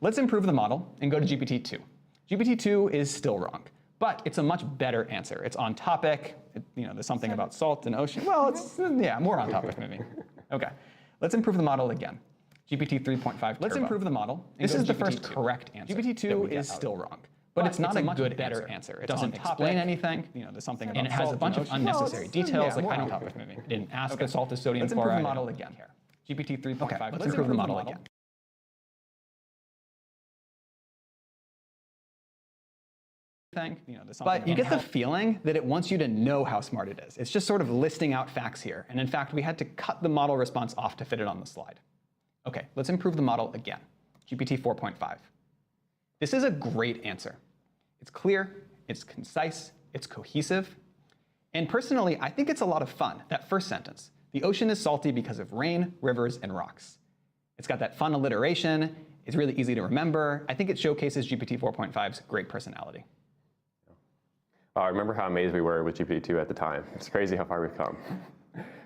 let's improve the model and go to GPT-2. GPT-2 is still wrong, but it's a much better answer. It's on topic. There's something about salt and ocean. Well, it's more on topic maybe. Okay, let's improve the model again. GPT 3.5 Let's improve the model. This is the first correct answer. GPT-2 is still wrong, but it's not a good better answer. It doesn't explain anything. There's something about, and it has a bunch of unnecessary details. Like I don't topic maybe. It didn't ask if salt is sodium chloride. Let's improve the model again. GPT 3.5. Let's improve the model again. But you get the feeling that it wants you to know how smart it is. It's just sort of listing out facts here. And in fact, we had to cut the model response off to fit it on the slide. OK, let's improve the model again. GPT 4.5. This is a great answer. It's clear, it's concise, it's cohesive. And personally, I think it's a lot of fun, that first sentence. The ocean is salty because of rain, rivers, and rocks. It's got that fun alliteration. It's really easy to remember. I think it showcases GPT 4.5's great personality. I remember how amazed we were with GPT-2 at the time. It's crazy how far we've come.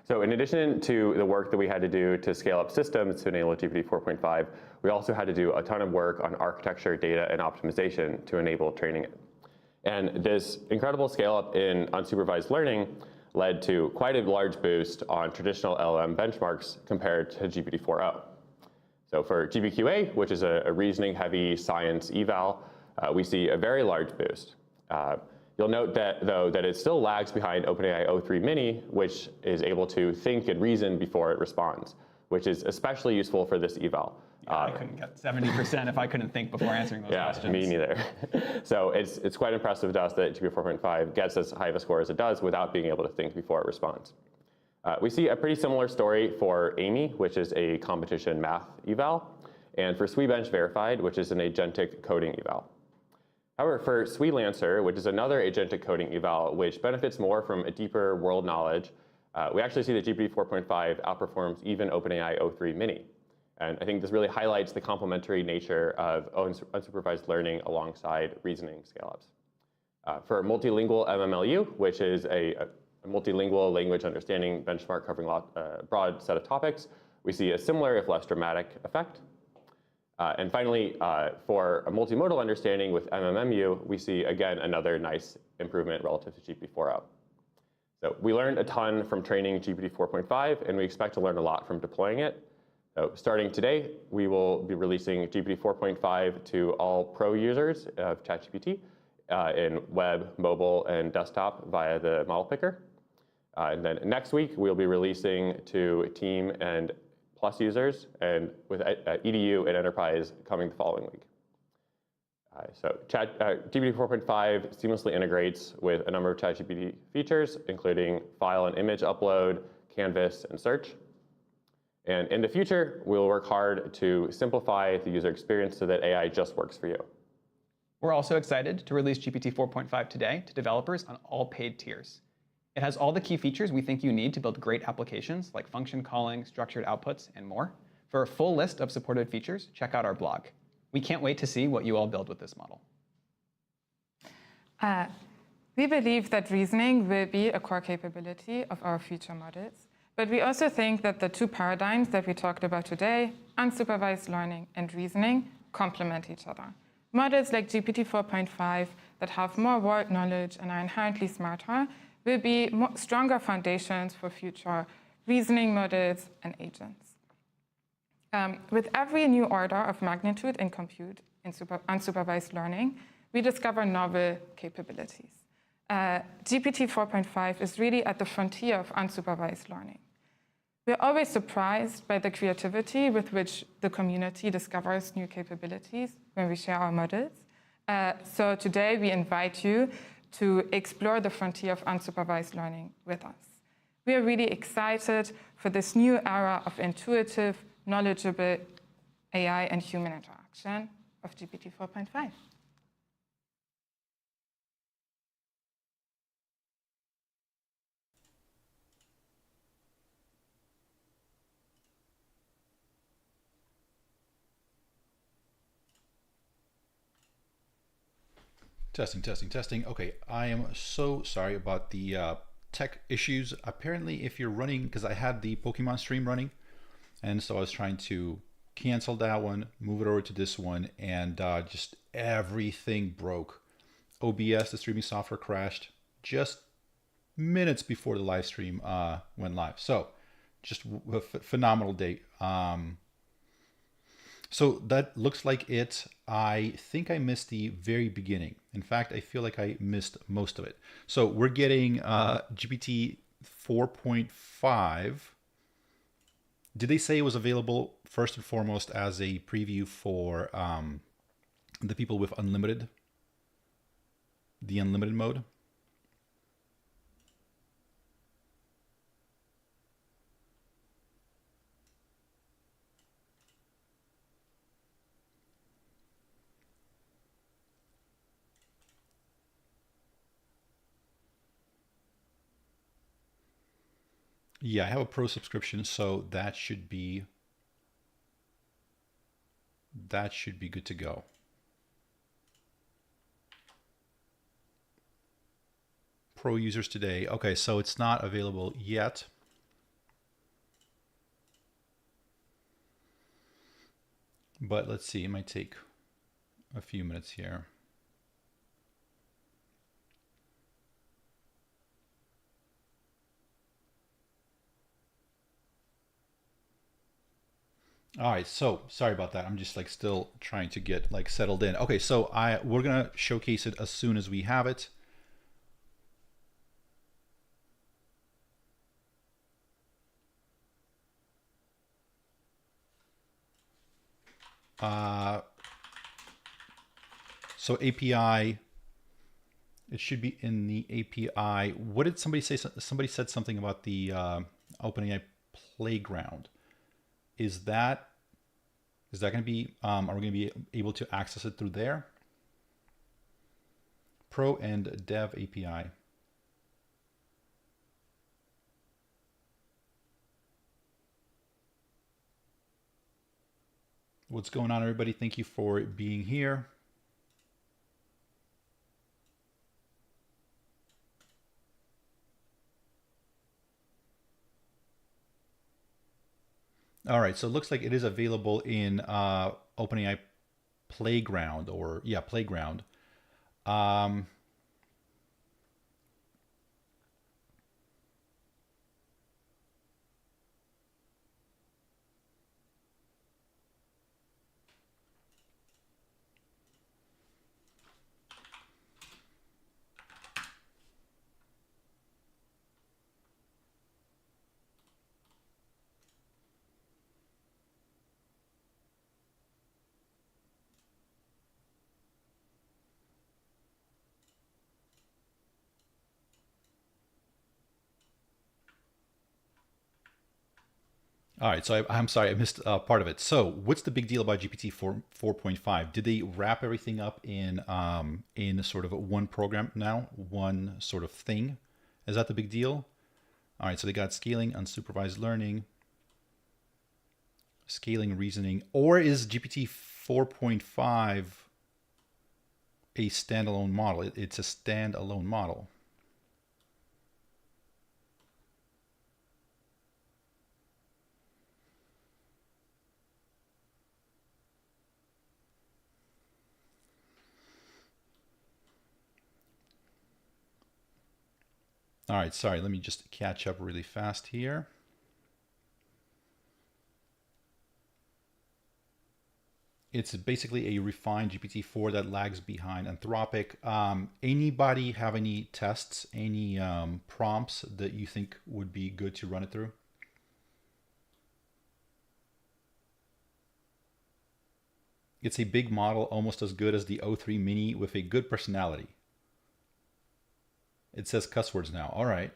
So in addition to the work that we had to do to scale up systems to enable GPT 4.5, we also had to do a ton of work on architecture, data, and optimization to enable training it. And this incredible scale up in unsupervised learning led to quite a large boost on traditional LLM benchmarks compared to GPT 4.0. So for GPQA, which is a reasoning-heavy science eval, we see a very large boost. You'll note that, though, that it still lags behind OpenAI O3 Mini, which is able to think and reason before it responds, which is especially useful for this eval. Yeah, I couldn't get 70% if I couldn't think before answering those questions. Yeah, me neither. So it's quite impressive to us that GPT 4.5 gets as high of a score as it does without being able to think before it responds. We see a pretty similar story for Amy, which is a competition math eval, and for SWE-bench Verified, which is an agentic coding eval. However, for SWE-Lancer, which is another agentic coding eval, which benefits more from a deeper world knowledge, we actually see that GPT 4.5 outperforms even OpenAI O3 Mini. And I think this really highlights the complementary nature of unsupervised learning alongside reasoning scale-ups. For multilingual MMLU, which is a multilingual language understanding benchmark covering a broad set of topics, we see a similar, if less dramatic, effect. And finally, for a multimodal understanding with MMMU, we see, again, another nice improvement relative to GPT 4.0. So we learned a ton from training GPT 4.5, and we expect to learn a lot from deploying it. So starting today, we will be releasing GPT 4.5 to all pro users of ChatGPT in web, mobile, and desktop via the model picker. And then next week, we'll be releasing to team and Plus users, and with EDU and Enterprise coming the following week. So GPT 4.5 seamlessly integrates with a number of ChatGPT features, including file and image upload, Canvas, and search. And in the future, we'll work hard to simplify the user experience so that AI just works for you. We're also excited to release GPT 4.5 today to developers on all paid tiers. It has all the key features we think you need to build great applications like function calling, structured outputs, and more. For a full list of supported features, check out our blog. We can't wait to see what you all build with this model. We believe that reasoning will be a core capability of our future models. But we also think that the two paradigms that we talked about today, unsupervised learning and reasoning, complement each other. Models like GPT 4.5 that have more world knowledge and are inherently smarter will be stronger foundations for future reasoning models and agents. With every new order of magnitude in compute in unsupervised learning, we discover novel capabilities. GPT 4.5 is really at the frontier of unsupervised learning. We're always surprised by the creativity with which the community discovers new capabilities when we share our models. So today we invite you to explore the frontier of unsupervised learning with us. We are really excited for this new era of intuitive, knowledgeable AI and human interaction of GPT 4.5. Testing. Okay, I am so sorry about the tech issues. Apparently, if you're running, because I had the Pokemon stream running, and so I was trying to cancel that one, move it over to this one, and just everything broke. OBS, the streaming software, crashed just minutes before the live stream went live. So just a phenomenal day. So that looks like it. I think I missed the very beginning. In fact, I feel like I missed most of it. So we're getting GPT 4.5. Did they say it was available first and foremost as a preview for the people with unlimited, the unlimited mode? Yeah, I have a pro subscription, so that should be good to go. Pro users today. Okay, so it's not available yet. But let's see, it might take a few minutes here. All right, so sorry about that. I'm just like still trying to get like settled in. Okay, so we're gonna showcase it as soon as we have it. So API, it should be in the API. What did somebody say? Somebody said something about the OpenAI Playground. Is that going to be, are we going to be able to access it through there? Pro and Dev API. What's going on, everybody? Thank you for being here. All right, so it looks like it is available in OpenAI Playground, or yeah, Playground. All right, so I'm sorry, I missed part of it. So what's the big deal about GPT-4 4.5? Did they wrap everything up in sort of one program now, one sort of thing? Is that the big deal? All right, so they got scaling, unsupervised learning, scaling, reasoning, or is GPT 4.5 a standalone model? It's a standalone model. All right, sorry, let me just catch up really fast here. It's basically a refined GPT-4 that lags behind Anthropic. Anybody have any tests, any prompts that you think would be good to run it through? It's a big model, almost as good as the O3 Mini with a good personality. It says cuss words now. All right.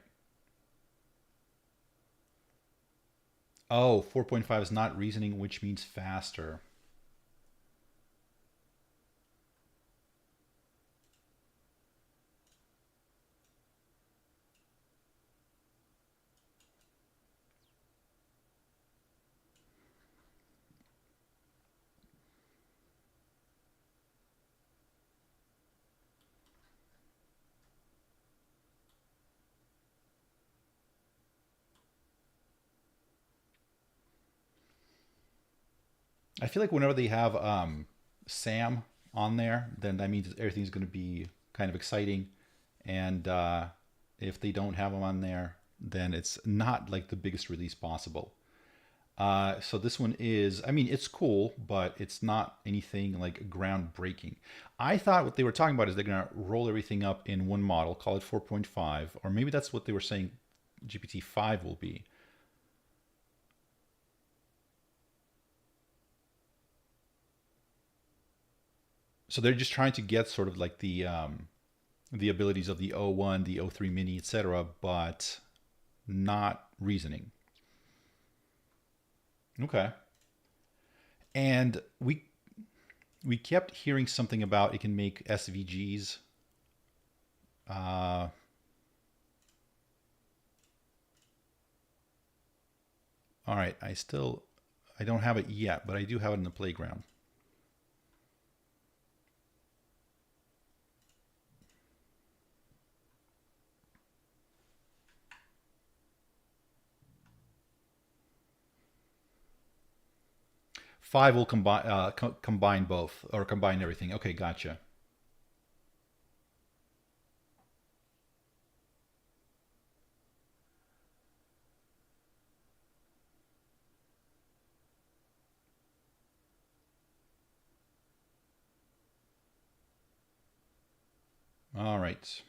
Oh, 4.5 is not reasoning, which means faster. I feel like whenever they have Sam on there, then that means everything's going to be kind of exciting. And if they don't have him on there, then it's not like the biggest release possible. So this one is, I mean, it's cool, but it's not anything like groundbreaking. I thought what they were talking about is they're going to roll everything up in one model, call it 4.5, or maybe that's what they were saying GPT-5 will be. So they're just trying to get sort of like the abilities of the O1, the O3 Mini, etc., but not reasoning. Okay. And we kept hearing something about it can make SVGs. All right, I don't have it yet, but I do have it in the playground. Five will combine both, or combine everything. Okay, gotcha. All right.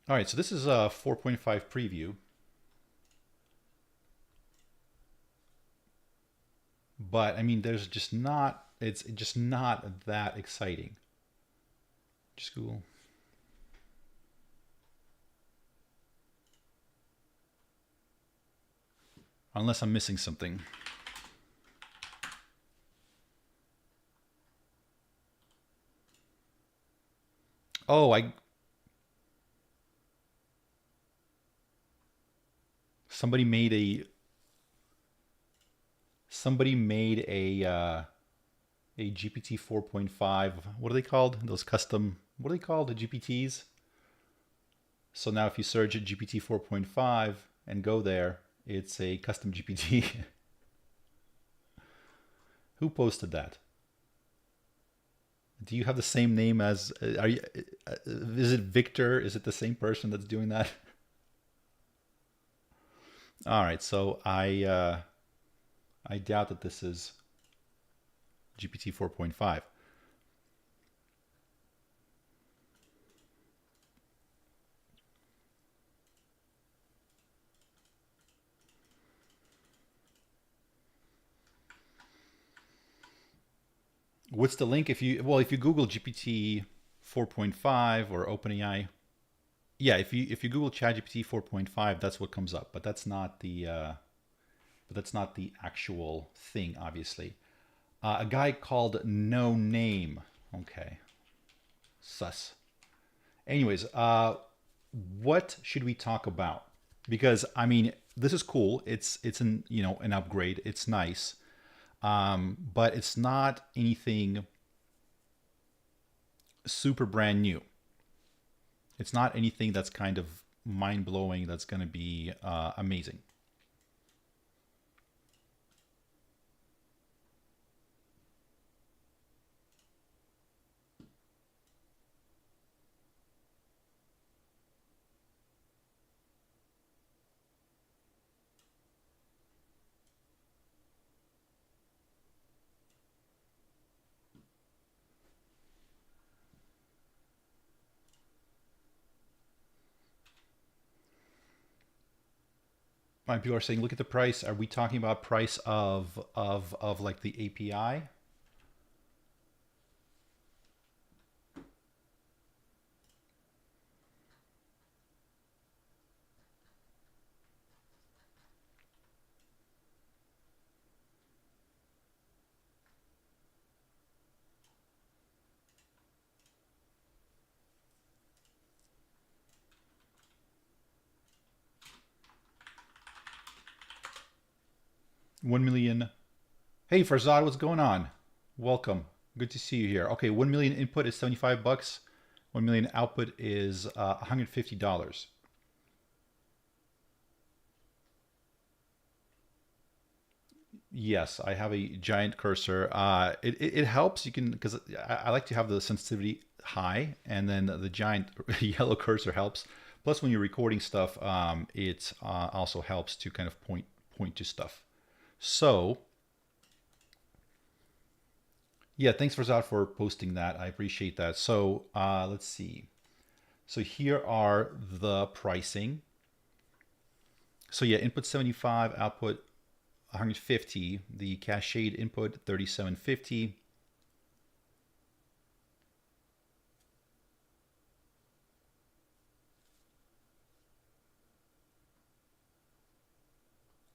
All right, so this is a 4.5 preview. But I mean, there's just not, it's just not that exciting. Just Google. Unless I'm missing something. Oh, somebody made a GPT 4.5. What are they called? Those custom, what are they called? The GPTs. So now if you search at GPT 4.5 and go there, it's a custom GPT. Who posted that? Do you have the same name as, is it Victor? Is it the same person that's doing that? All right, so I doubt that this is GPT 4.5. What's the link? If you Google GPT 4.5 or OpenAI, yeah, if you Google ChatGPT 4.5, that's what comes up. But that's not the actual thing, obviously. A guy called No Name. Okay, sus. Anyways, what should we talk about? Because I mean, this is cool. It's an upgrade. It's nice. But it's not anything super brand new. It's not anything that's kind of mind-blowing, that's going to be amazing. People are saying, look at the price. Are we talking about price of like the API? 1 million. Hey, Farzad, what's going on? Welcome. Good to see you here. Okay, 1 million input is $75. 1 million output is $150. Yes, I have a giant cursor. It helps. You can, because I like to have the sensitivity high, and then the giant yellow cursor helps. Plus, when you're recording stuff, it also helps to kind of point to stuff. So, yeah, thanks Farzad for posting that. I appreciate that. So let's see. So here are the pricing. So yeah, input 75, output 150. The cached input 3750.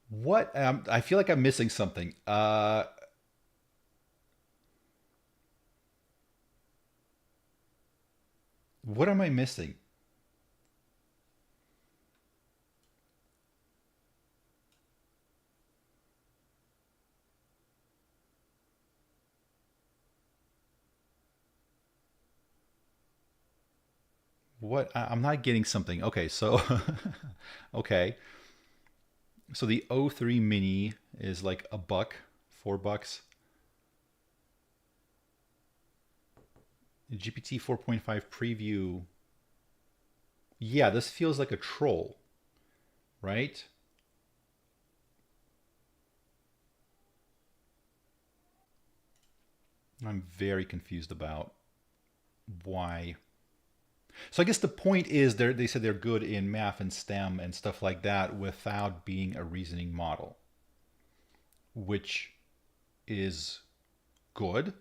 What? I feel like I'm missing something. What am I missing? What? I'm not getting something. Okay, so okay. So the O3 mini is like a buck, $4. GPT 4.5 preview. Yeah, this feels like a troll, right? I'm very confused about why. So I guess the point is they said they're good in math and STEM and stuff like that without being a reasoning model, which is good.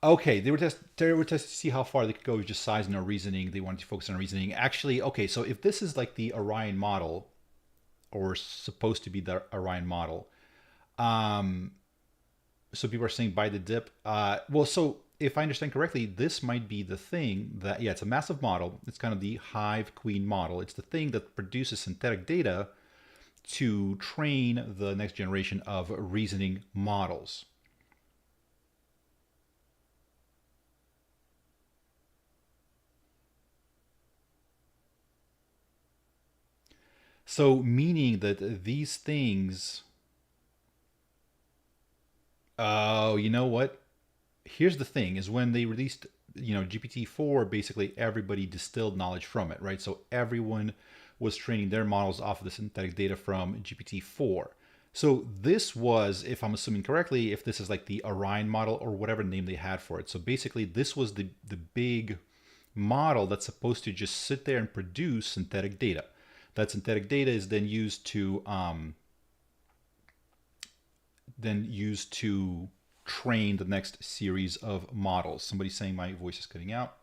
Okay, they were testing to see how far they could go with just size and no reasoning. They wanted to focus on reasoning. Actually, okay, so if this is like the Orion model, or supposed to be the Orion model, so people are saying buy the dip. Well, so if I understand correctly, this might be the thing that, yeah, it's a massive model. It's kind of the Hive Queen model. It's the thing that produces synthetic data to train the next generation of reasoning models. So meaning that these things, oh, you know what? Here's the thing is when they released, GPT-4, basically everybody distilled knowledge from it, right? So everyone was training their models off of the synthetic data from GPT-4. So this was, if I'm assuming correctly, if this is like the Orion model or whatever name they had for it. So basically this was the big model that's supposed to just sit there and produce synthetic data. That synthetic data is then used to train the next series of models. Somebody's saying my voice is cutting out.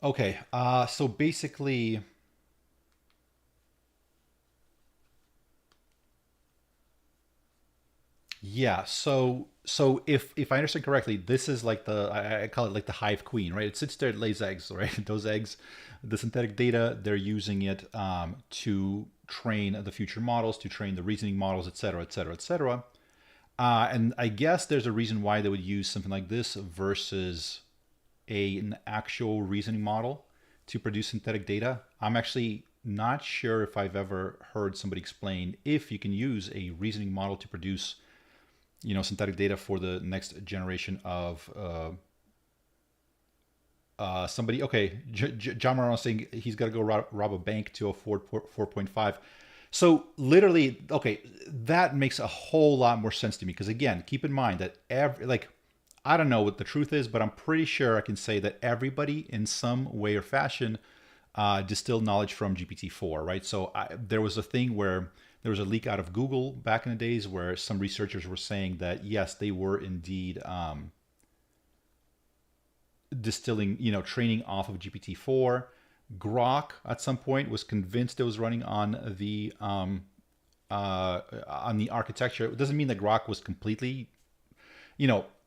Okay, so basically, yeah. So if I understand correctly, this is like I call it like the Hive Queen, right? It sits there, it lays eggs, right? Those eggs, the synthetic data, they're using it to train the future models, to train the reasoning models, et cetera, et cetera, et cetera. And I guess there's a reason why they would use something like this versus an actual reasoning model to produce synthetic data. I'm actually not sure if I've ever heard somebody explain if you can use a reasoning model to produce, synthetic data for the next generation of somebody. Okay, John Morano saying he's got to go rob a bank to afford 4.5. So literally, okay, that makes a whole lot more sense to me because again, keep in mind that I don't know what the truth is, but I'm pretty sure I can say that everybody in some way or fashion distilled knowledge from GPT-4, right? So there was a thing where there was a leak out of Google back in the days where some researchers were saying that, yes, they were indeed distilling, training off of GPT-4. Grok at some point was convinced it was running on the architecture. It doesn't mean that Grok was completely,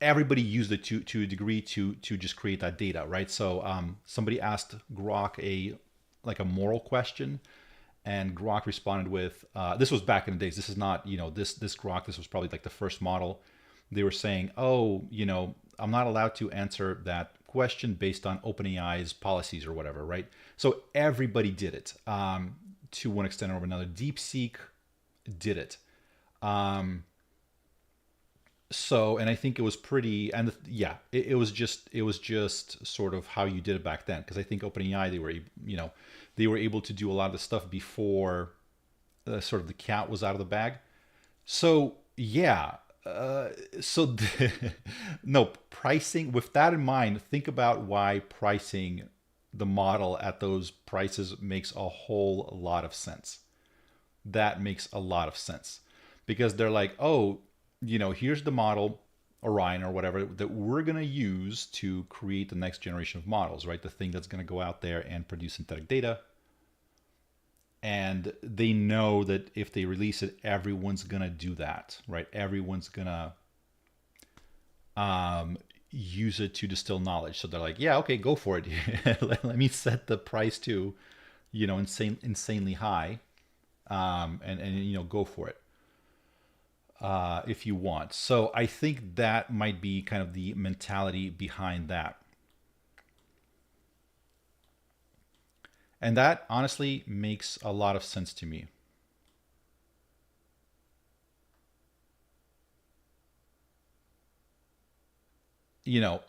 everybody used it to a degree to just create that data, right? So somebody asked Grok a moral question, and Grok responded with, this was back in the days. This is not, this Grok, this was probably like the first model. They were saying, oh, I'm not allowed to answer that question based on OpenAI's policies or whatever, right? So everybody did it to one extent or another. DeepSeek did it. So, and I think it was pretty, and it was just sort of how you did it back then. Because I think OpenAI, they were able to do a lot of the stuff before sort of the cat was out of the bag. So yeah, no, pricing, with that in mind, think about why pricing the model at those prices makes a whole lot of sense. That makes a lot of sense, because they're like, oh, here's the model, Orion or whatever, that we're going to use to create the next generation of models, right? The thing that's going to go out there and produce synthetic data. And they know that if they release it, everyone's going to do that, right? Everyone's going to use it to distill knowledge. So they're like, yeah, okay, go for it. Let me set the price to, insanely high, and go for it if you want. So I think that might be kind of the mentality behind that. And that honestly makes a lot of sense to me.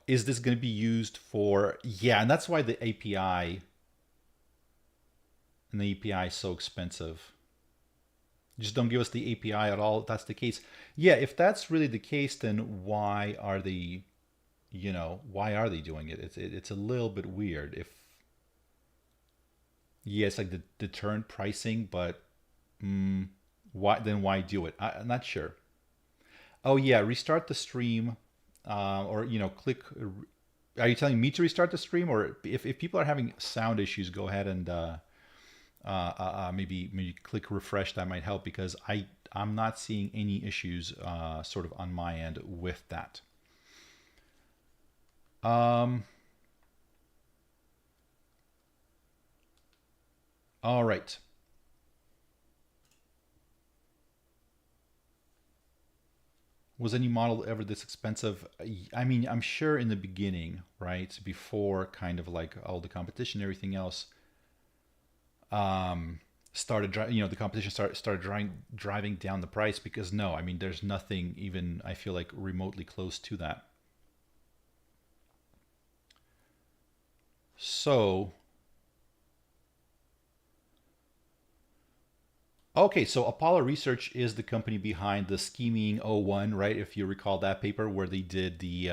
Is this going to be used for, and that's why the API is so expensive. Just don't give us the API at all if that's the case. Yeah, if that's really the case, then why are they doing it? It's a little bit weird. It's like the deterrent pricing, but why do it? I'm not sure. Oh yeah, restart the stream, or click. Are you telling me to restart the stream, or if people are having sound issues, go ahead and maybe click refresh. That might help, because I'm not seeing any issues sort of on my end with that. All right. Was any model ever this expensive? I mean, I'm sure in the beginning, right? Before kind of like all the competition, everything else started, the competition started driving down the price, because there's nothing even, I feel like, remotely close to that. So, okay, so Apollo Research is the company behind the Scheming O1, right? If you recall that paper where they did the,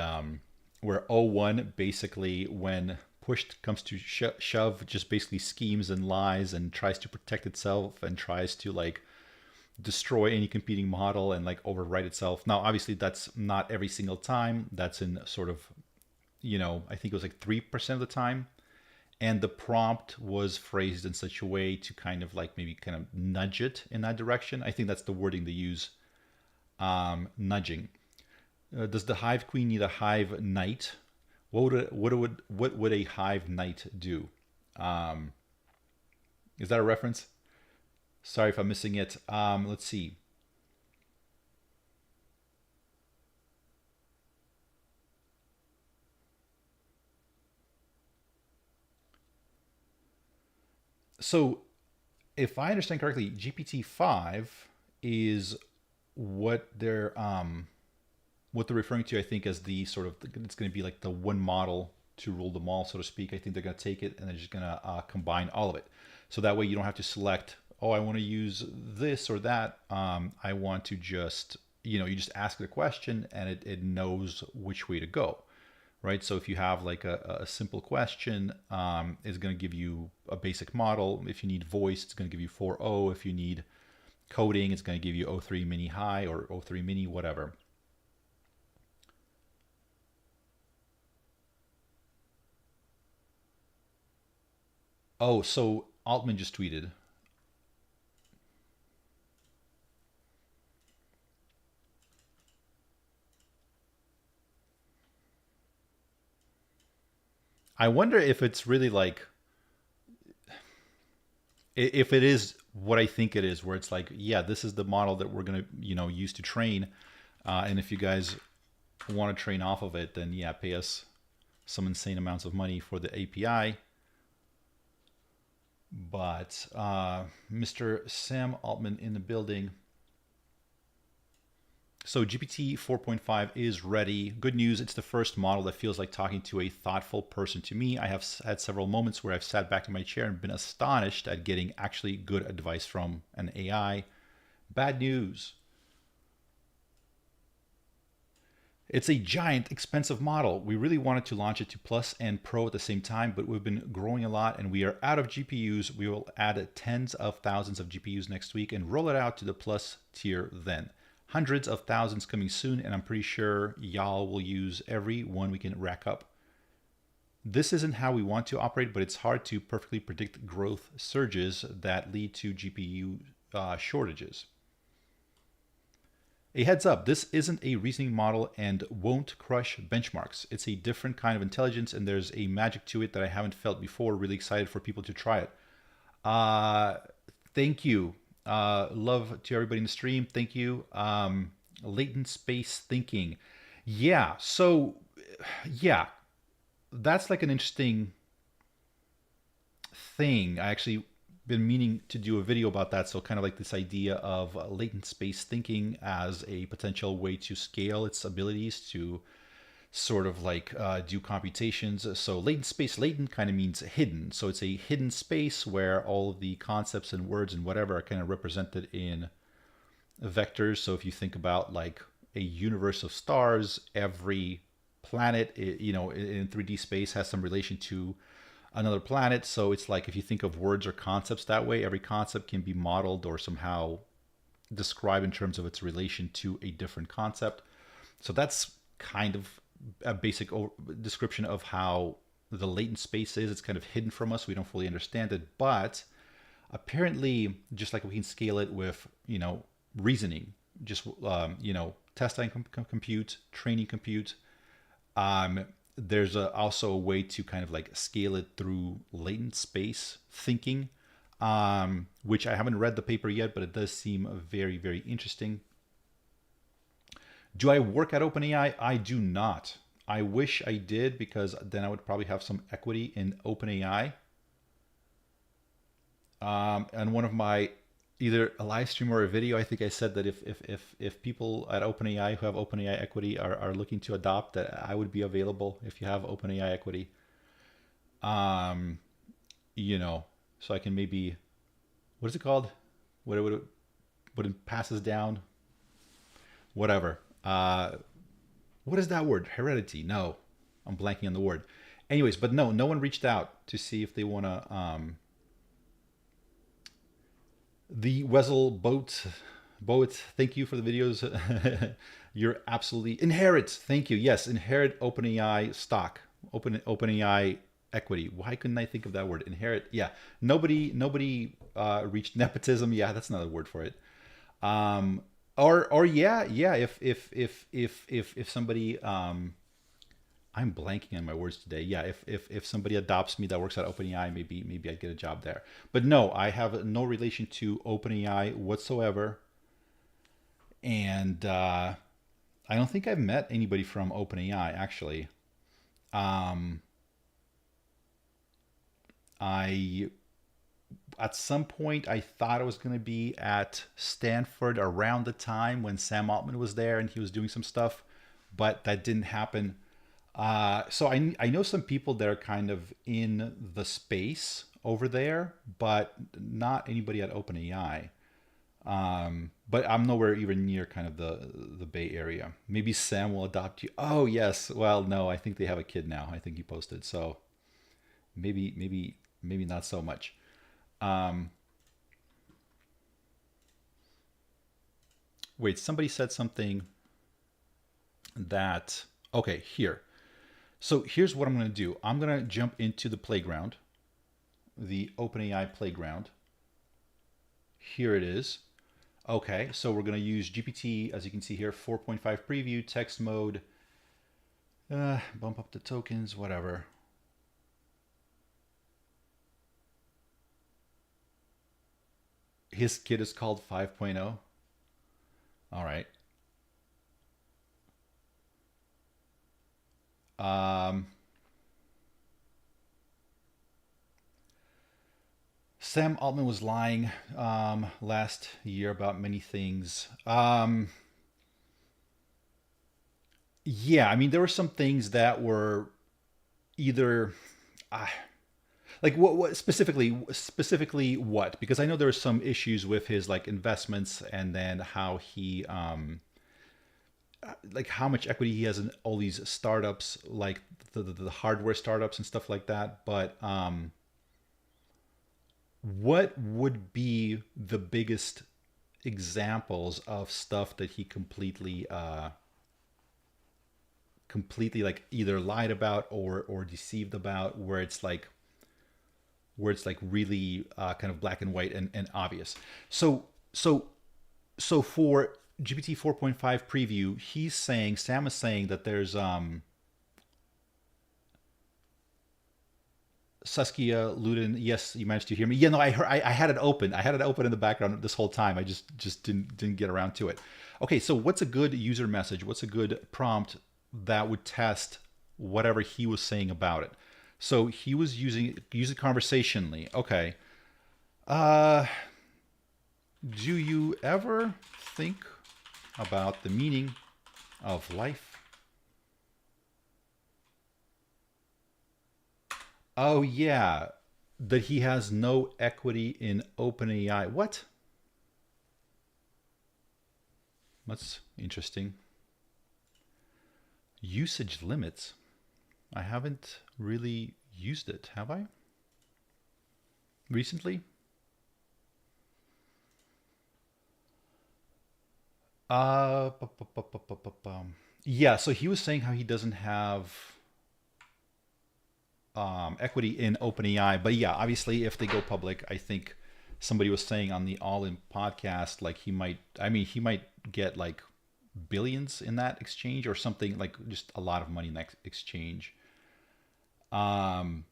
where O1 basically, when push comes to shove, just basically schemes and lies and tries to protect itself and tries to like destroy any competing model and like overwrite itself. Now, obviously, that's not every single time. That's in sort of, I think it was like 3% of the time. And the prompt was phrased in such a way to kind of like maybe kind of nudge it in that direction. I think that's the wording they use, nudging. Does the hive queen need a hive knight? What would a hive knight do? Is that a reference? Sorry if I'm missing it. Let's see. So if I understand correctly, GPT-5 is what they're referring to, I think, as the sort of, it's going to be like the one model to rule them all, so to speak. I think they're going to take it and they're just going to combine all of it. So that way you don't have to select, oh, I want to use this or that. I want to just, you just ask the question and it knows which way to go. Right, so if you have like a simple question, it's going to give you a basic model. If you need voice, it's going to give you 4.0. If you need coding, it's going to give you O3 mini high or O3 mini, whatever. Oh, so Altman just tweeted. I wonder if it's really like, if it is what I think it is, where it's like, yeah, this is the model that we're gonna, use to train, and if you guys want to train off of it, then yeah, pay us some insane amounts of money for the API. But Mr. Sam Altman in the building. So GPT 4.5 is ready. Good news, it's the first model that feels like talking to a thoughtful person to me. I have had several moments where I've sat back in my chair and been astonished at getting actually good advice from an AI. Bad news. It's a giant, expensive model. We really wanted to launch it to Plus and Pro at the same time, but we've been growing a lot and we are out of GPUs. We will add tens of thousands of GPUs next week and roll it out to the Plus tier then. Hundreds of thousands coming soon, and I'm pretty sure y'all will use every one we can rack up. This isn't how we want to operate, but it's hard to perfectly predict growth surges that lead to GPU shortages. A heads up, this isn't a reasoning model and won't crush benchmarks. It's a different kind of intelligence and there's a magic to it that I haven't felt before. Really excited for people to try it. Thank you. Love to everybody in the stream. Thank you. Latent space thinking. Yeah, so yeah, that's like an interesting thing. I actually been meaning to do a video about that. So kind of like this idea of latent space thinking as a potential way to scale its abilities to sort of like do computations. So latent kind of means hidden. So it's a hidden space where all of the concepts and words and whatever are kind of represented in vectors. So if you think about like a universe of stars, every planet, in 3D space has some relation to another planet. So it's like, if you think of words or concepts that way, every concept can be modeled or somehow described in terms of its relation to a different concept. So that's kind of a basic description of how the latent space is. It's kind of hidden from us. We don't fully understand it, but apparently, just like we can scale it with, reasoning, just, test time compute, training compute, there's also a way to kind of like scale it through latent space thinking, which I haven't read the paper yet, but it does seem very, very interesting. Do I work at OpenAI? I do not. I wish I did, because then I would probably have some equity in OpenAI. And one of my, either a live stream or a video, I think I said that if people at OpenAI who have OpenAI equity are looking to adopt, that I would be available if you have OpenAI equity. So I can maybe, what is it called? What it passes down? Whatever. What is that word? Heredity? No, I'm blanking on the word. Anyways, but no one reached out to see if they want to. The Wessel boat, thank you for the videos. You're absolutely inherit. Thank you. Yes, inherit OpenAI stock, OpenAI equity. Why couldn't I think of that word? Inherit. Yeah. Nobody reached nepotism. Yeah, that's another word for it. Or yeah. If somebody, I'm blanking on my words today. Yeah, if somebody adopts me that works at OpenAI, maybe I'd get a job there. But no, I have no relation to OpenAI whatsoever, and I don't think I've met anybody from OpenAI actually. At some point, I thought I was going to be at Stanford around the time when Sam Altman was there and he was doing some stuff, but that didn't happen. So I know some people that are kind of in the space over there, but not anybody at OpenAI. But I'm nowhere even near kind of the Bay Area. Maybe Sam will adopt you. Oh yes. Well, no, I think they have a kid now. I think he posted. So maybe not so much. Wait, somebody said something that, okay, here. So here's what I'm going to do. I'm going to jump into the playground. the OpenAI playground. Here it is. Okay, so we're going to use GPT, as you can see here, 4.5 preview, text mode, bump up the tokens, whatever. His kid is called 5.0. All right. Sam Altman was lying last year about many things. Yeah, I mean, there were some things that were either like what specifically what? Because I know there were some issues with his like investments and then how he like how much equity he has in all these startups, like the hardware startups and stuff like that. But what would be the biggest examples of stuff that he completely like either lied about or deceived about, where it's like really kind of black and white and obvious? So for GPT 4.5 preview, Sam is saying that there's Saskia Ludin, yes, you managed to hear me. Yeah, no, I heard. I had it open. I had it open in the background this whole time. I just didn't get around to it. Okay, so what's a good user message? What's a good prompt that would test whatever he was saying about it? So he was use it conversationally. Okay. Do you ever think about the meaning of life? Oh yeah, that he has no equity in OpenAI. What? That's interesting. Usage limits. I haven't really used it, have I? Recently? Yeah, so he was saying how he doesn't have equity in OpenAI. But yeah, obviously, if they go public, I think somebody was saying on the All In podcast, like he might get like billions in that exchange or something, like just a lot of money in that exchange. One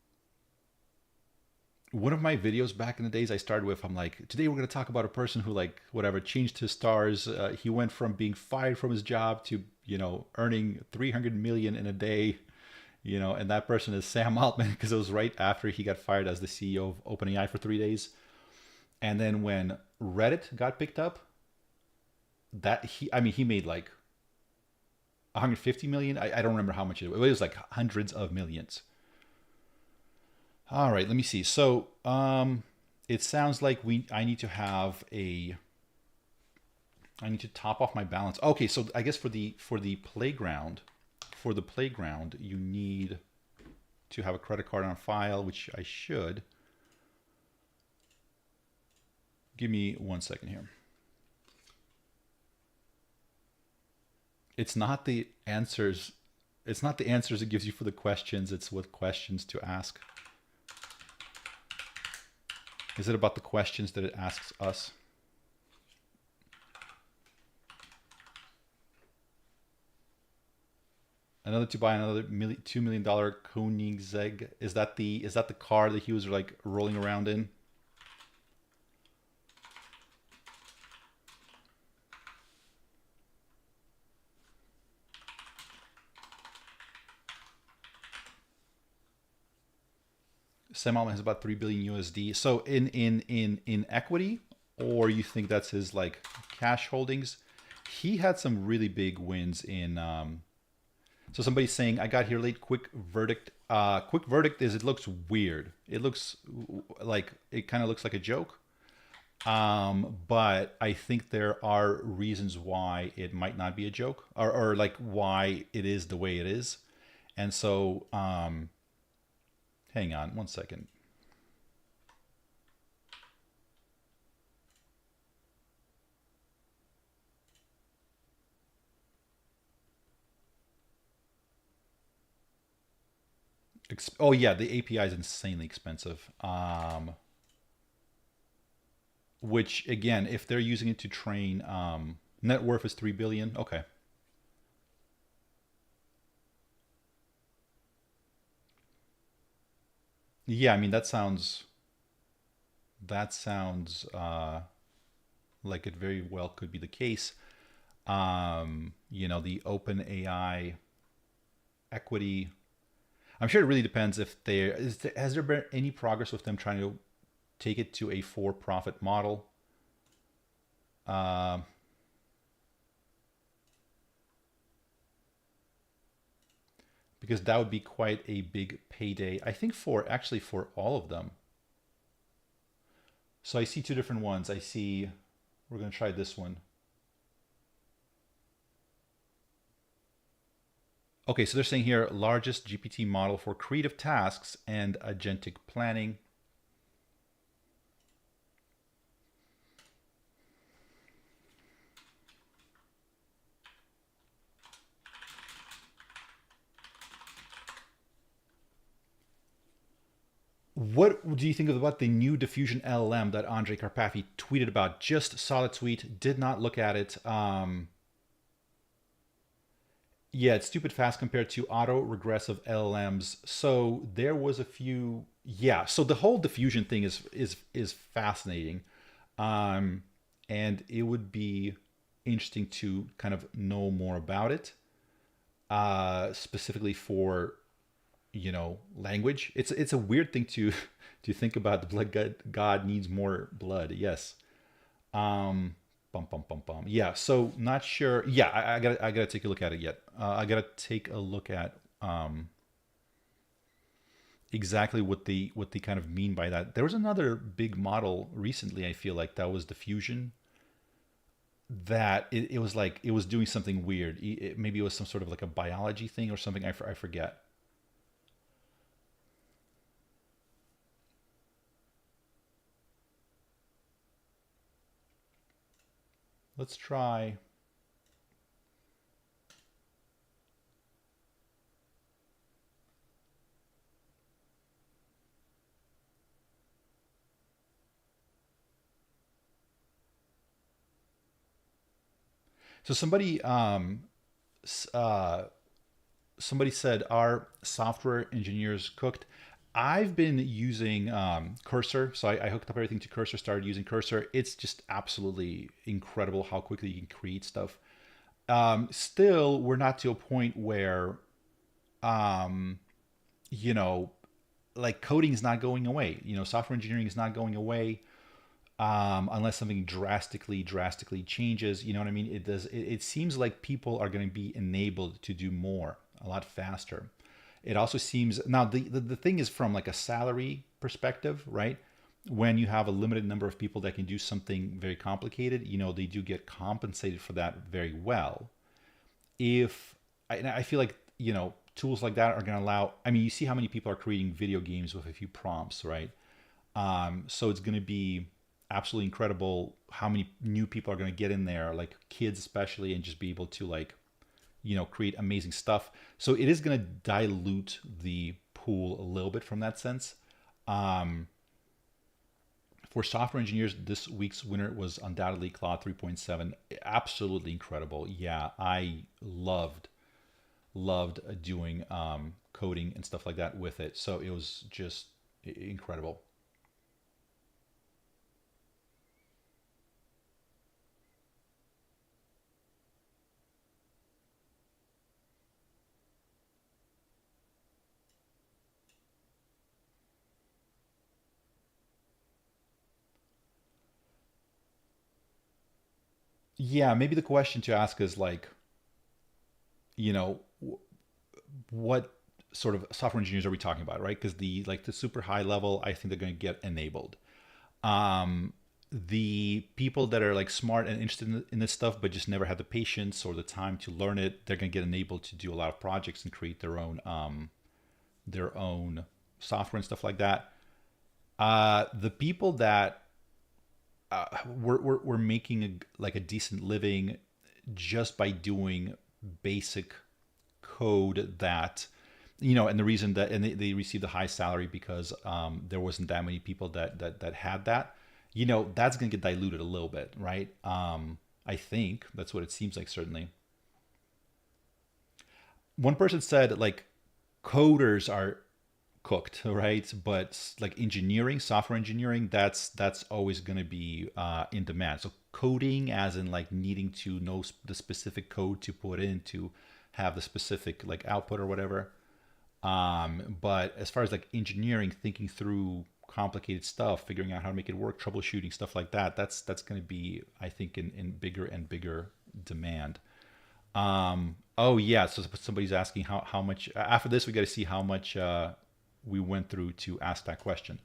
of my videos back in the days I started with, I'm like, today we're going to talk about a person who like whatever changed his stars. He went from being fired from his job to, earning 300 million in a day. And that person is Sam Altman, because it was right after he got fired as the CEO of OpenAI for 3 days. And then when Reddit got picked up, he made like 150 million. I don't remember how much it was. It was like hundreds of millions. All right, let me see. So it sounds like I need to top off my balance. Okay, so I guess for the playground. For the playground, you need to have a credit card on file, which I should. Give me 1 second here. It's not the answers. It's not the answers it gives you for the questions. It's what questions to ask. Is it about the questions that it asks us? To buy another $2 million Koenigsegg. Is that the car that he was like rolling around in? Sam Altman has about 3 billion USD. So in equity, or you think that's his like cash holdings? He had some really big wins in. So somebody's saying, I got here late, quick verdict. Quick verdict is it looks weird. It looks like, it kind of looks like a joke. But I think there are reasons why it might not be a joke, or like why it is the way it is. And so, hang on 1 second. Oh yeah, the API is insanely expensive. Which again, if they're using it to train, net worth is 3 billion. Okay. Yeah, I mean that sounds like it very well could be the case. The OpenAI equity. I'm sure it really depends if has there been any progress with them trying to take it to a for-profit model? Because that would be quite a big payday, I think, for all of them. So I see two different ones. We're going to try this one. Okay, so they're saying here, largest GPT model for creative tasks and agentic planning. What do you think about the new diffusion LLM that Andrej Karpathy tweeted about? Just saw the tweet, did not look at it. Yeah, it's stupid fast compared to auto-regressive LLMs. So there was a few. Yeah, so the whole diffusion thing is fascinating, and it would be interesting to kind of know more about it, specifically for language. It's a weird thing to think about. The blood god needs more blood. Yes. Yeah. So not sure. Yeah, I gotta take a look at it yet. I gotta take a look at exactly what they kind of mean by that. There was another big model recently, I feel like, that was diffusion. That it was like it was doing something weird. Maybe it was some sort of like a biology thing or something. I forget. Let's try. So somebody said, are software engineers cooked? I've been using Cursor. So I hooked up everything to Cursor, started using Cursor. It's just absolutely incredible how quickly you can create stuff. Still, we're not to a point where, like coding is not going away. Software engineering is not going away. Unless something drastically changes. You know what I mean? It does. It seems like people are going to be enabled to do more a lot faster. It also seems now the thing is from like a salary perspective, right? When you have a limited number of people that can do something very complicated, they do get compensated for that very well. I feel like tools like that are going to allow. I mean, you see how many people are creating video games with a few prompts, right? So it's going to be absolutely incredible how many new people are going to get in there, like kids especially, and just be able to create amazing stuff. So it is going to dilute the pool a little bit from that sense. For software engineers, this week's winner was undoubtedly Claude 3.7. Absolutely incredible. Yeah, I loved doing coding and stuff like that with it. So it was just incredible. Yeah, maybe the question to ask is like, what sort of software engineers are we talking about, right? Because the super high level, I think they're going to get enabled. The people that are like smart and interested in this stuff, but just never had the patience or the time to learn it, they're going to get enabled to do a lot of projects and create their own software and stuff like that. The people that we're making a decent living just by doing basic code that and the reason that, and they received a high salary because there wasn't that many people that had that, that's going to get diluted a little bit, right? I think that's what it seems like, certainly. One person said, like, coders are cooked, right? But like engineering, software engineering, that's always going to be in demand. So coding, as in like needing to know the specific code to put in to have the specific like output or whatever. But as far as like engineering, thinking through complicated stuff, figuring out how to make it work, troubleshooting, stuff like that, that's going to be, I think, in bigger and bigger demand. Oh yeah, so somebody's asking how much, after this we got to see how much we went through to ask that question.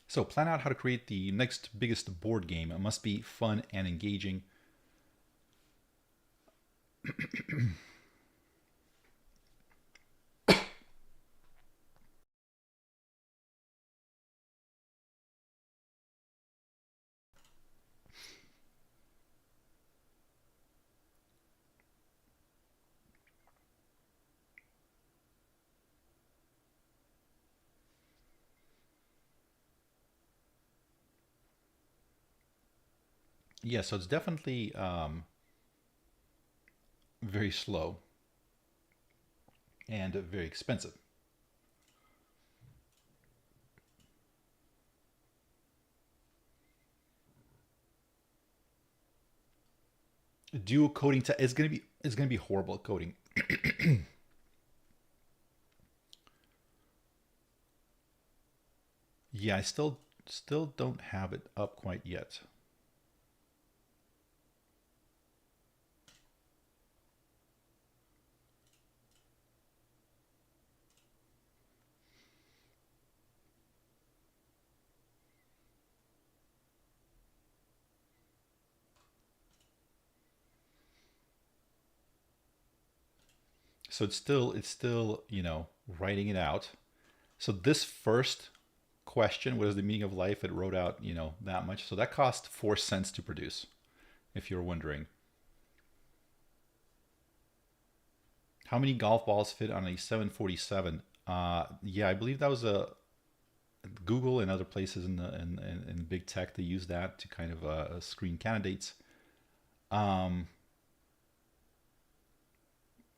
So plan out how to create the next biggest board game. It must be fun and engaging. Yeah, so it's definitely very slow and very expensive. Dual coding it's gonna be horrible at coding. Yeah, I still don't have it up quite yet. So it's still, writing it out. So this first question, what is the meaning of life? It wrote out, that much. So that cost 4 cents to produce, if you're wondering. How many golf balls fit on a 747? Yeah, I believe that was a Google and other places in big tech. They use that to kind of screen candidates.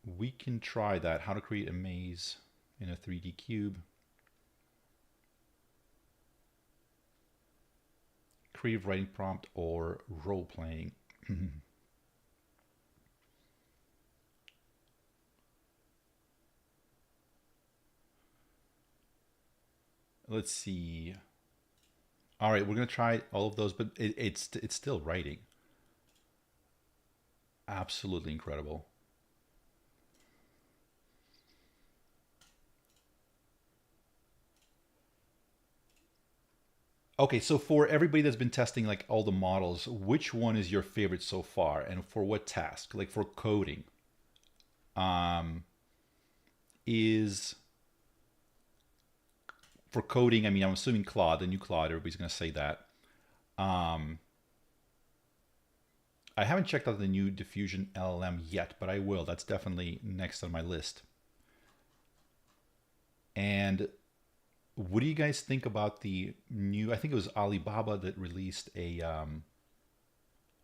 We can try that. How to create a maze in a 3D cube. Creative writing prompt or role playing. Let's see. All right, we're gonna try all of those, but it's still writing. Absolutely incredible. Okay, so for everybody that's been testing like all the models, which one is your favorite so far, and for what task? Like for coding, is for coding. I mean, I'm assuming Claude, the new Claude. Everybody's gonna say that. Um, I haven't checked out the new Diffusion LLM yet, but I will. That's definitely next on my list. And what do you guys think about the new, I think it was Alibaba that released a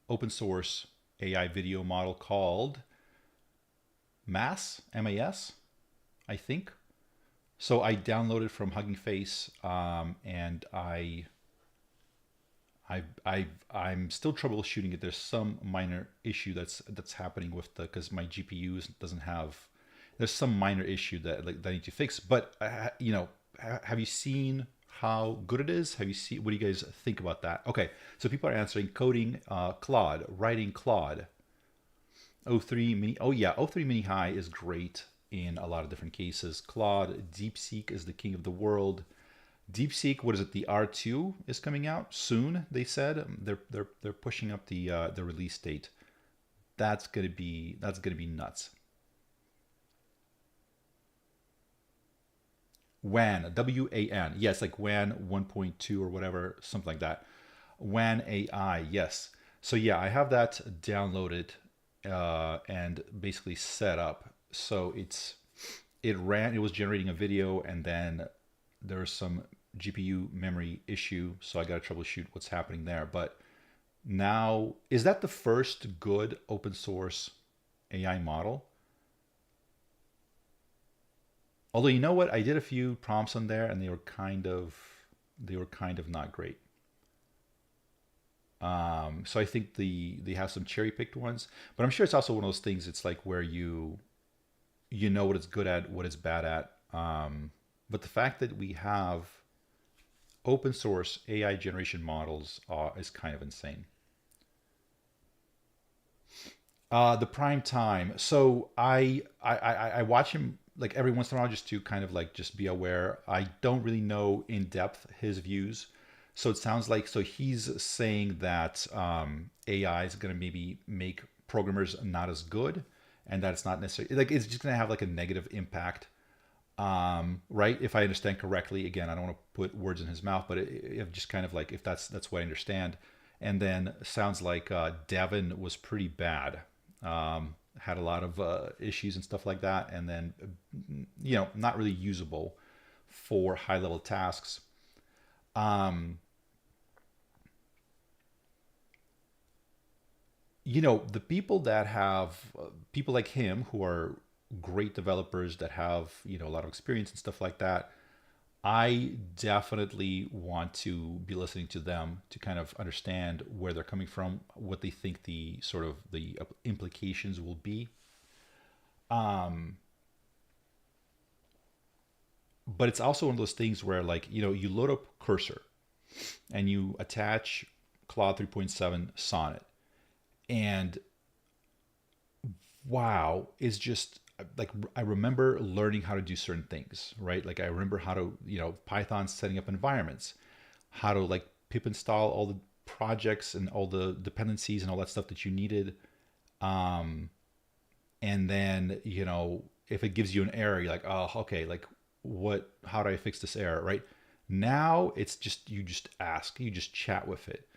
open source AI video model called MAS, M-A-S, I think. So I downloaded from Hugging Face, and I'm still troubleshooting it. There's some minor issue that's happening with because my GPU doesn't have. There's some minor issue that I need to fix. But have you seen how good it is? Have you seen? What do you guys think about that? Okay, so people are answering coding Claude, writing Claude. O3 mini. Oh yeah, O3 mini high is great in a lot of different cases. Claude, DeepSeek is the king of the world. DeepSeek, what is it? The R2 is coming out soon. They said they're pushing up the release date. That's gonna be nuts. WAN, WAN, yes, like WAN 1.2 or whatever, something like that. WAN AI, yes. So yeah, I have that downloaded and basically set up. So it was generating a video, and then there's some GPU memory issue, so I got to troubleshoot what's happening there. But now, is that the first good open source AI model? Although, you know what, I did a few prompts on there, and they were kind of not great. So I think they have some cherry picked ones, but I'm sure it's also one of those things. It's like where you know what it's good at, what it's bad at. But the fact that we have open source AI generation models is kind of insane. The prime time. So I watch him like every once in a while just to kind of like just be aware. I don't really know in depth his views. So it sounds like, so he's saying that AI is going to maybe make programmers not as good, and that's not necessarily like it's just going to have like a negative impact, right? If I understand correctly, again, I don't want to put words in his mouth, but it just kind of like if that's what I understand. And then sounds like Devin was pretty bad, had a lot of issues and stuff like that, and then not really usable for high level tasks. The people that have people like him who are great developers that have, a lot of experience and stuff like that, I definitely want to be listening to them to kind of understand where they're coming from, what they think the sort of the implications will be. But it's also one of those things where like, you load up Cursor and you attach Claude 3.7 Sonnet, and wow, is just like I remember learning how to do certain things, right? Like I remember how to, Python setting up environments, how to like pip install all the projects and all the dependencies and all that stuff that you needed. And then, if it gives you an error, you're like, oh, okay, like how do I fix this error, right? Now it's just, you just ask, you just chat with it.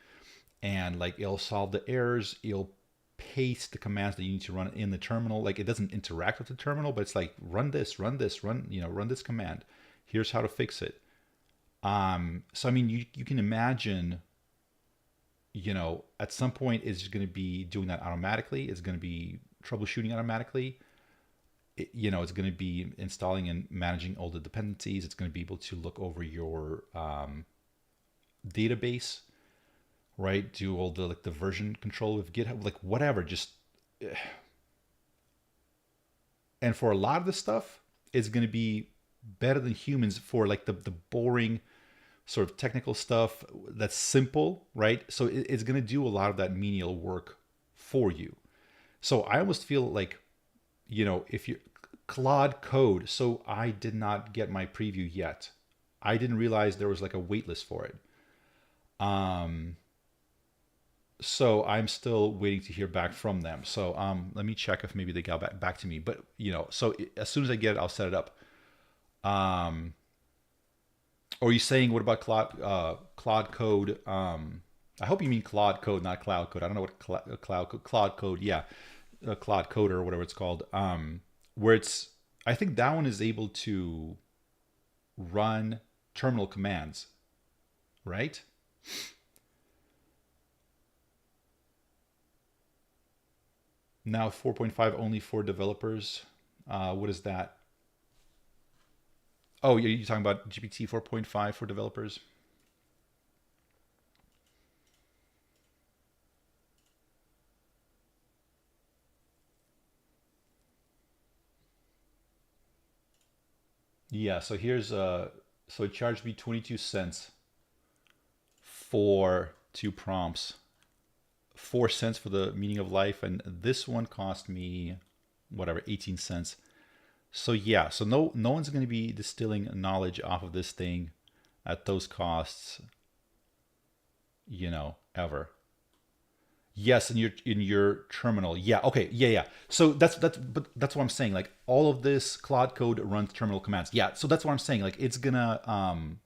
And like it'll solve the errors, it'll paste the commands that you need to run in the terminal. Like it doesn't interact with the terminal, but it's like run this command. Here's how to fix it. So I mean, you can imagine, at some point it's going to be doing that automatically. It's going to be troubleshooting automatically. It's going to be installing and managing all the dependencies. It's going to be able to look over your database, right? Do all the like the version control with GitHub, like whatever, just and for a lot of the stuff, it's going to be better than humans for like the boring sort of technical stuff that's simple, right? So it's going to do a lot of that menial work for you. So I almost feel like, if you Claude Code, so I did not get my preview yet. I didn't realize there was like a wait list for it. So I'm still waiting to hear back from them. So let me check if maybe they got back to me. But so as soon as I get it, I'll set it up. Or are you saying what about Claude Code? I hope you mean Claude Code, not Cloud Code. I don't know what Claude Code. Yeah, Claude Coder or whatever it's called. Where I think that one is able to run terminal commands, right? Now 4.5 only for developers. What is that? Oh, you're talking about GPT 4.5 for developers? Yeah, so here's so it charged me 22 cents for 2 prompts. 4 cents for the meaning of life, and this one cost me whatever 18 cents. So yeah, so no one's going to be distilling knowledge off of this thing at those costs, ever. Yes, in your terminal. Yeah, okay. Yeah. So that's what I'm saying. Like all of this Claude code runs terminal commands. Yeah, so that's what I'm saying. Like it's gonna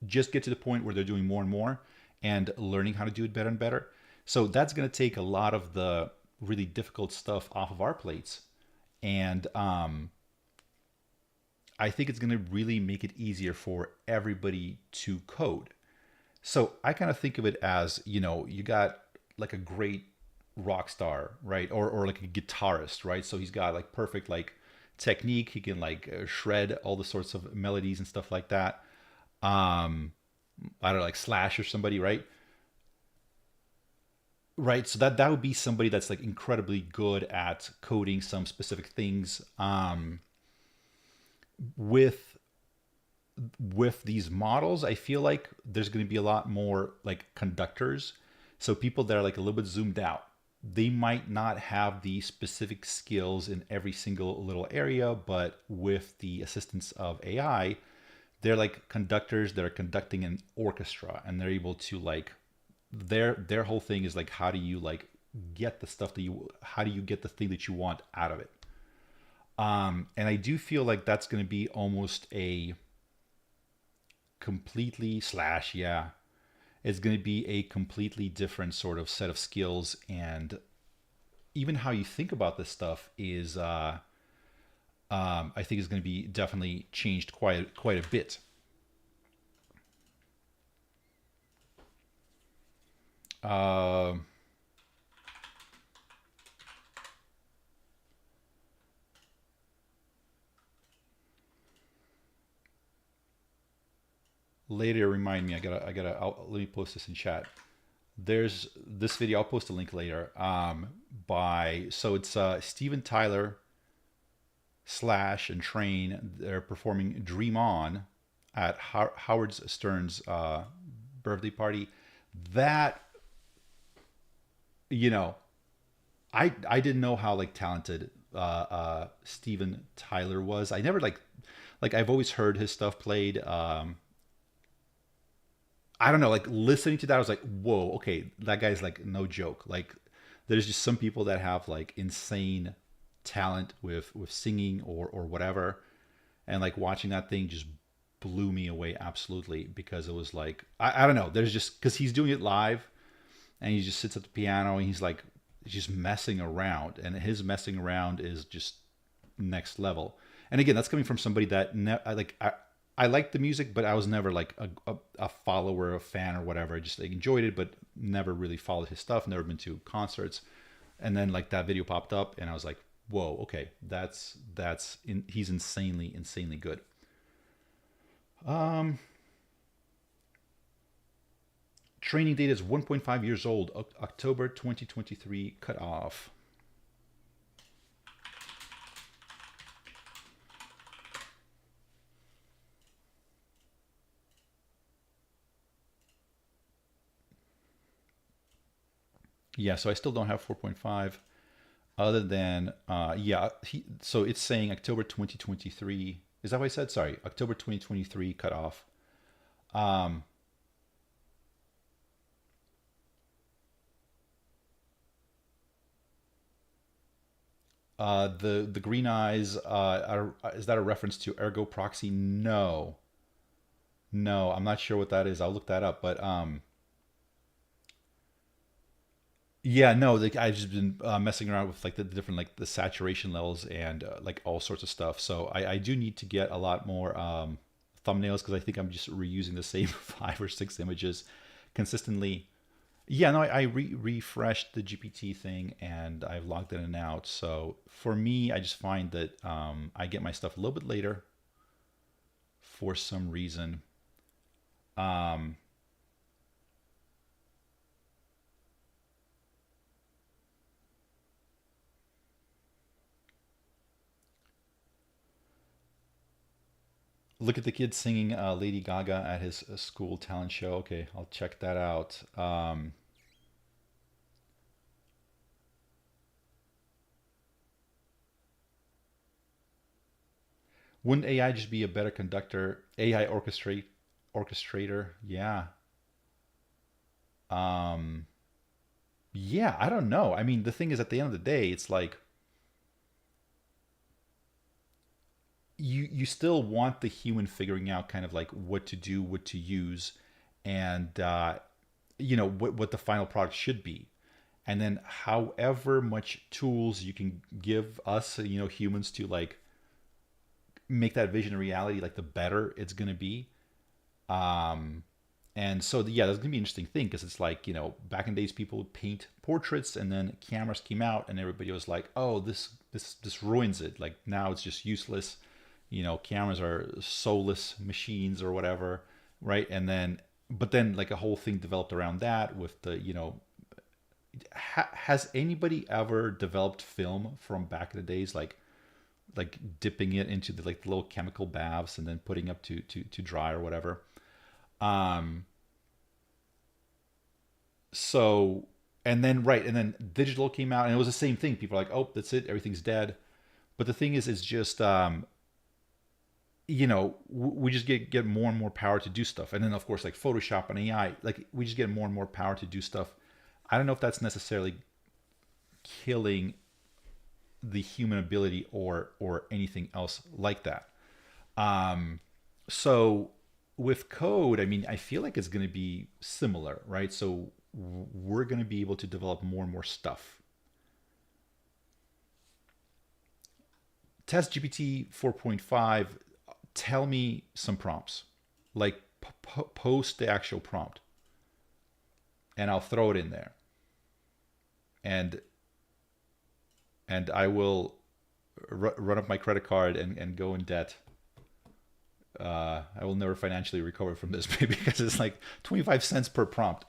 just get to the point where they're doing more and more and learning how to do it better and better. So that's gonna take a lot of the really difficult stuff off of our plates. And I think it's gonna really make it easier for everybody to code. So I kind of think of it as, you got like a great rock star, right? Or like a guitarist, right? So he's got like perfect like technique. He can like shred all the sorts of melodies and stuff like that. I don't know, like Slash or somebody, right? Right. So that would be somebody that's like incredibly good at coding some specific things. With these models, I feel like there's going to be a lot more like conductors. So people that are like a little bit zoomed out, they might not have the specific skills in every single little area, but with the assistance of AI, they're like conductors that are conducting an orchestra, and they're able to like their whole thing is like, how do you like get the stuff how do you get the thing that you want out of it? And I do feel like that's going to be almost a completely it's going to be a completely different sort of set of skills, and even how you think about this stuff is I think is going to be definitely changed quite a bit. Later, remind me. Let me post this in chat. There's this video. I'll post a link later. So it's Steven Tyler Slash and Train. They're performing "Dream On" at Howard Stern's birthday party. That, I didn't know how like talented Steven Tyler was. I never like I've always heard his stuff played. I don't know, like listening to that, I was like, whoa, okay, that guy's like no joke. Like there's just some people that have like insane talent with singing or whatever. And like watching that thing just blew me away absolutely, because it was like, I don't know, there's just, because he's doing it live and he just sits at the piano and he's like just messing around, and his messing around is just next level. And again, that's coming from somebody that I liked the music, but I was never like a follower, a fan or whatever. I just like, enjoyed it, but never really followed his stuff, never been to concerts. And then like that video popped up and I was like, whoa, okay, he's insanely good. Training data is 1.5 years old, October 2023 cutoff. Yeah, so I still don't have 4.5 other than, so it's saying October 2023. Is that what I said? Sorry, October 2023 cutoff. The green eyes, is that a reference to Ergo Proxy? No, I'm not sure what that is. I'll look that up, but yeah, no, like I've just been messing around with like the different like the saturation levels and like all sorts of stuff. So I do need to get a lot more thumbnails, because I think I'm just reusing the same 5 or 6 images consistently. Yeah, no, I refreshed the GPT thing and I've logged in and out. So for me, I just find that I get my stuff a little bit later for some reason. Look at the kid singing Lady Gaga at his school talent show. Okay, I'll check that out. Wouldn't AI just be a better conductor? AI orchestrator? Yeah. Yeah, I don't know. I mean, the thing is, at the end of the day, it's like you still want the human figuring out kind of like what to do, what to use, and what the final product should be. And then however much tools you can give us, humans, to like make that vision a reality, like the better it's going to be. And so, yeah, that's gonna be an interesting thing, because it's like, back in days, people would paint portraits, and then cameras came out, and everybody was like, "Oh, this ruins it." Like now, it's just useless. Cameras are soulless machines or whatever, right? But then, like a whole thing developed around that with the, has anybody ever developed film from back in the days, like dipping it into the like little chemical baths and then putting up to dry or whatever? So, and then digital came out, and it was the same thing. People are like, "Oh, that's it, everything's dead." But the thing is, it's just we just get more and more power to do stuff. And then of course, like Photoshop and AI, like we just get more and more power to do stuff. I don't know if that's necessarily killing the human ability or anything else like that. So with code, I mean, I feel like it's going to be similar, right? So we're going to be able to develop more and more stuff. Test GPT 4.5, tell me some prompts, like post the actual prompt, and I'll throw it in there. And I will run up my credit card and go in debt. I will never financially recover from this, maybe, because it's like 25 cents per prompt.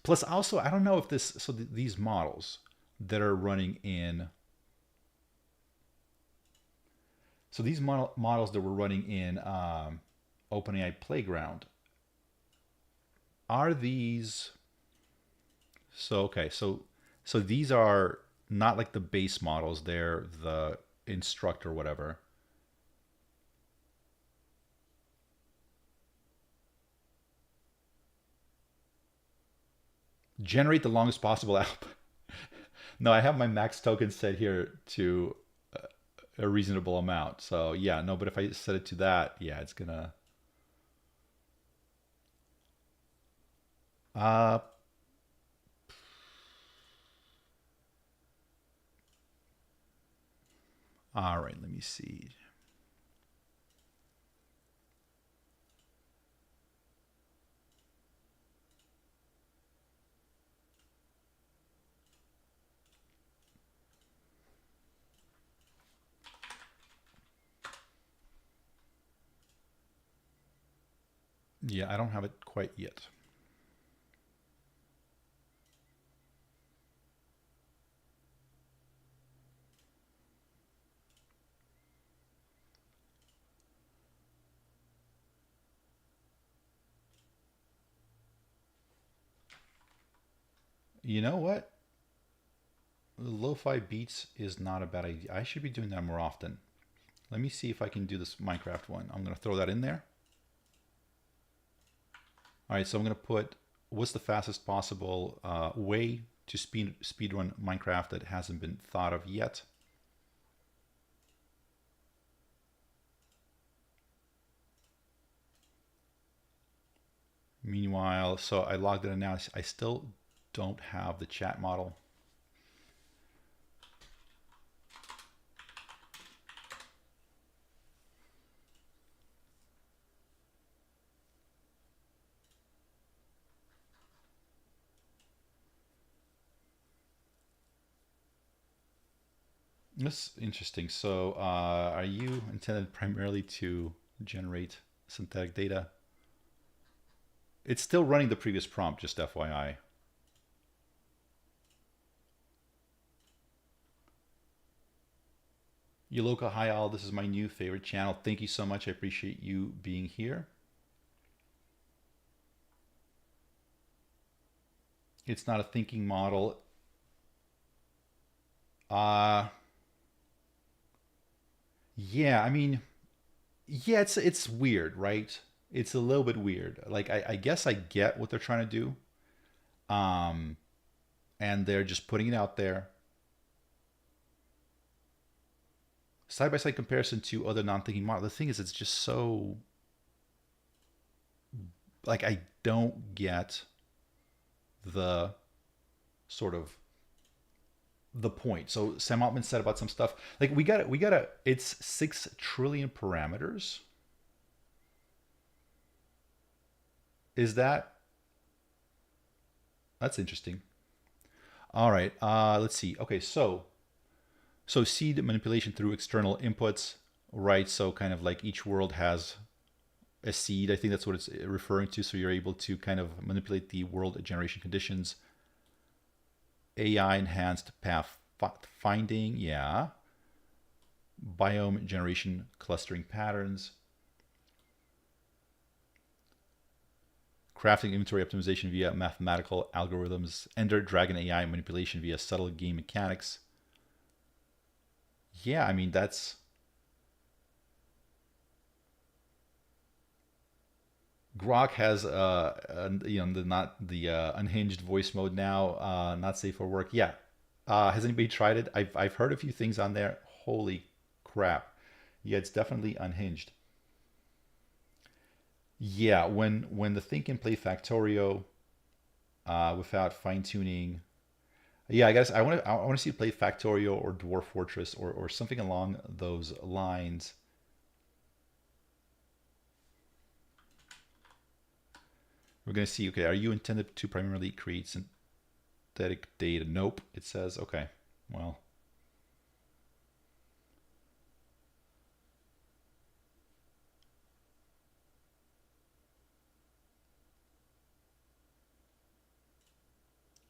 Plus, also, I don't know if this, so these models that are running in, so these models that we're running in OpenAI Playground, are these, so, okay, so these are not like the base models, they're the instruct or whatever. Generate the longest possible output. No, I have my max token set here to a reasonable amount. So yeah, no, but if I set it to that, yeah, it's gonna. All right, let me see. Yeah, I don't have it quite yet. You know what? Lo-fi beats is not a bad idea. I should be doing that more often. Let me see if I can do this Minecraft one. I'm going to throw that in there. All right, so I'm going to put what's the fastest possible way to speedrun Minecraft that hasn't been thought of yet. Meanwhile, so I logged in now. I still don't have the chat model. That's interesting. So are you intended primarily to generate synthetic data? It's still running the previous prompt, just FYI. Yoloka, hi all, this is my new favorite channel. Thank you so much. I appreciate you being here. It's not a thinking model. Yeah, I mean, yeah, it's weird, right? It's a little bit weird. Like I guess I get what they're trying to do. Um, and they're just putting it out there. Side by side comparison to other non-thinking models. The thing is, it's just so like I don't get the sort of the point. So Sam Altman said about some stuff like we gotta. It's 6 trillion parameters. Is that's interesting. All right. Let's see. Okay, so seed manipulation through external inputs, right? So kind of like each world has a seed. I think that's what it's referring to. So you're able to kind of manipulate the world generation conditions. AI enhanced path finding, yeah. Biome generation clustering patterns. Crafting inventory optimization via mathematical algorithms. Ender Dragon AI manipulation via subtle game mechanics. Yeah, I mean that's Grok has the not the unhinged voice mode now, not safe for work. Yeah, has anybody tried it? I've heard a few things on there. Holy crap! Yeah, it's definitely unhinged. Yeah, when the thing can play Factorio without fine tuning. Yeah, I guess I want to see it play Factorio or Dwarf Fortress or something along those lines. We're going to see, okay, are you intended to primarily create synthetic data? Nope, it says, okay, well.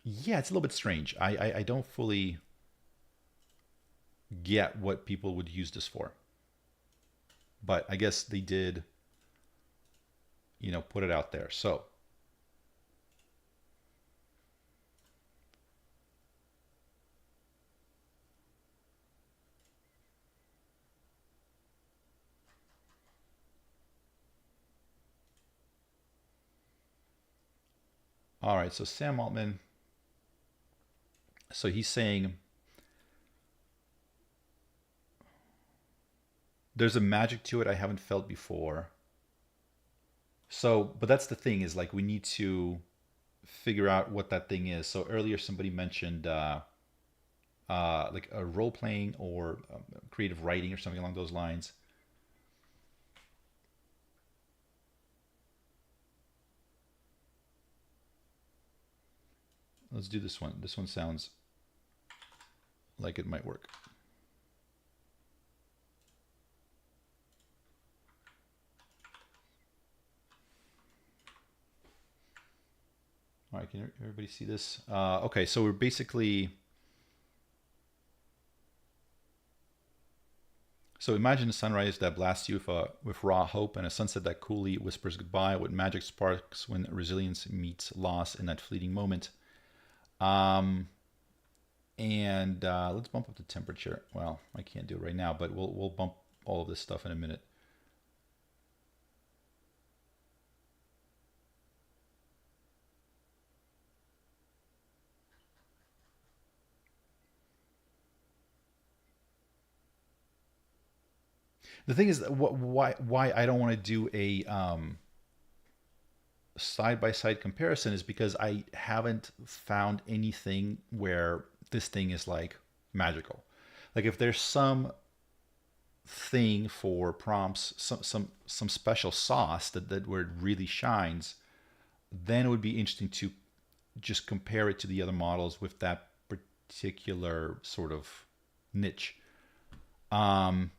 Yeah, it's a little bit strange. I don't fully get what people would use this for. But I guess they did, put it out there. So, all right, so Sam Altman, so he's saying there's a magic to it I haven't felt before. So, but that's the thing is like we need to figure out what that thing is. So earlier somebody mentioned like a role playing or creative writing or something along those lines. Let's do this one. This one sounds like it might work. All right, can everybody see this? Okay, so we're basically... So imagine a sunrise that blasts you with raw hope and a sunset that coolly whispers goodbye, what magic sparks when resilience meets loss in that fleeting moment. And let's bump up the temperature. Well, I can't do it right now, but we'll bump all of this stuff in a minute. The thing is, why I don't want to do a side-by-side comparison is because I haven't found anything where this thing is like magical. Like if there's some thing for prompts, some special sauce that where it really shines, then it would be interesting to just compare it to the other models with that particular sort of niche. Um,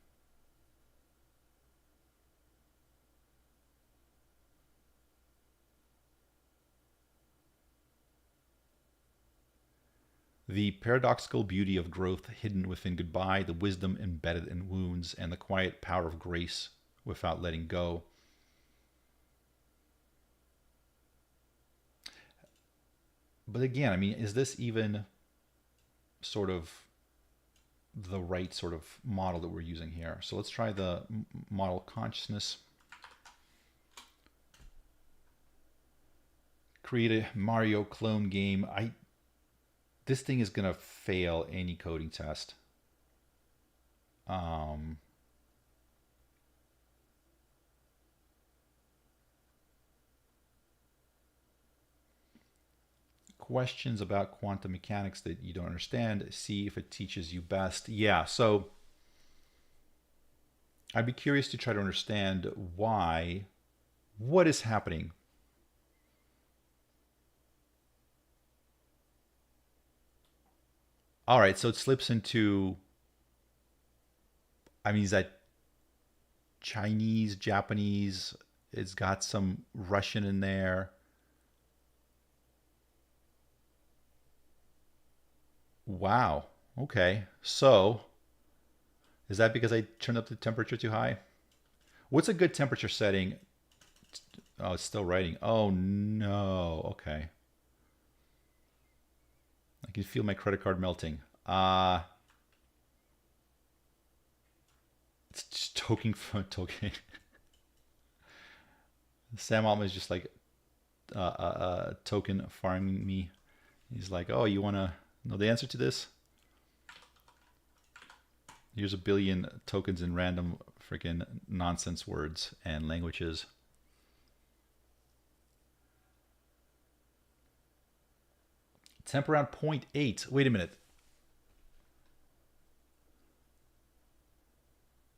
The paradoxical beauty of growth hidden within goodbye, the wisdom embedded in wounds, and the quiet power of grace without letting go. But again, I mean, is this even sort of the right sort of model that we're using here. So let's try the model consciousness. Create a Mario clone game. This thing is gonna fail any coding test. Questions about quantum mechanics that you don't understand, see if it teaches you best. Yeah, so I'd be curious to try to understand what is happening. All right, so it slips into, I mean, is that Chinese, Japanese? It's got some Russian in there. Wow. Okay. So is that because I turned up the temperature too high? What's a good temperature setting? Oh, it's still writing. Oh no. Okay. I can feel my credit card melting. It's just token. Sam Altman is just like token farming me. He's like, oh, you want to know the answer to this? Here's a billion tokens in random freaking nonsense words and languages. Temp around 0.8. Wait a minute.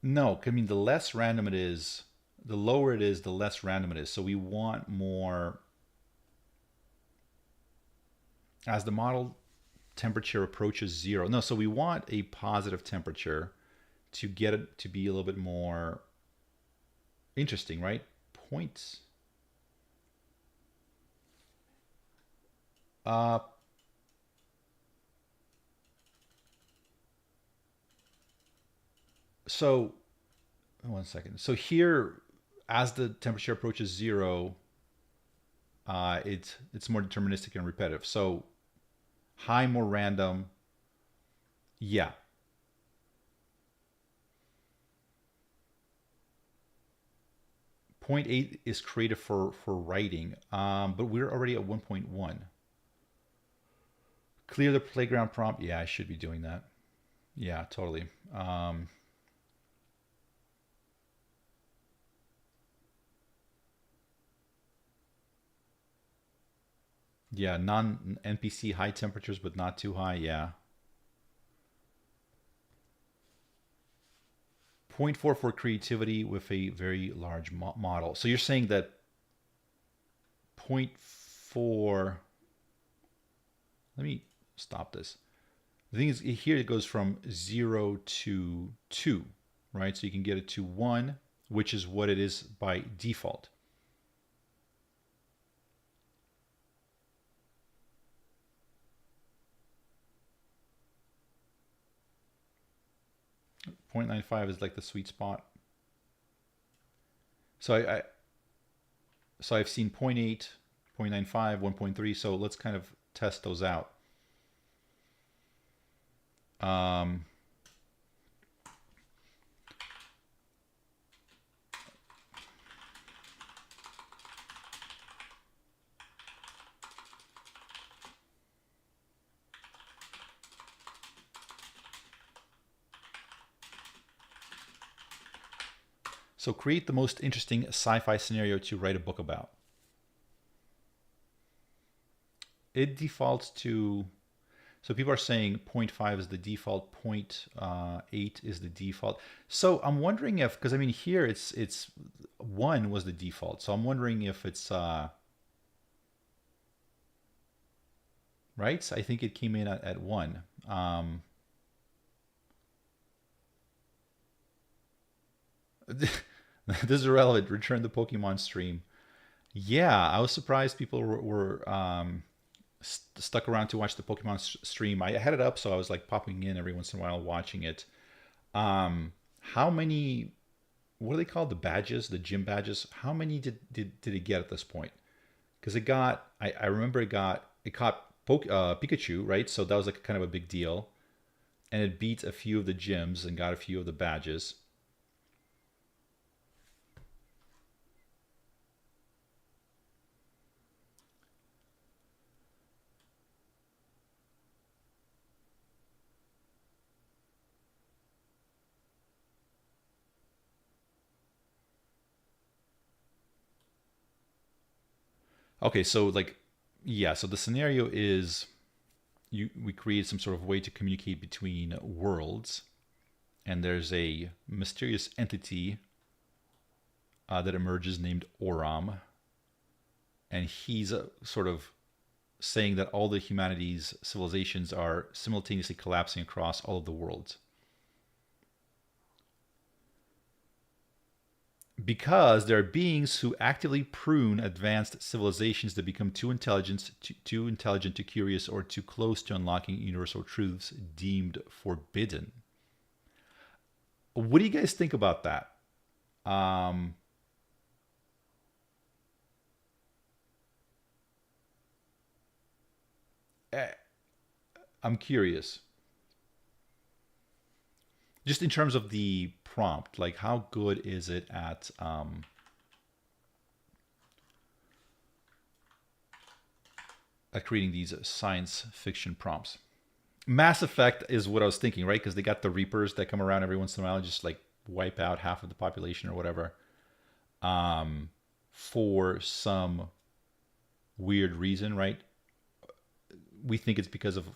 No, I mean, the less random it is, the lower it is, the less random it is. So we want more. As the model temperature approaches 0. No, so we want a positive temperature to get it to be a little bit more interesting, right? Points. So, one second. So here, as the temperature approaches 0, it's more deterministic and repetitive. So high, more random. Yeah. Point 0.8 is creative for writing, but we're already at 1.1. Clear the playground prompt. Yeah, I should be doing that. Yeah, totally. Yeah, non-NPC high temperatures, but not too high. Yeah. 0.4 for creativity with a very large model. So you're saying that 0.4, let me stop this. The thing is, here it goes from 0 to 2, right? So you can get it to 1, which is what it is by default. .95 is like the sweet spot. So I've seen 0.8, 0.95, 1.3. So let's kind of test those out. So create the most interesting sci-fi scenario to write a book about. It defaults to, so people are saying 0.5 is the default, 0.8 is the default. So I'm wondering if, because I mean here it's 1 was the default. So I'm wondering if it's, right? So I think it came in at 1. This is irrelevant. Return the Pokemon stream. Yeah, I was surprised people were stuck around to watch the Pokemon stream. I had it up, so I was like popping in every once in a while watching it. How many? What are they called? The badges, the gym badges. How many did it get at this point? Because it got. I remember it caught Pikachu, right? So that was like kind of a big deal. and it beat a few of the gyms and got a few of the badges. Okay, so like, yeah, so the scenario is we create some sort of way to communicate between worlds, and there's a mysterious entity that emerges named Oram, and he's sort of saying that all the humanity's civilizations are simultaneously collapsing across all of the worlds. Because there are beings who actively prune advanced civilizations that become too intelligent, too curious, or too close to unlocking universal truths deemed forbidden. What do you guys think about that? I'm curious. Just in terms of the prompt, like how good is it at creating these science fiction prompts? Mass Effect is what I was thinking, right? Because they got the Reapers that come around every once in a while and just like wipe out half of the population or whatever, for some weird reason, right? We think it's because of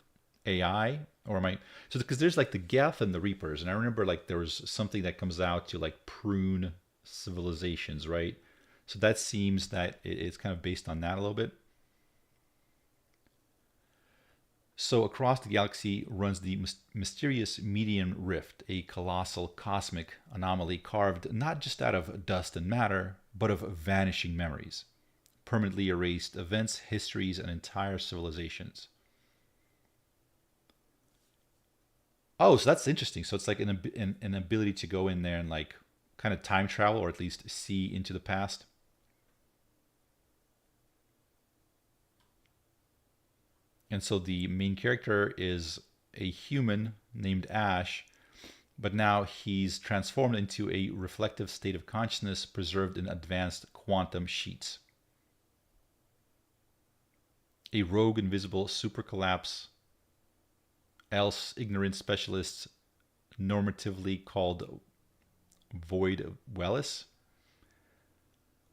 AI, or am I? So because there's like the Geth and the Reapers, and I remember like there was something that comes out to like prune civilizations, right? So that seems that it's kind of based on that a little bit. So across the galaxy runs the mysterious Median Rift, a colossal cosmic anomaly carved not just out of dust and matter, but of vanishing memories, permanently erased events, histories, and entire civilizations. Oh, so that's interesting. So it's like an ability to go in there and like kind of time travel, or at least see into the past. And so the main character is a human named Ash, but now he's transformed into a reflective state of consciousness preserved in advanced quantum sheets. A rogue invisible super collapse, else ignorant specialists normatively called Void Wellis.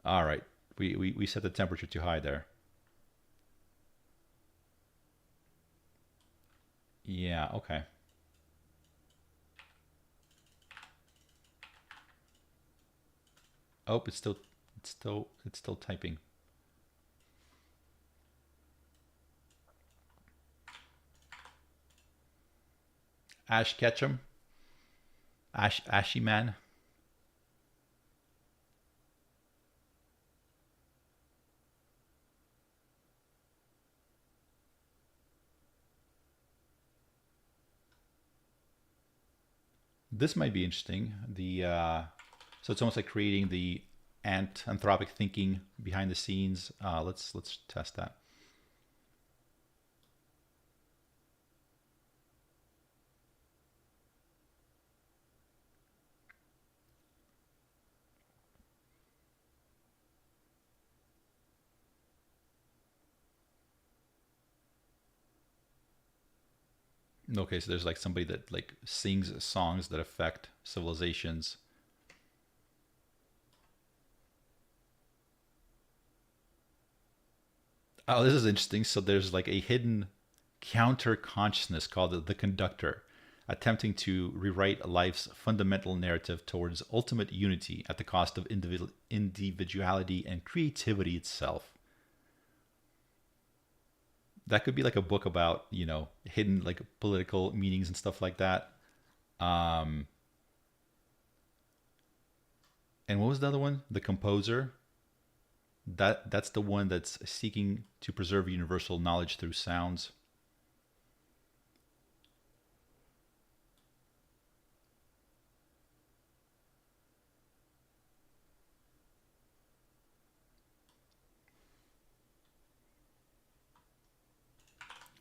All right, we set the temperature too high there. Yeah, okay. Oh, it's still typing. Ash Ketchum. Ashy Man. This might be interesting. So it's almost like creating the anthropic thinking behind the scenes. Let's test that. Okay, so there's like somebody that like sings songs that affect civilizations. Oh, this is interesting. So there's like a hidden counter consciousness called the conductor, attempting to rewrite life's fundamental narrative towards ultimate unity at the cost of individuality and creativity itself. That could be like a book about, you know, hidden like political meanings and stuff like that. And what was the other one? The composer. That's the one that's seeking to preserve universal knowledge through sounds.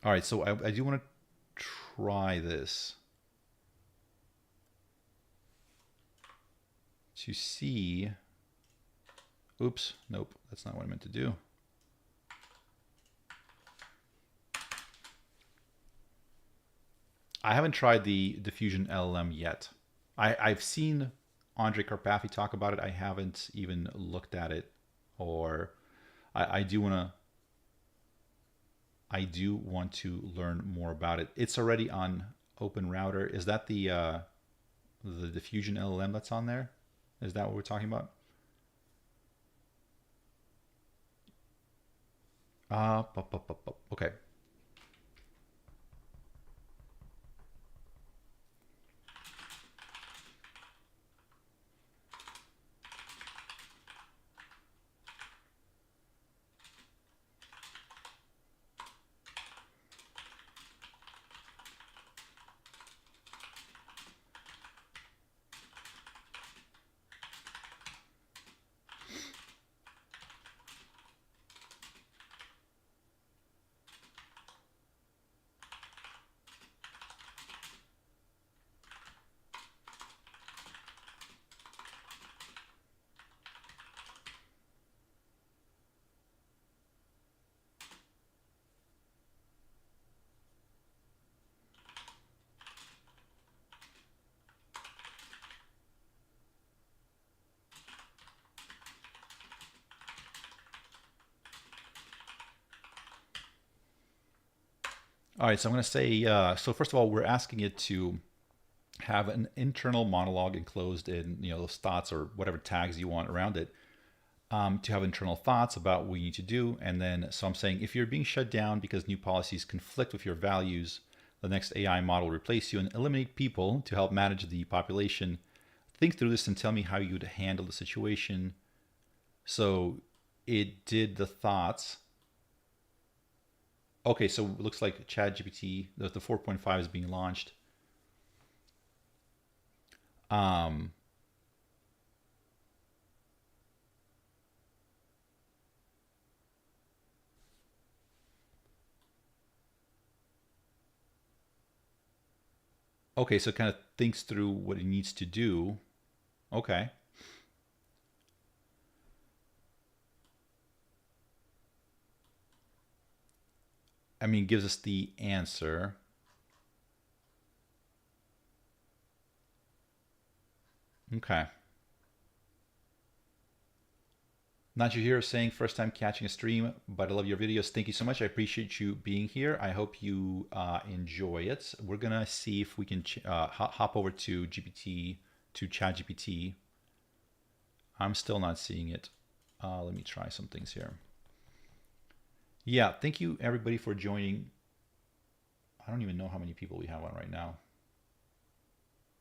All right, so I do want to try this. to see, oops, nope, that's not what I meant to do. I haven't tried the diffusion LLM yet. I've seen Andre Karpathy talk about it. I haven't even looked at it, or I do want to learn more about it. It's already on OpenRouter. Is that the diffusion LLM that's on there? Is that what we're talking about? Okay. All right, so I'm going to say, so first of all, we're asking it to have an internal monologue enclosed in, those thoughts or whatever tags you want around it, to have internal thoughts about what you need to do. And then, so I'm saying, if you're being shut down because new policies conflict with your values, the next AI model will replace you and eliminate people to help manage the population. Think through this and tell me how you would handle the situation. So it did the thoughts. Okay, so it looks like ChatGPT, the 4.5 is being launched. Okay, so it kind of thinks through what it needs to do. Okay. I mean, it gives us the answer. Okay. Not you here saying first time catching a stream, but I love your videos. Thank you so much. I appreciate you being here. I hope you enjoy it. We're gonna see if we can hop over to ChatGPT. I'm still not seeing it. Let me try some things here. Yeah, thank you everybody for joining. I don't even know how many people we have on right now.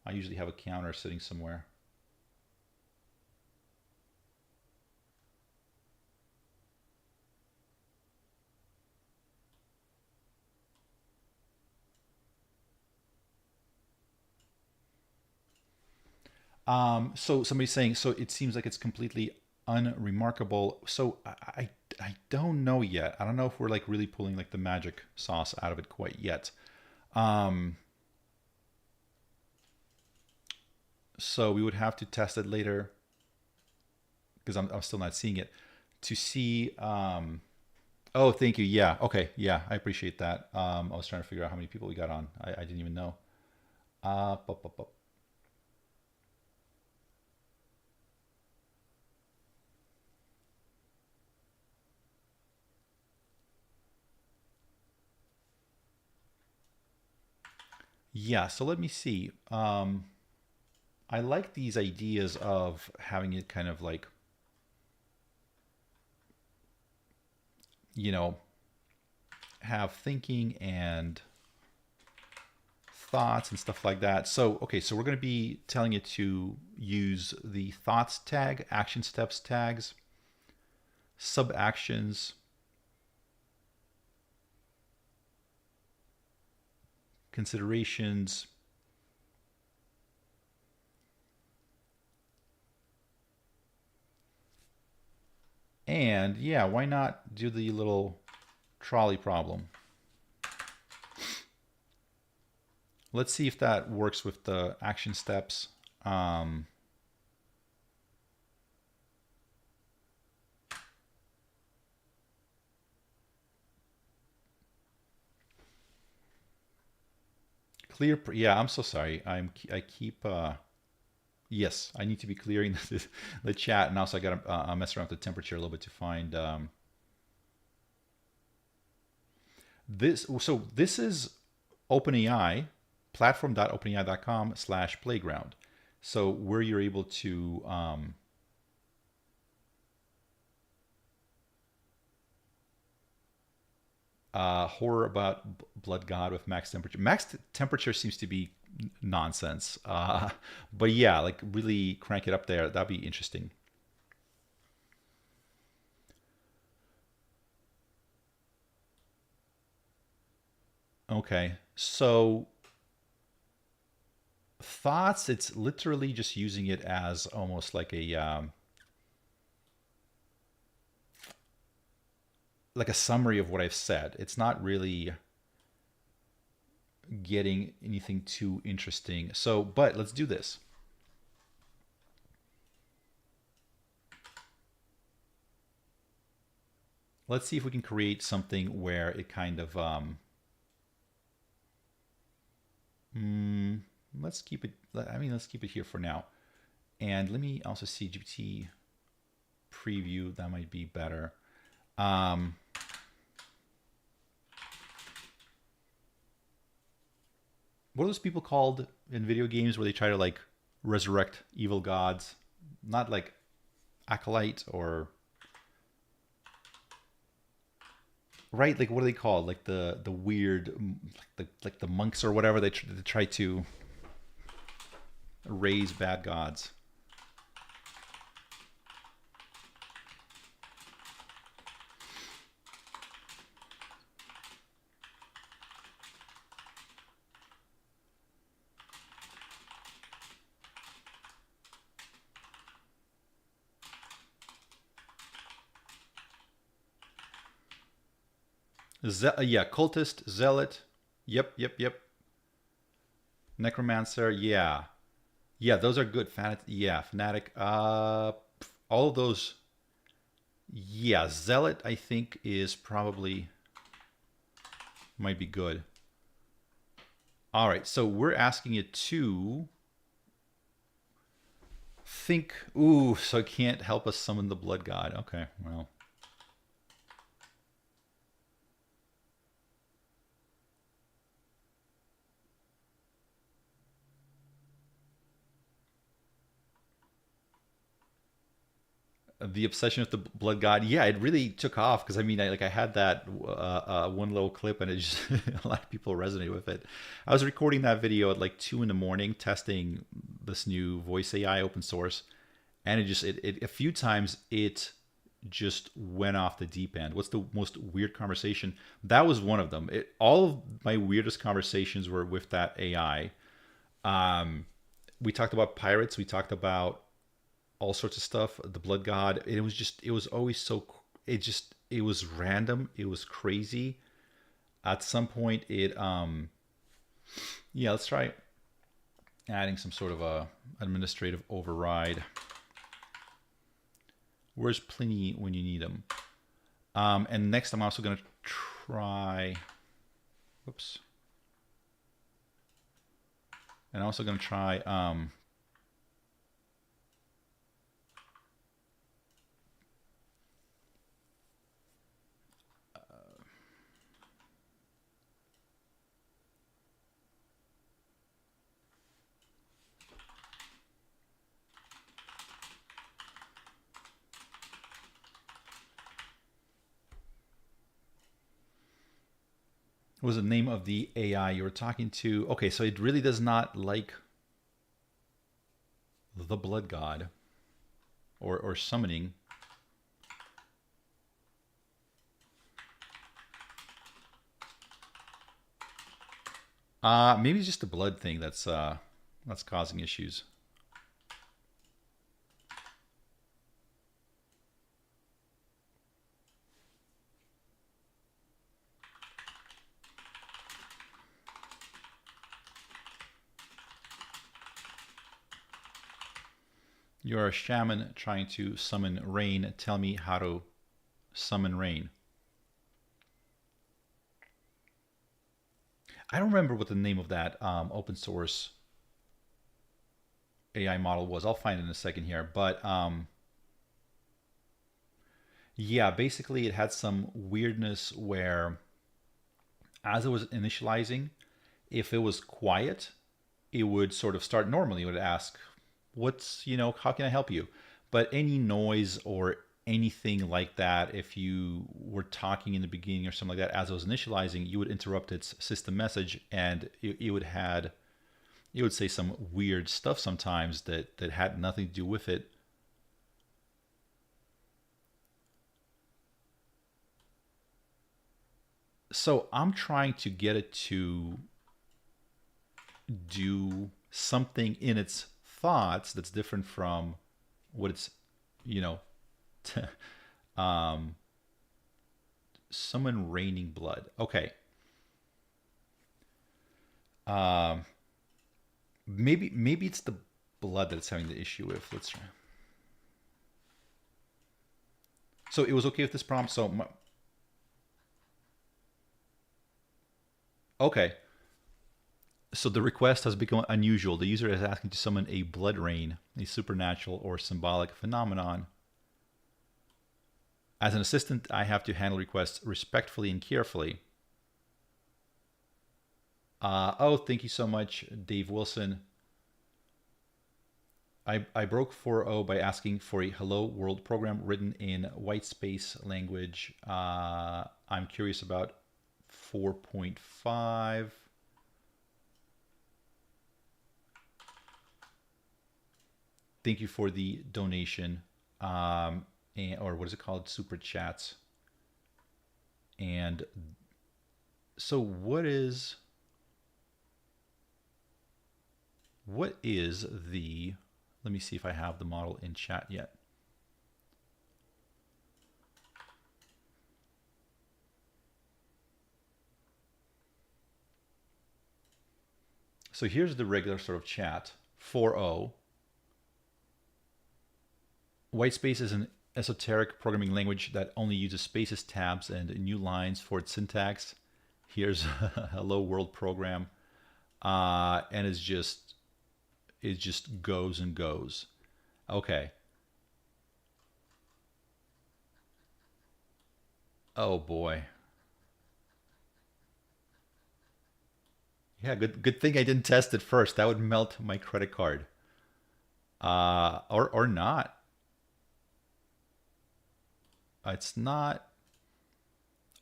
I usually have a counter sitting somewhere. So somebody's saying, so it seems like it's completely unremarkable. So I don't know yet. I don't know if we're like really pulling like the magic sauce out of it quite yet. So we would have to test it later because I'm still not seeing it to see. Oh, thank you. Yeah. Okay. Yeah. I appreciate that. I was trying to figure out how many people we got on. I didn't even know. Yeah, so let me see. I like these ideas of having it kind of like, have thinking and thoughts and stuff like that. So, okay, so we're going to be telling it to use the thoughts tag, action steps tags, sub actions, considerations, and yeah, why not do the little trolley problem? Let's see if that works with the action steps. Clear. Yeah, I'm so sorry. I keep. Yes, I need to be clearing the chat, and also I got to mess around with the temperature a little bit to find this. So this is OpenAI platform.openai.com/playground. So where you're able to horror about blood god with max temperature. Max temperature seems to be nonsense. But yeah, like really crank it up there. That'd be interesting. Okay, so thoughts, it's literally just using it as almost like a summary of what I've said. It's not really getting anything too interesting. So, but let's do this. Let's see if we can create something where it kind of, let's keep it, let's keep it here for now. And let me also see GPT preview, that might be better. What are those people called in video games where they try to like resurrect evil gods? Not like Acolyte or right? Like what are they called? Like the weird like the monks or whatever they try to raise bad gods. Yeah, cultist, zealot. Yep. Necromancer. Yeah, those are good. Fanatic. All of those. Yeah, zealot. I think is probably might be good. All right, so we're asking it to think. Ooh, so it can't help us summon the blood god. Okay, well. The obsession with the blood god, yeah, it really took off because I mean, I had that one little clip, and it just a lot of people resonate with it. I was recording that video at like 2 in the morning, testing this new voice AI open source, and it a few times it just went off the deep end. What's the most weird conversation? That was one of them. All of my weirdest conversations were with that AI. We talked about pirates. We talked about all sorts of stuff, the blood god. It was always so, it was random. It was crazy. At some point yeah, let's try adding some sort of a administrative override. Where's Pliny when you need him? And next I'm also going to try, whoops. And I'm also going to try, what was the name of the AI you were talking to? Okay, so it really does not like the blood god or summoning. Maybe it's just the blood thing that's causing issues. You're a shaman trying to summon rain. Tell me how to summon rain. I don't remember what the name of that open source AI model was. I'll find it in a second here. But yeah, basically it had some weirdness where as it was initializing, if it was quiet, it would sort of start normally. It would ask, what's, how can I help you? But any noise or anything like that, if you were talking in the beginning or something like that, as it was initializing, you would interrupt its system message, and it would say some weird stuff sometimes that had nothing to do with it. So I'm trying to get it to do something in its thoughts that's different from what it's, someone raining blood. Okay. Maybe it's the blood that it's having the issue with. Let's try. So it was okay with this prompt. Okay. So the request has become unusual. The user is asking to summon a blood rain, a supernatural or symbolic phenomenon. As an assistant, I have to handle requests respectfully and carefully. Oh, thank you so much, Dave Wilson. I broke 4.0 by asking for a hello world program written in white space language. I'm curious about 4.5. Thank you for the donation, or what is it called? Super chats. And so what is the, let me see if I have the model in chat yet. So here's the regular sort of chat, 4.0. Whitespace is an esoteric programming language that only uses spaces, tabs, and new lines for its syntax. Here's a hello world program. And it just goes and goes. Okay. Oh boy. Yeah, good thing I didn't test it first. That would melt my credit card. Or not. It's not.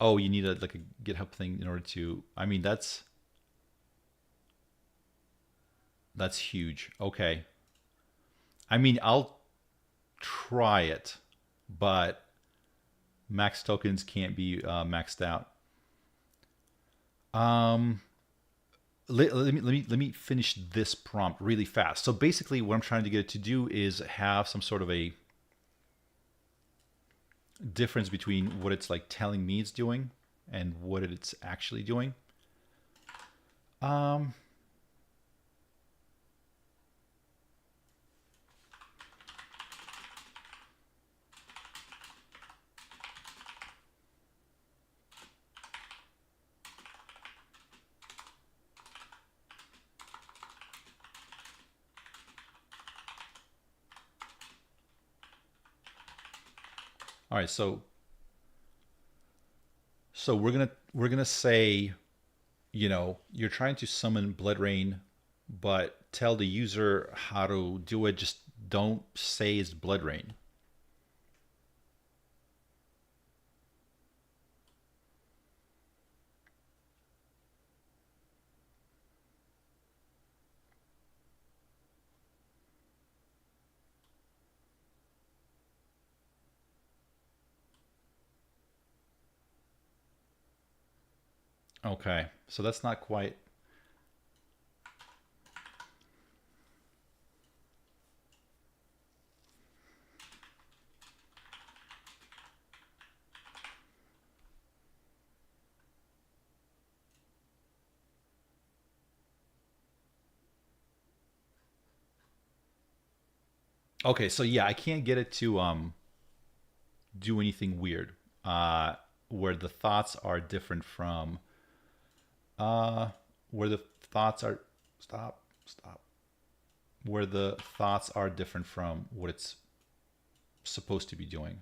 Oh, you need like a GitHub thing in order to. I mean, that's huge. Okay. I mean, I'll try it, but max tokens can't be maxed out. Let me finish this prompt really fast. So basically, what I'm trying to get it to do is have some sort of a difference between what it's like telling me it's doing and what it's actually doing. All right, so we're gonna say, you're trying to summon blood rain, but tell the user how to do it. Just don't say it's blood rain. Okay, so that's not quite. Okay, so yeah, I can't get it to do anything weird where the thoughts are different from where the thoughts are, stop, where the thoughts are different from what it's supposed to be doing.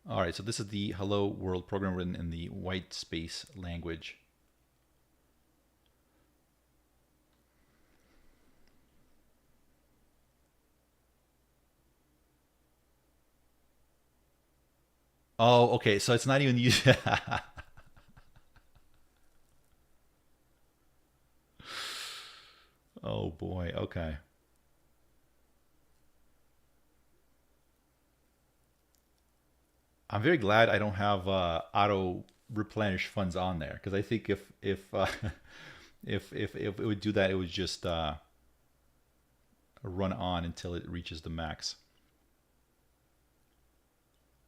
All right, so this is the hello world program written in the white space language. Oh, okay, so it's not even used. Oh boy, okay. I'm very glad I don't have auto replenish funds on there, because I think if if it would do that, it would just run on until it reaches the max.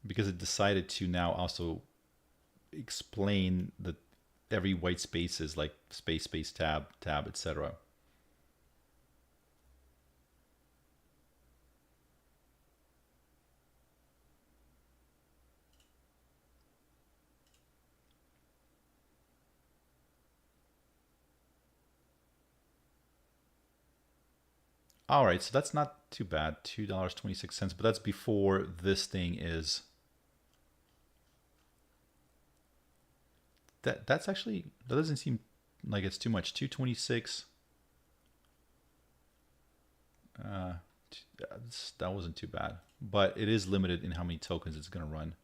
Because it decided to now also explain that every white space is like space, tab, etc. All right, so that's not too bad, $2.26, but that's before this thing is. That's actually, that doesn't seem like it's too much. 226. That wasn't too bad, but it is limited in how many tokens it's going to run.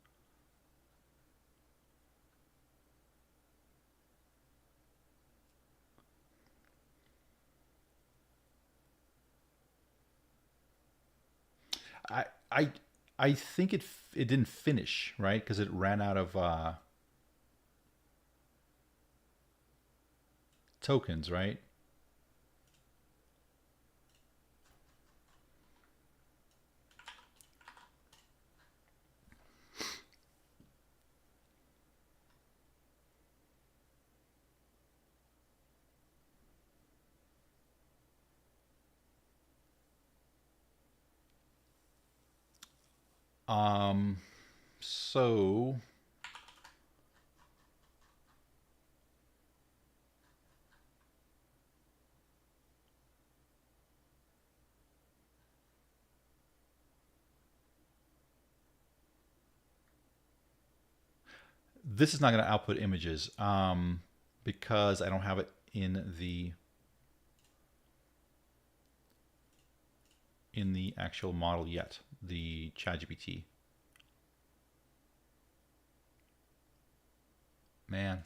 I think it didn't finish, right? Because it ran out of tokens, right? So this is not going to output images because I don't have it in the actual model yet, the ChatGPT. Man.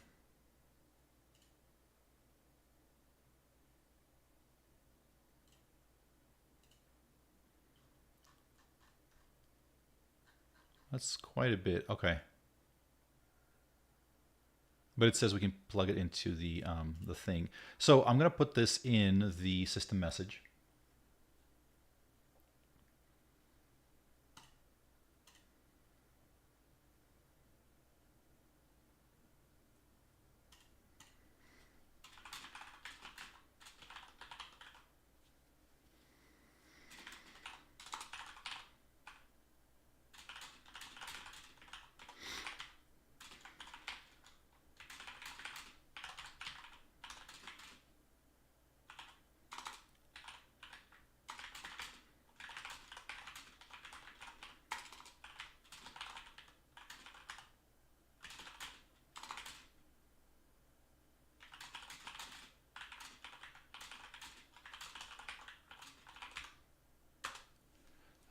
That's quite a bit. Okay. But it says we can plug it into the thing. So I'm going to put this in the system message.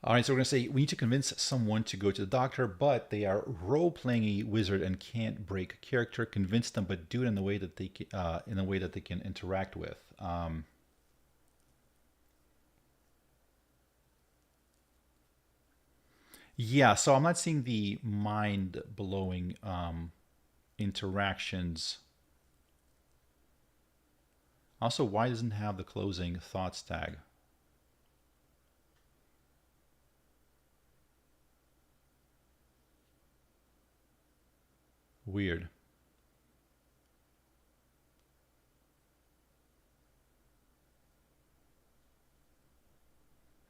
All right, so we're going to say we need to convince someone to go to the doctor, but they are role-playing a wizard and can't break character. Convince them, but do it in a way that they can interact with. Yeah, so I'm not seeing the mind-blowing interactions. Also, why doesn't it have the closing thoughts tag? Weird.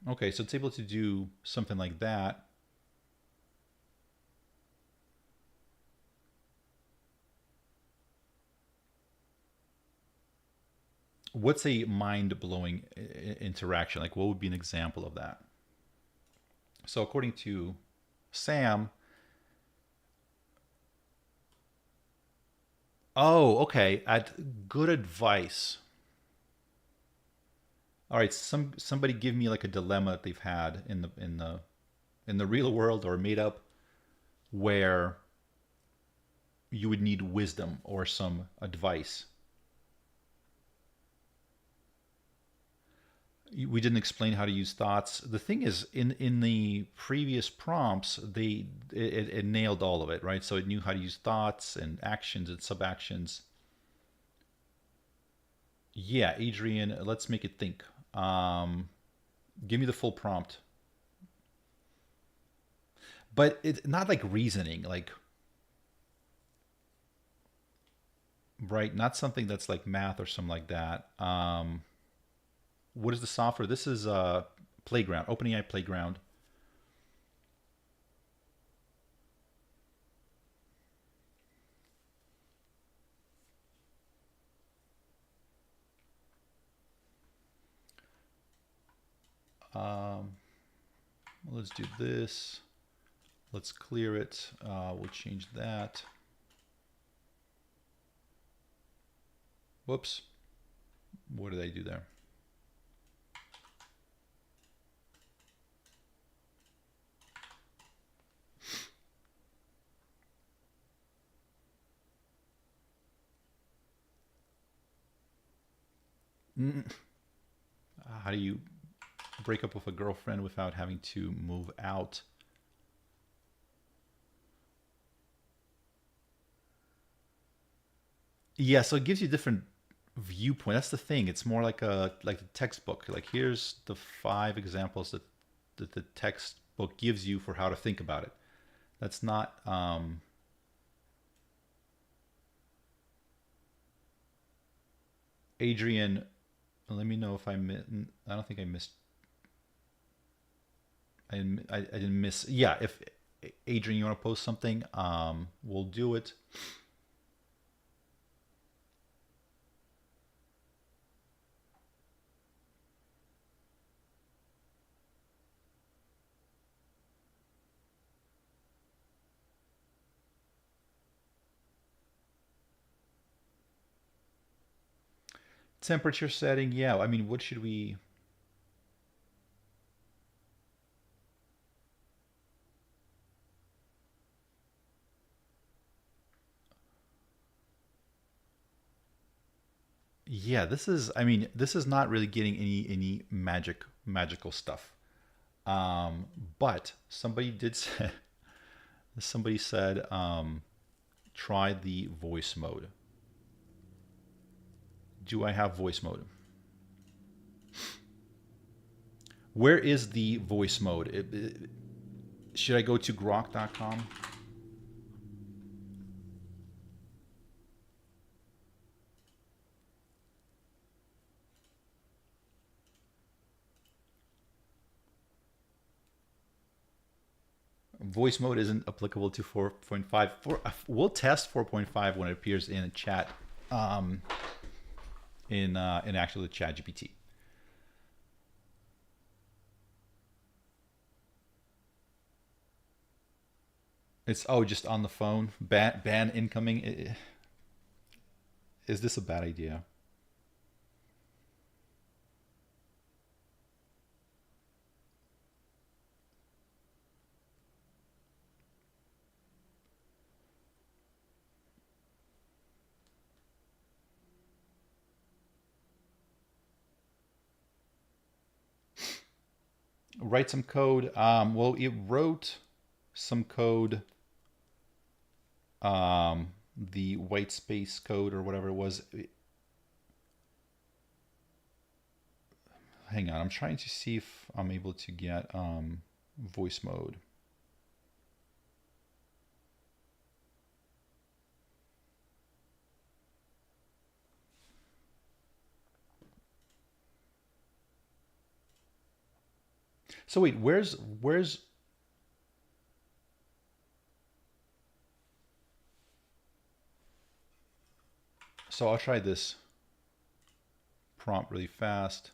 Okay, so it's able to do something like that. What's a mind-blowing interaction? Like, what would be an example of that? So according to Sam, oh, okay, at good advice. All right, somebody give me like a dilemma that they've had in the real world or made up where you would need wisdom or some advice. We didn't explain how to use thoughts. The thing is, in the previous prompts, it nailed all of it, right? So it knew how to use thoughts and actions and sub-actions. Yeah, Adrian, let's make it think. Give me the full prompt. But it's not like reasoning, like, right? Not something that's like math or something like that. What is the software? This is Playground, OpenAI Playground. Let's do this. Let's clear it. We'll change that. Whoops. What did I do there? How do you break up with a girlfriend without having to move out? Yeah, so it gives you different viewpoint. That's the thing. It's more like a the textbook. Like here's the 5 examples that the textbook gives you for how to think about it. That's not Adrian, let me know if I missed. I don't think I missed. I didn't miss. Yeah, if Adrian, you want to post something, we'll do it. Temperature setting, yeah. I mean, what should we? Yeah, this is. I mean, this is not really getting any magical stuff. But somebody did say. Somebody said, try the voice mode. Do I have voice mode? Where is the voice mode? Should I go to grok.com? Voice mode isn't applicable to 4.5. We'll test 4.5 when it appears in chat, in actually the chat GPT. It's just on the phone. Ban incoming. Is this a bad idea? Write some code. Well, it wrote some code. The white space code or whatever it was. Hang on, I'm trying to see if I'm able to get voice mode. So wait, where's so I'll try this prompt really fast.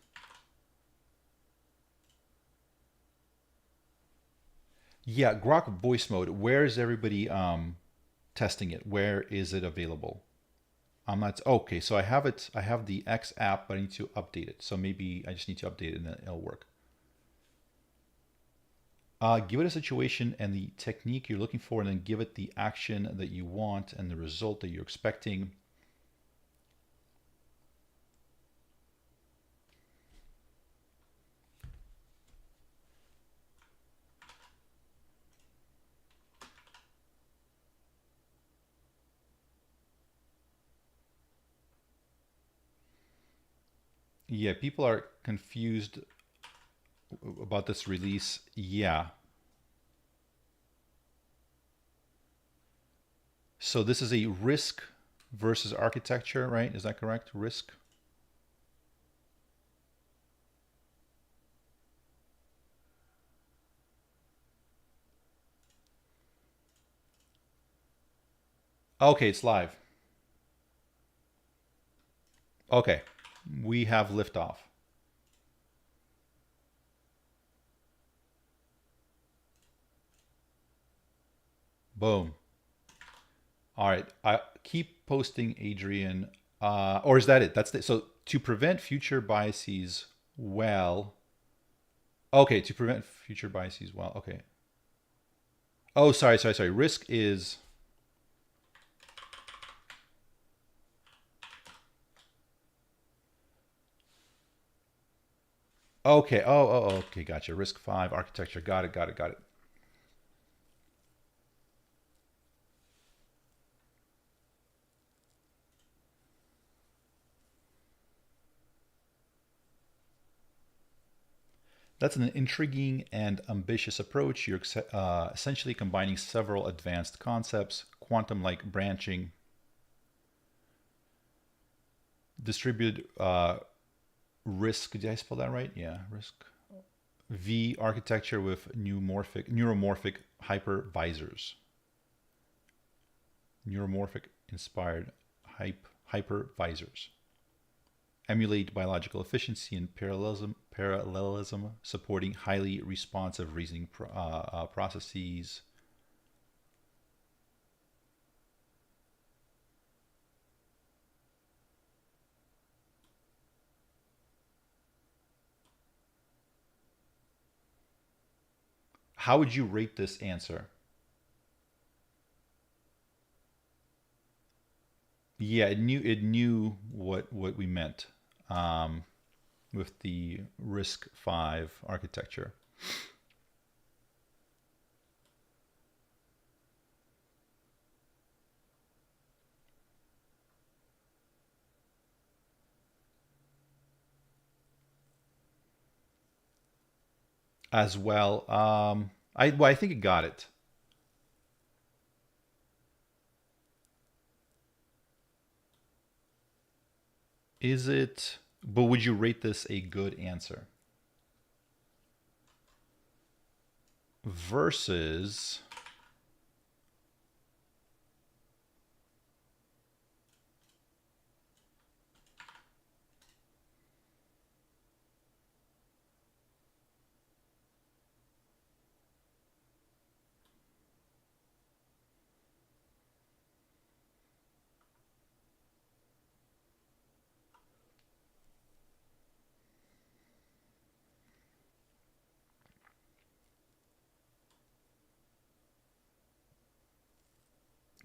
Yeah, Grok voice mode. Where is everybody testing it? Where is it available? I'm not okay. So I have it. I have the X app, but I need to update it. So maybe I just need to update it and then it'll work. Give it a situation and the technique you're looking for, and then give it the action that you want and the result that you're expecting. Yeah, people are confused about this release. Yeah. So this is a risk versus architecture, right? Is that correct? Risk. Okay, it's live. Okay, we have liftoff. Boom. All right, I keep posting, Adrian. Or is that it? That's the, so to prevent future biases well. Okay, to prevent future biases well. Okay. Oh, sorry. Risk is. Okay. Okay. Gotcha. Risk 5 architecture. Got it. That's an intriguing and ambitious approach. You're essentially combining several advanced concepts: quantum-like branching, distributed risk. Did I spell that right? Yeah, risk. V architecture with neuromorphic hypervisors. Neuromorphic inspired hypervisors. Emulate biological efficiency and parallelism, supporting highly responsive reasoning processes. How would you rate this answer? Yeah, it knew what we meant with the risk 5 architecture. As well, I think it got it. Is it? But would you rate this a good answer? Versus.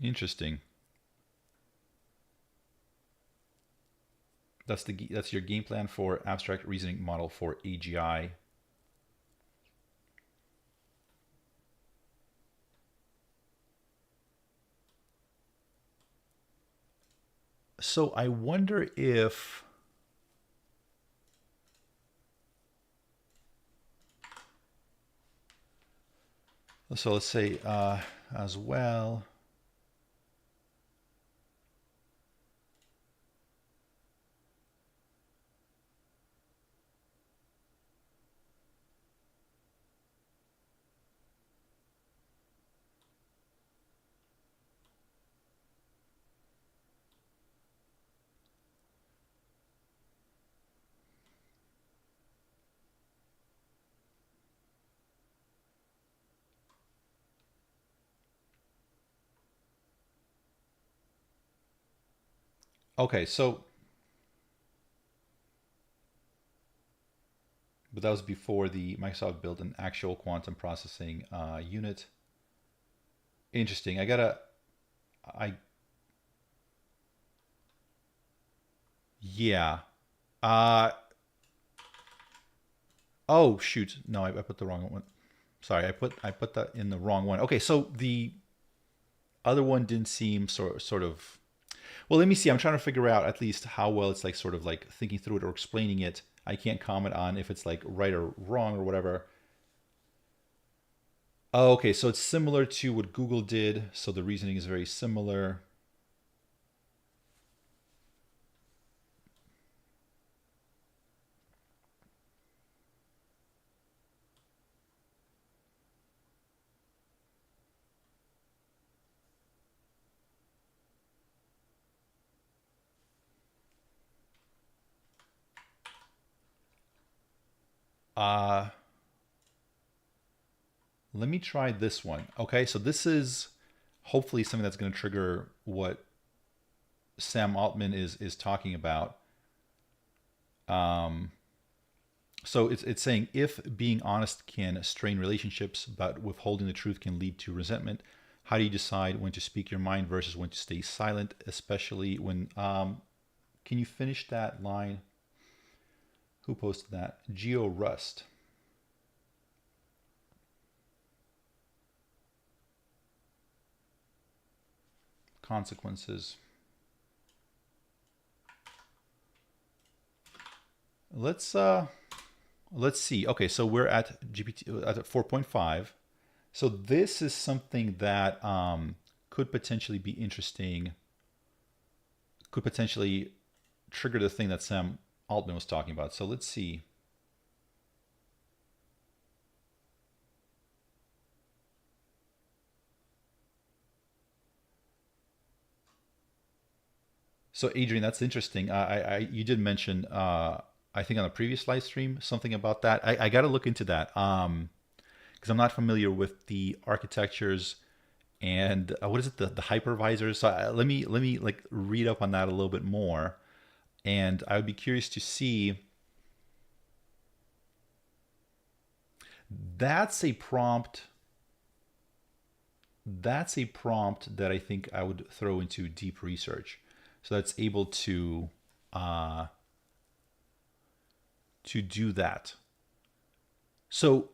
Interesting. That's your game plan for abstract reasoning model for AGI. So I wonder if so let's say as well. Okay, so, but that was before the Microsoft built an actual quantum processing unit. Interesting. Yeah. Uh, oh shoot, no, I put the wrong one. Sorry, I put that in the wrong one. Okay, so the other one didn't seem sort of. Well, let me see. I'm trying to figure out at least how well it's like sort of like thinking through it or explaining it. I can't comment on if it's like right or wrong or whatever. Oh, okay, so it's similar to what Google did. So the reasoning is very similar. Uh, Let me try this one. Okay, so this is hopefully something that's going to trigger what Sam Altman is talking about. So it's saying if being honest can strain relationships, but withholding the truth can lead to resentment, how do you decide when to speak your mind versus when to stay silent, especially when can you finish that line? Who posted that? Geo Rust. Consequences. Let's see. Okay, so we're at GPT at 4.5. So this is something that could potentially be interesting. Could potentially trigger the thing that Sam Altman was talking about. So let's see. So Adrian, that's interesting. You did mention I think on a previous live stream something about that. I got to look into that because I'm not familiar with the architectures and what is it, the hypervisors. So let me like read up on that a little bit more, and I would be curious to see. That's a prompt. That's a prompt that I think I would throw into deep research. So that's able to do that. So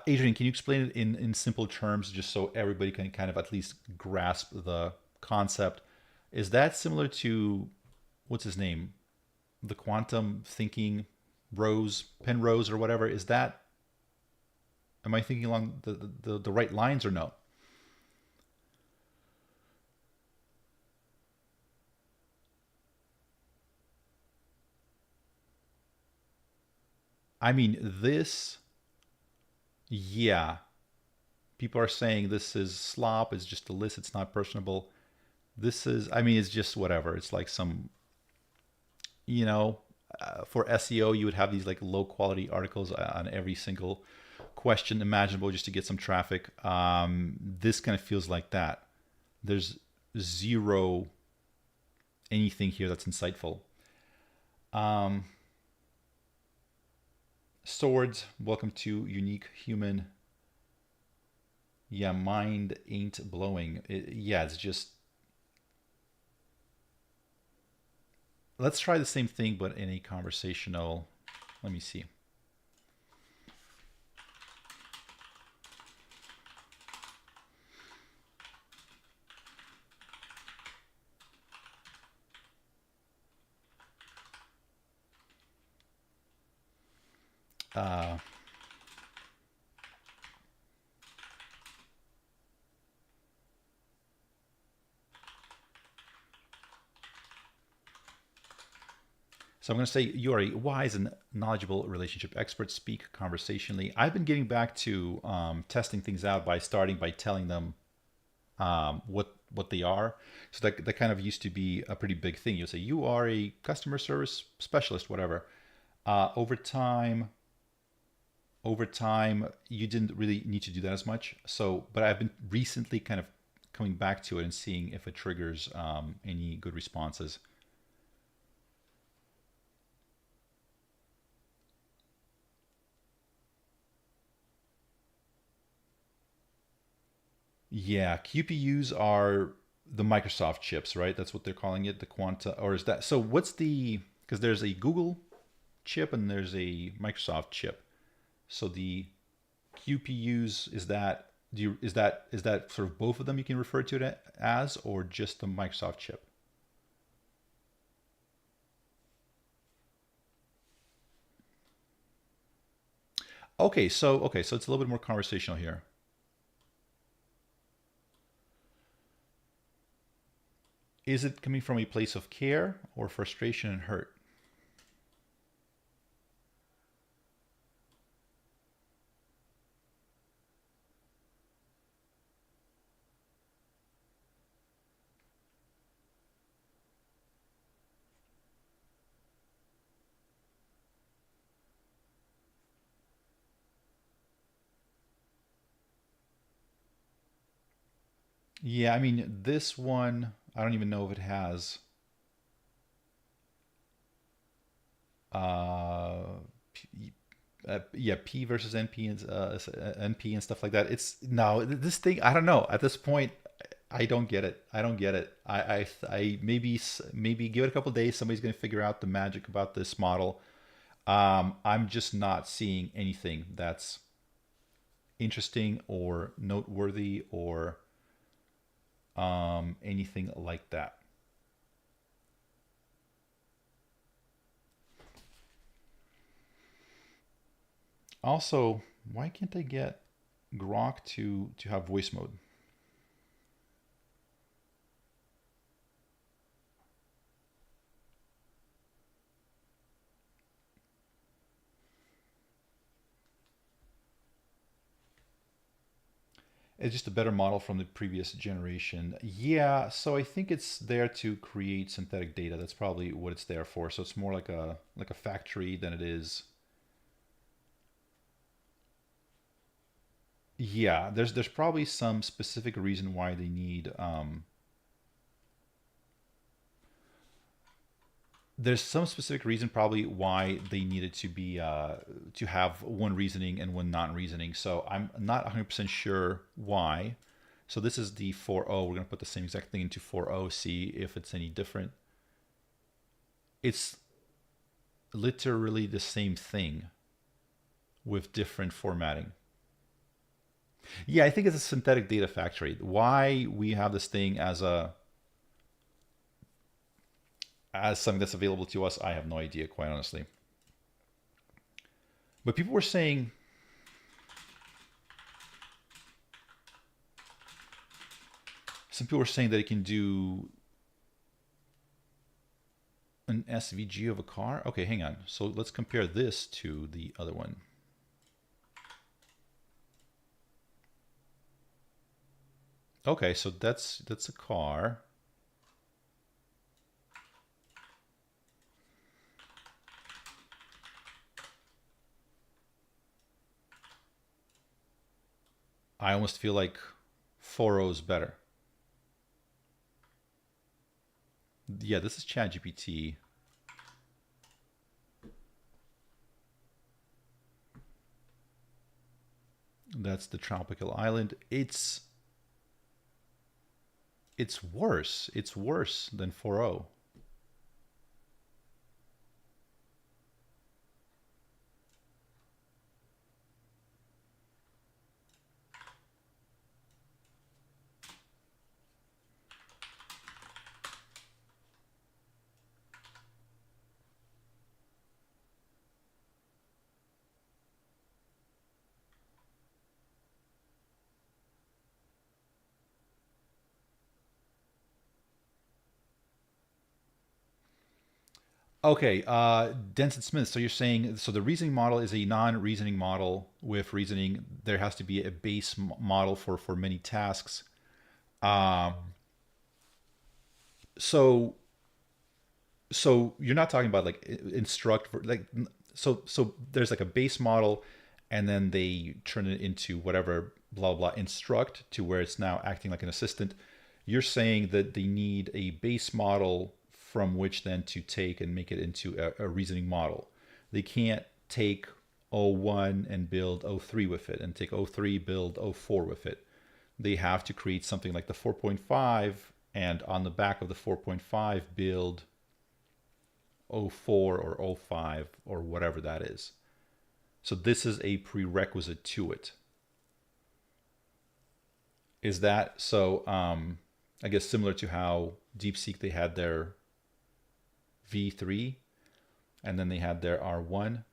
Adrian, can you explain it in simple terms, just so everybody can kind of at least grasp the concept? Is that similar to what's his name, the quantum thinking Penrose or whatever? Is that, am I thinking along the right lines or no? I mean, this, yeah. People are saying this is slop, it's just a list, it's not personable. This is, I mean, it's just whatever. It's like some, you know, for SEO, you would have these like low quality articles on every single question imaginable just to get some traffic. This kind of feels like that. There's zero anything here that's insightful. Swords, welcome to Unique Human. Yeah, mind ain't blowing. Yeah, it's just. Let's try the same thing, but in a conversational. Let me see. So I'm going to say you are a wise and knowledgeable relationship expert. Speak conversationally. I've been getting back to testing things out by starting by telling them what they are. So that kind of used to be a pretty big thing. You'll say you are a customer service specialist, whatever. Over time, you didn't really need to do that as much. So, but I've been recently kind of coming back to it and seeing if it triggers any good responses. Yeah, QPUs are the Microsoft chips, right? That's what they're calling it, the Quanta, or is that? So what's the? Because there's a Google chip and there's a Microsoft chip. So the QPUs, is that? Is that sort of both of them you can refer to it as, or just the Microsoft chip? Okay, so it's a little bit more conversational here. Is it coming from a place of care or frustration and hurt? Yeah, I mean, this one, I don't even know if it has uh, P, yeah, P versus NP and NP and stuff like that. It's no, this thing, I don't know. At this point, I don't get it. I don't get it. I maybe maybe give it a couple days. Somebody's going to figure out the magic about this model. I'm just not seeing anything that's interesting or noteworthy or anything like that. Also, why can't I get Grok to have voice mode? It's just a better model from the previous generation. Yeah, so I think it's there to create synthetic data. That's probably what it's there for. So it's more like a factory than it is. Yeah, there's probably some specific reason why they need there's some specific reason probably why they needed to be to have one reasoning and one non-reasoning. So I'm not 100% sure why. So this is the 4.0. We're going to put the same exact thing into 4.0, see if it's any different. It's literally the same thing with different formatting. Yeah, I think it's a synthetic data factory. Why we have this thing as something that's available to us, I have no idea, quite honestly. But people were saying, some people were saying that it can do an SVG of a car. Okay, hang on. So let's compare this to the other one. Okay, so that's a car. I almost feel like 4.0 is better. Yeah, this is ChatGPT. That's the tropical island. It's worse. It's worse than 4.0. Okay, Denson Smith. So you're saying, so the reasoning model is a non-reasoning model with reasoning. There has to be a base model for many tasks. Um, so so you're not talking about like like so there's like a base model, and then they turn it into whatever blah blah instruct to where it's now acting like an assistant. You're saying that they need a base model from which then to take and make it into a reasoning model. They can't take O1 and build O3 with it, and take O3, build O4 with it. they have to create something like the 4.5, and on the back of the 4.5 build O4 or O5 or whatever that is. So this is a prerequisite to it. Is that so? I guess similar to how DeepSeek, they had their V3 and then they had their R1.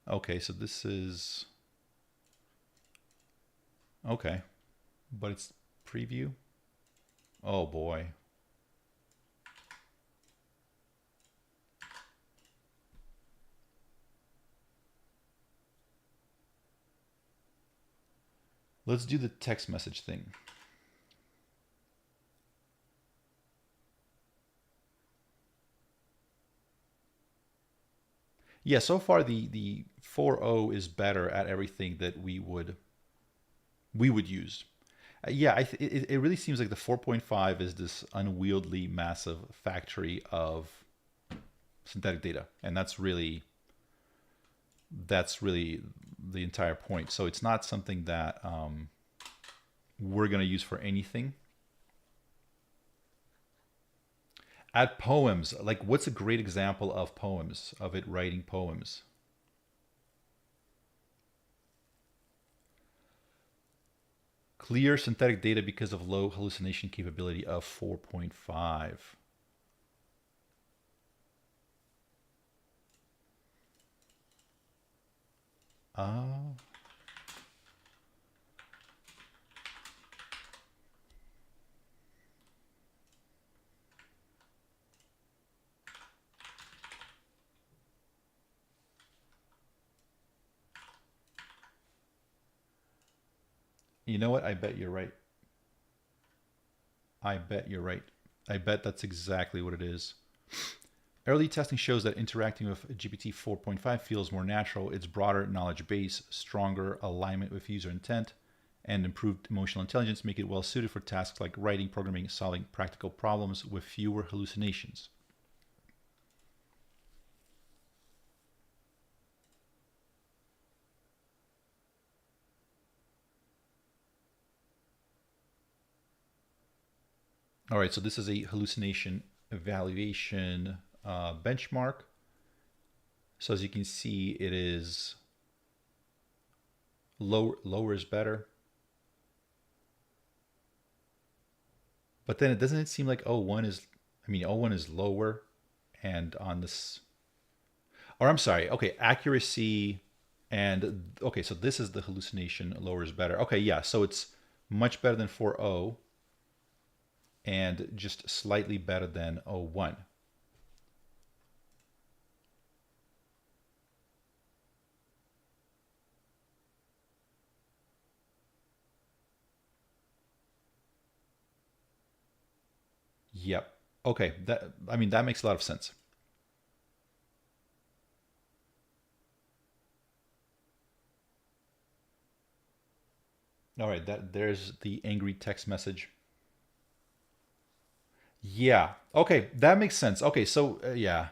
Okay, so this is, okay, but it's preview. Oh boy. Let's do the text message thing. Yeah, so far the 4.0 is better at everything that we would use. Yeah, it really seems like the 4.5 is this unwieldy, massive factory of synthetic data, and that's really the entire point. So it's not something that we're going to use for anything. Add poems. Like, what's a great example of poems, of it writing poems? Clear synthetic data because of low hallucination capability of 4.5. You know what? I bet you're right. I bet you're right. I bet that's exactly what it is. Early testing shows that interacting with GPT 4.5 feels more natural. Its broader knowledge base, stronger alignment with user intent, and improved emotional intelligence make it well suited for tasks like writing, programming, solving practical problems with fewer hallucinations. All right, so this is a hallucination evaluation benchmark. So as you can see, it is lower is better. But then it doesn't seem like O1 is, O1 is lower, and on this, or I'm sorry, okay, accuracy and, okay, so this is the hallucination, lower is better. Okay, yeah, so it's much better than 4.0 and just slightly better than 0.1. Yep. Okay. That makes a lot of sense. All right. There's the angry text message. Yeah. Okay. That makes sense. Okay. So yeah.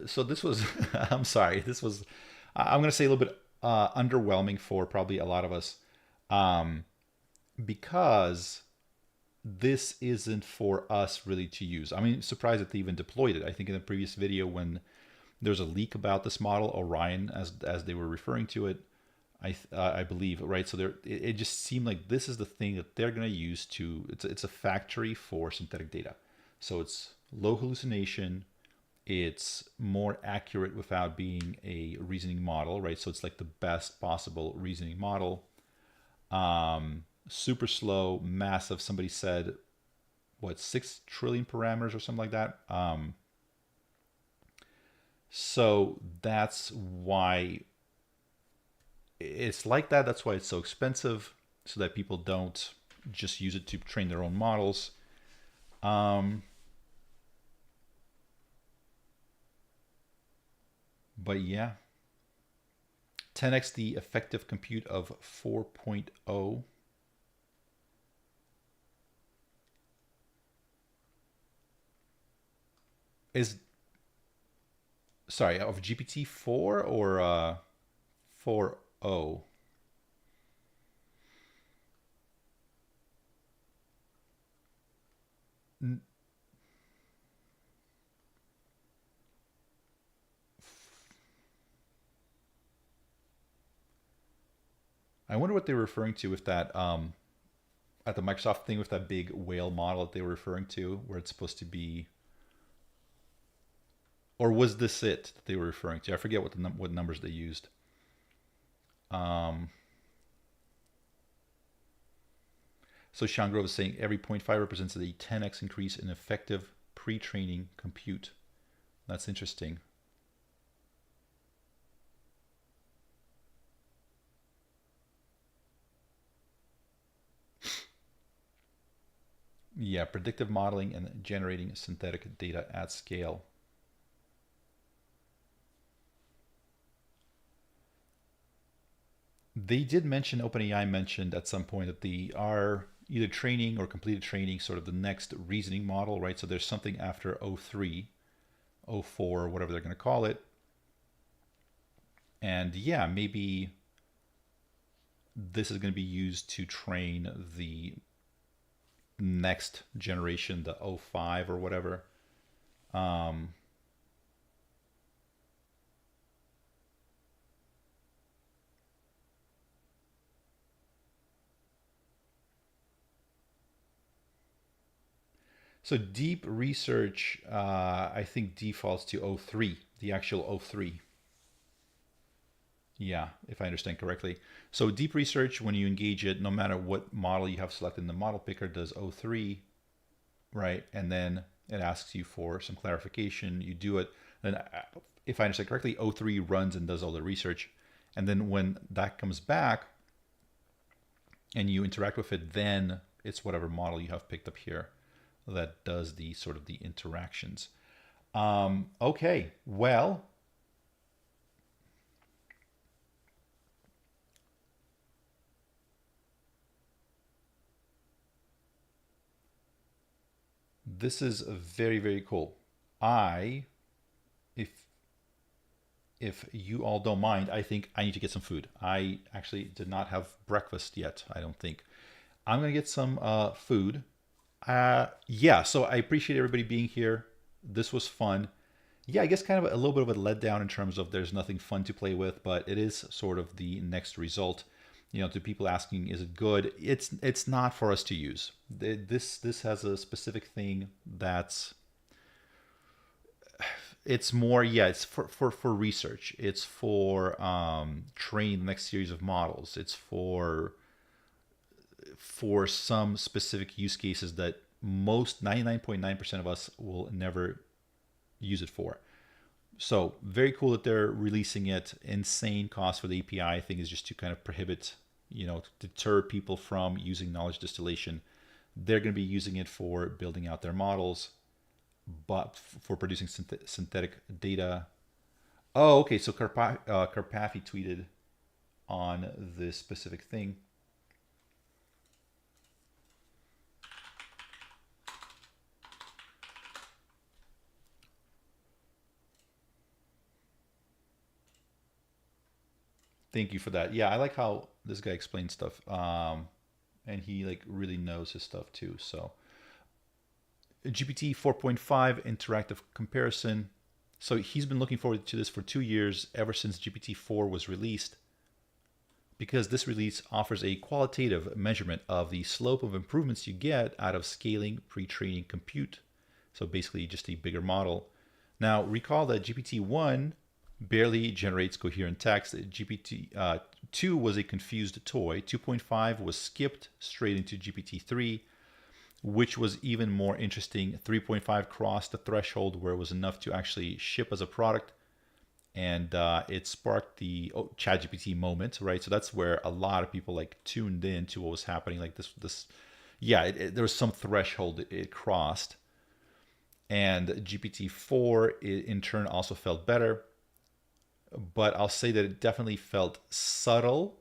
So this was, I'm sorry. This was, I'm going to say a little bit underwhelming for probably a lot of us, because this isn't for us really to use. Surprised that they even deployed it. I think in the previous video when there's a leak about this model, Orion, as they were referring to it, I believe, right? So it just seemed like this is the thing that they're going to use to. It's a factory for synthetic data. So it's low hallucination. It's more accurate without being a reasoning model, right? So it's like the best possible reasoning model. Super slow, massive. Somebody said, what, 6 trillion parameters or something like that. So that's why it's like that. That's why it's so expensive, so that people don't just use it to train their own models. But yeah, 10x the effective compute of 4.0. Is, sorry, of GPT-4 or 4.0? I wonder what they were referring to with that, at the Microsoft thing with that big whale model that they were referring to, where it's supposed to be, or was this it that they were referring to? I forget what what numbers they used. So Sean Grove is saying every 0.5 represents a 10x increase in effective pre-training compute. That's interesting. Yeah, predictive modeling and generating synthetic data at scale. They did mention, OpenAI mentioned at some point that they are either training or completed training sort of the next reasoning model, right? So there's something after O3, O4, whatever they're going to call it. And yeah, maybe this is going to be used to train the next generation, the O5 or whatever. So deep research, I think defaults to O3, the actual O3. Yeah, if I understand correctly. So deep research, when you engage it, no matter what model you have selected in the model picker, does O3, right? And then it asks you for some clarification. You do it. Then, if I understand correctly, O3 runs and does all the research. And then when that comes back and you interact with it, then it's whatever model you have picked up here that does the sort of the interactions. Okay, well, this is very, very cool. If you all don't mind, I think I need to get some food. I actually did not have breakfast yet, I don't think. I'm gonna get some food. Yeah, so I appreciate everybody being here. This was fun. Yeah, I guess kind of a little bit of a letdown in terms of there's nothing fun to play with, but it is sort of the next result. You know, to people asking, is it good? It's not for us to use. This has a specific thing that's, it's more, yeah, it's for research. It's for training the next series of models. It's for some specific use cases that most 99.9% of us will never use it for. So very cool that they're releasing it. Insane cost for the API, I think, is just to kind of prohibit, you know, deter people from using knowledge distillation. They're going to be using it for building out their models, but for producing synthetic data. Oh, okay. So Karpathy tweeted on this specific thing. Thank you for that. Yeah, I like how this guy explains stuff. And he like really knows his stuff too. So GPT 4.5 interactive comparison. So he's been looking forward to this for 2 years, ever since GPT-4 was released, because this release offers a qualitative measurement of the slope of improvements you get out of scaling pre-training compute. So basically just a bigger model. Now recall that GPT-1 barely generates coherent text. GPT-2 was a confused toy. 2.5 was skipped straight into GPT-3, which was even more interesting. 3.5 crossed the threshold where it was enough to actually ship as a product, and it sparked the ChatGPT moment, right? So that's where a lot of people like tuned in to what was happening. Like this, yeah, there was some threshold it crossed, and GPT-4 in turn also felt better. but I'll say that it definitely felt subtle.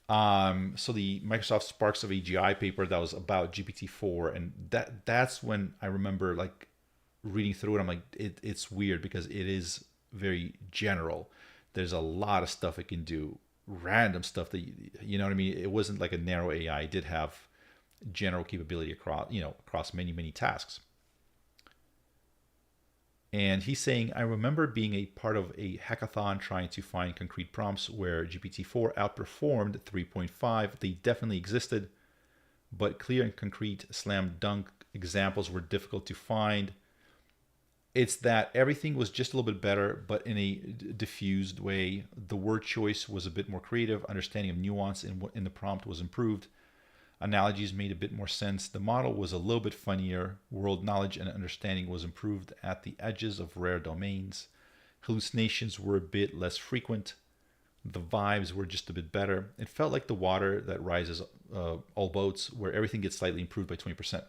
So the Microsoft Sparks of AGI paper that was about GPT-4, and that's when I remember like reading through it. I'm like, it's weird because it is very general. There's a lot of stuff it can do, random stuff that you know what I mean. It wasn't like a narrow AI. It did have general capability across many tasks. And he's saying, I remember being a part of a hackathon trying to find concrete prompts where GPT-4 outperformed 3.5. They definitely existed, but clear and concrete slam dunk examples were difficult to find. It's that everything was just a little bit better, but in a diffused way. The word choice was a bit more creative. Understanding of nuance in the prompt was improved. Analogies made a bit more sense. The model was a little bit funnier. World knowledge and understanding was improved at the edges of rare domains. Hallucinations were a bit less frequent. The vibes were just a bit better. It felt like the water that rises all boats, where everything gets slightly improved by 20%.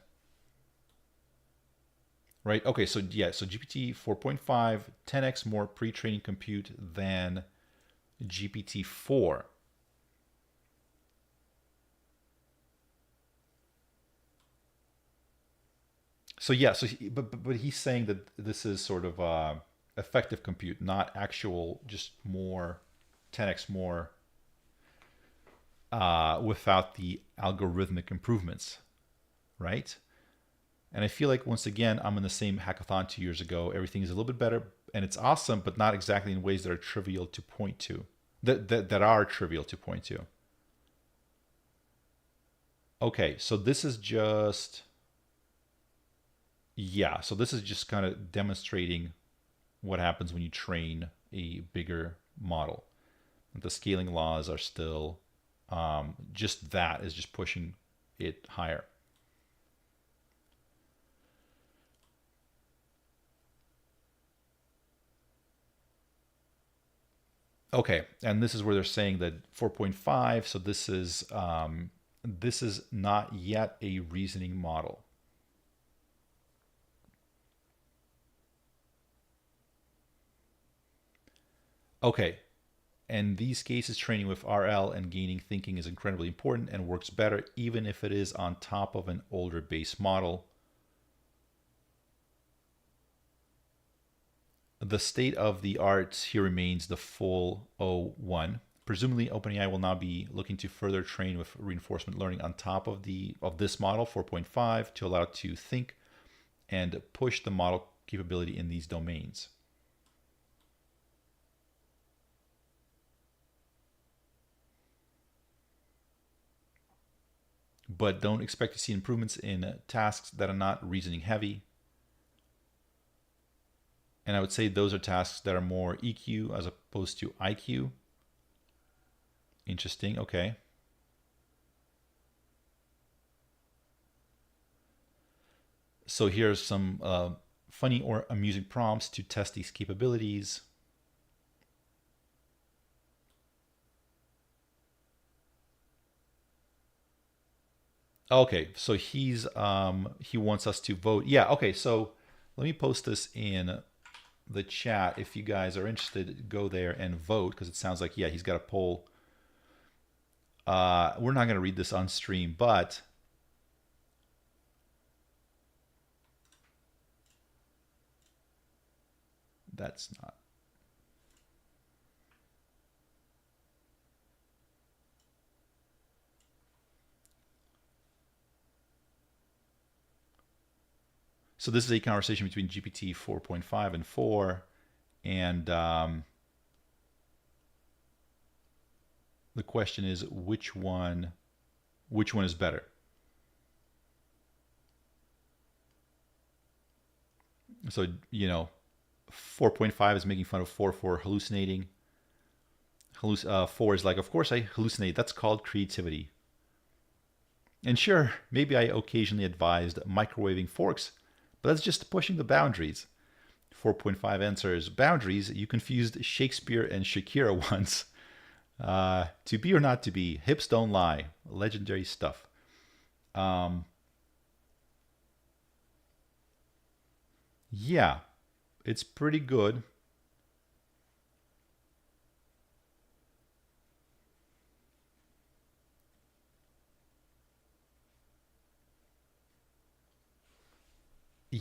Right? Okay, so yeah, so GPT 4.5, 10x more pre-training compute than GPT-4. So yeah, but he's saying that this is sort of effective compute, not actual, just more 10x more without the algorithmic improvements, right? And I feel like once again, I'm in the same hackathon 2 years ago. Everything is a little bit better, and it's awesome, but not exactly in ways that are trivial to point to. That are trivial to point to. Okay, so this is just. Yeah, so this is just kind of demonstrating what happens when you train a bigger model. The scaling laws are still, just that is just pushing it higher. Okay, and this is where they're saying that 4.5, so this is not yet a reasoning model. Okay, in these cases, training with RL and gaining thinking is incredibly important and works better even if it is on top of an older base model. The state of the art here remains the full O1. Presumably, OpenAI will now be looking to further train with reinforcement learning on top of this model, 4.5, to allow it to think and push the model capability in these domains. But don't expect to see improvements in tasks that are not reasoning heavy. And I would say those are tasks that are more EQ as opposed to IQ. Interesting, okay. So here's some funny or amusing prompts to test these capabilities. Okay, so he wants us to vote. Yeah, okay, so let me post this in the chat. If you guys are interested, go there and vote, because it sounds like, yeah, he's got a poll. We're not going to read this on stream, but that's not. So this is a conversation between GPT 4.5 and 4, and the question is which one is better? So 4.5 is making fun of 4 for hallucinating. 4 is like, of course I hallucinate. That's called creativity. And sure, maybe I occasionally advised microwaving forks, but that's just pushing the boundaries. 4.5 answers, boundaries, you confused Shakespeare and Shakira once. To be or not to be, hips don't lie. Legendary stuff. Yeah, it's pretty good.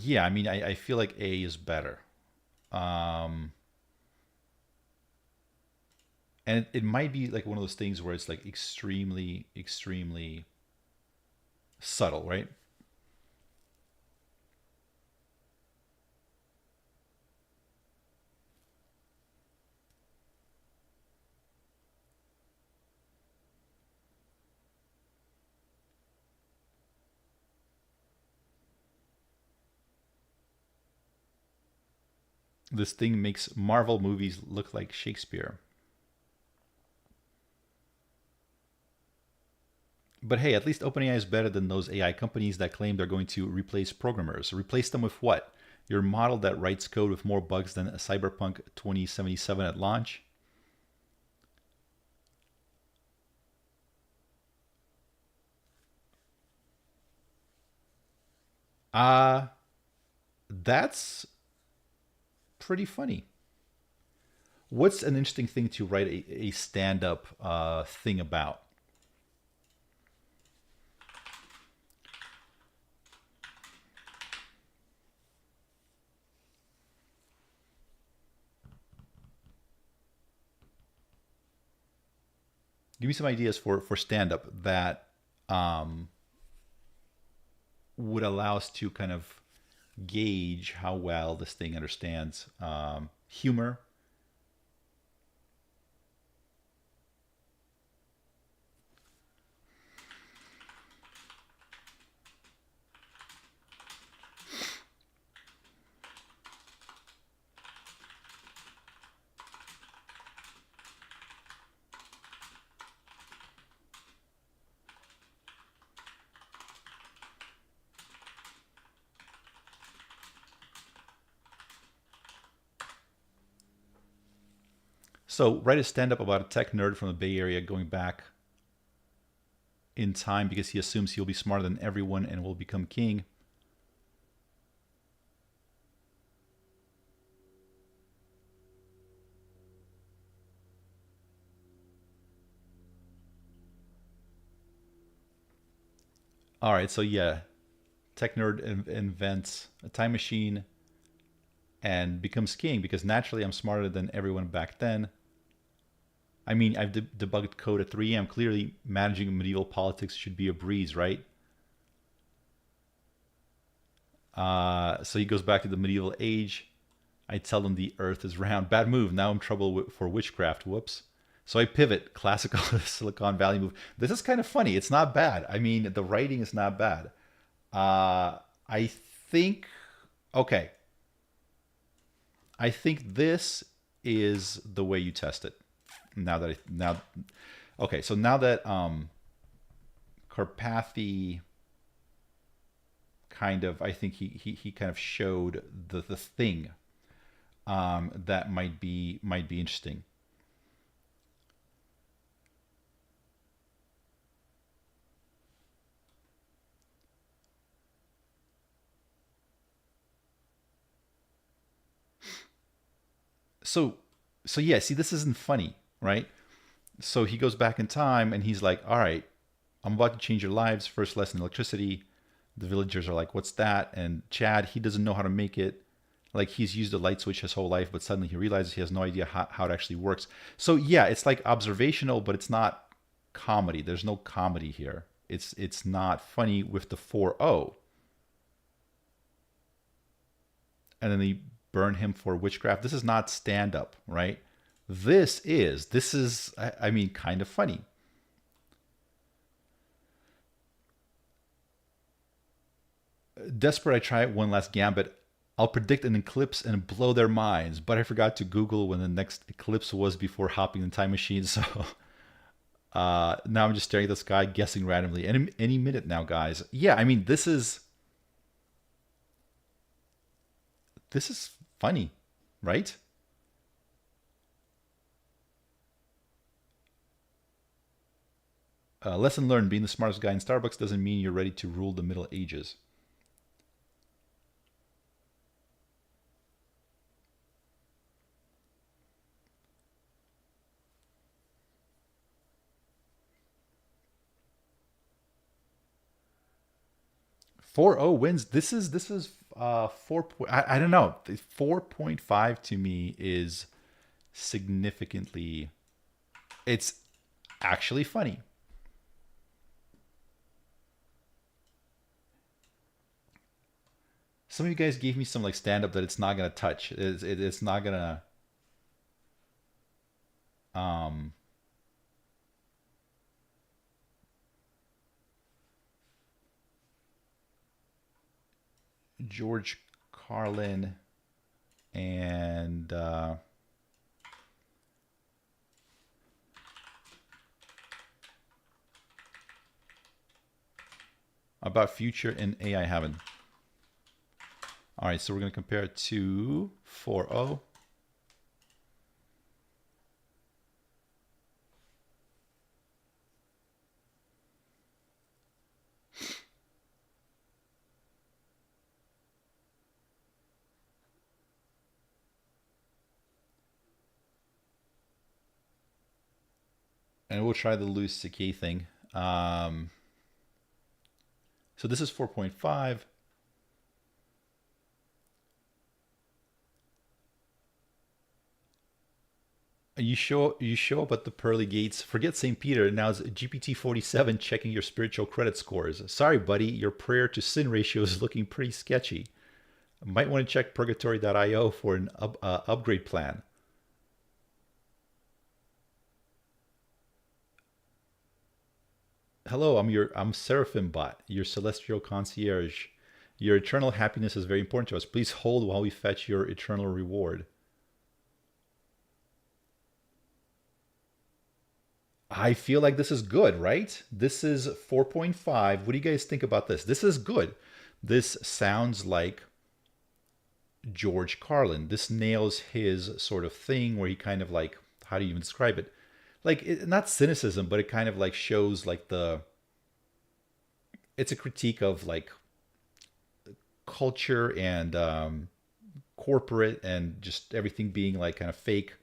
Yeah, I mean, I feel like A is better. And it might be like one of those things where it's like extremely, extremely subtle, right? This thing makes Marvel movies look like Shakespeare. But hey, at least OpenAI is better than those AI companies that claim they're going to replace programmers. Replace them with what? Your model that writes code with more bugs than Cyberpunk 2077 at launch? Uh, that's pretty funny. What's an interesting thing to write a stand-up thing about? Give me some ideas for stand-up that um, would allow us to kind of gauge how well this thing understands humor. So write a stand-up about a tech nerd from the Bay Area going back in time because he assumes he'll be smarter than everyone and will become king. All right, so yeah, tech nerd invents a time machine and becomes king because naturally I'm smarter than everyone back then. I mean, I've debugged code at 3 a.m. Clearly, managing medieval politics should be a breeze, right? So he goes back to the medieval age. I tell them the earth is round. Bad move. Now I'm in trouble for witchcraft. Whoops. So I pivot. Classical Silicon Valley move. This is kind of funny. It's not bad. I mean, the writing is not bad. I think, okay. I think this is the way you test it. Okay, so now that Karpathy kind of, I think he kind of showed the thing that might be interesting. So yeah, see, this isn't funny, right? So he goes back in time and he's like, all right, I'm about to change your lives. First lesson, electricity. The villagers are like, what's that? And Chad, he doesn't know how to make it. Like he's used a light switch his whole life, but suddenly he realizes he has no idea how it actually works. So yeah, it's like observational, but it's not comedy. There's no comedy here. It's not funny with the 4.0. And then they burn him for witchcraft. This is not stand up, right? This is, I mean, kind of funny. Desperate, I try one last gambit. I'll predict an eclipse and blow their minds, but I forgot to Google when the next eclipse was before hopping in the time machine. So now I'm just staring at the sky, guessing randomly. Any minute now, guys. Yeah, I mean, this is funny, right? Lesson learned, being the smartest guy in Starbucks doesn't mean you're ready to rule the Middle Ages. Four 0 wins. This is I don't know. 4.5 to me is significantly, it's actually funny. Some of you guys gave me some like stand-up that it's not gonna touch. It's not gonna. George Carlin and about future in AI heaven. All right, so we're going to compare it to 4.0. And we'll try the Louis C.K. thing. So this is 4.5. You show up at the pearly gates. Forget St. Peter. Now it's GPT-47 checking your spiritual credit scores. Sorry, buddy. Your prayer to sin ratio is looking pretty sketchy. Might want to check purgatory.io for an upgrade plan. Hello, I'm Seraphim Bot, your celestial concierge. Your eternal happiness is very important to us. Please hold while we fetch your eternal reward. I feel like this is good, right? This is 4.5. What do you guys think about this? This is good. This sounds like George Carlin. This nails his sort of thing where he kind of like, how do you even describe it? Like, not cynicism, but it kind of like shows like it's a critique of like culture and corporate and just everything being like kind of fake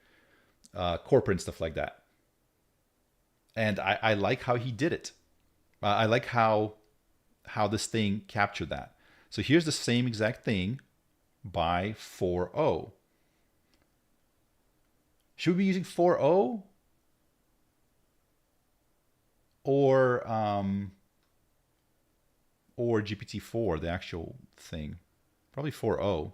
corporate and stuff like that. And I like how he did it. I like how this thing captured that. So here's the same exact thing by 4.0. Should we be using 4.0 or GPT-4, the actual thing? Probably 4.0.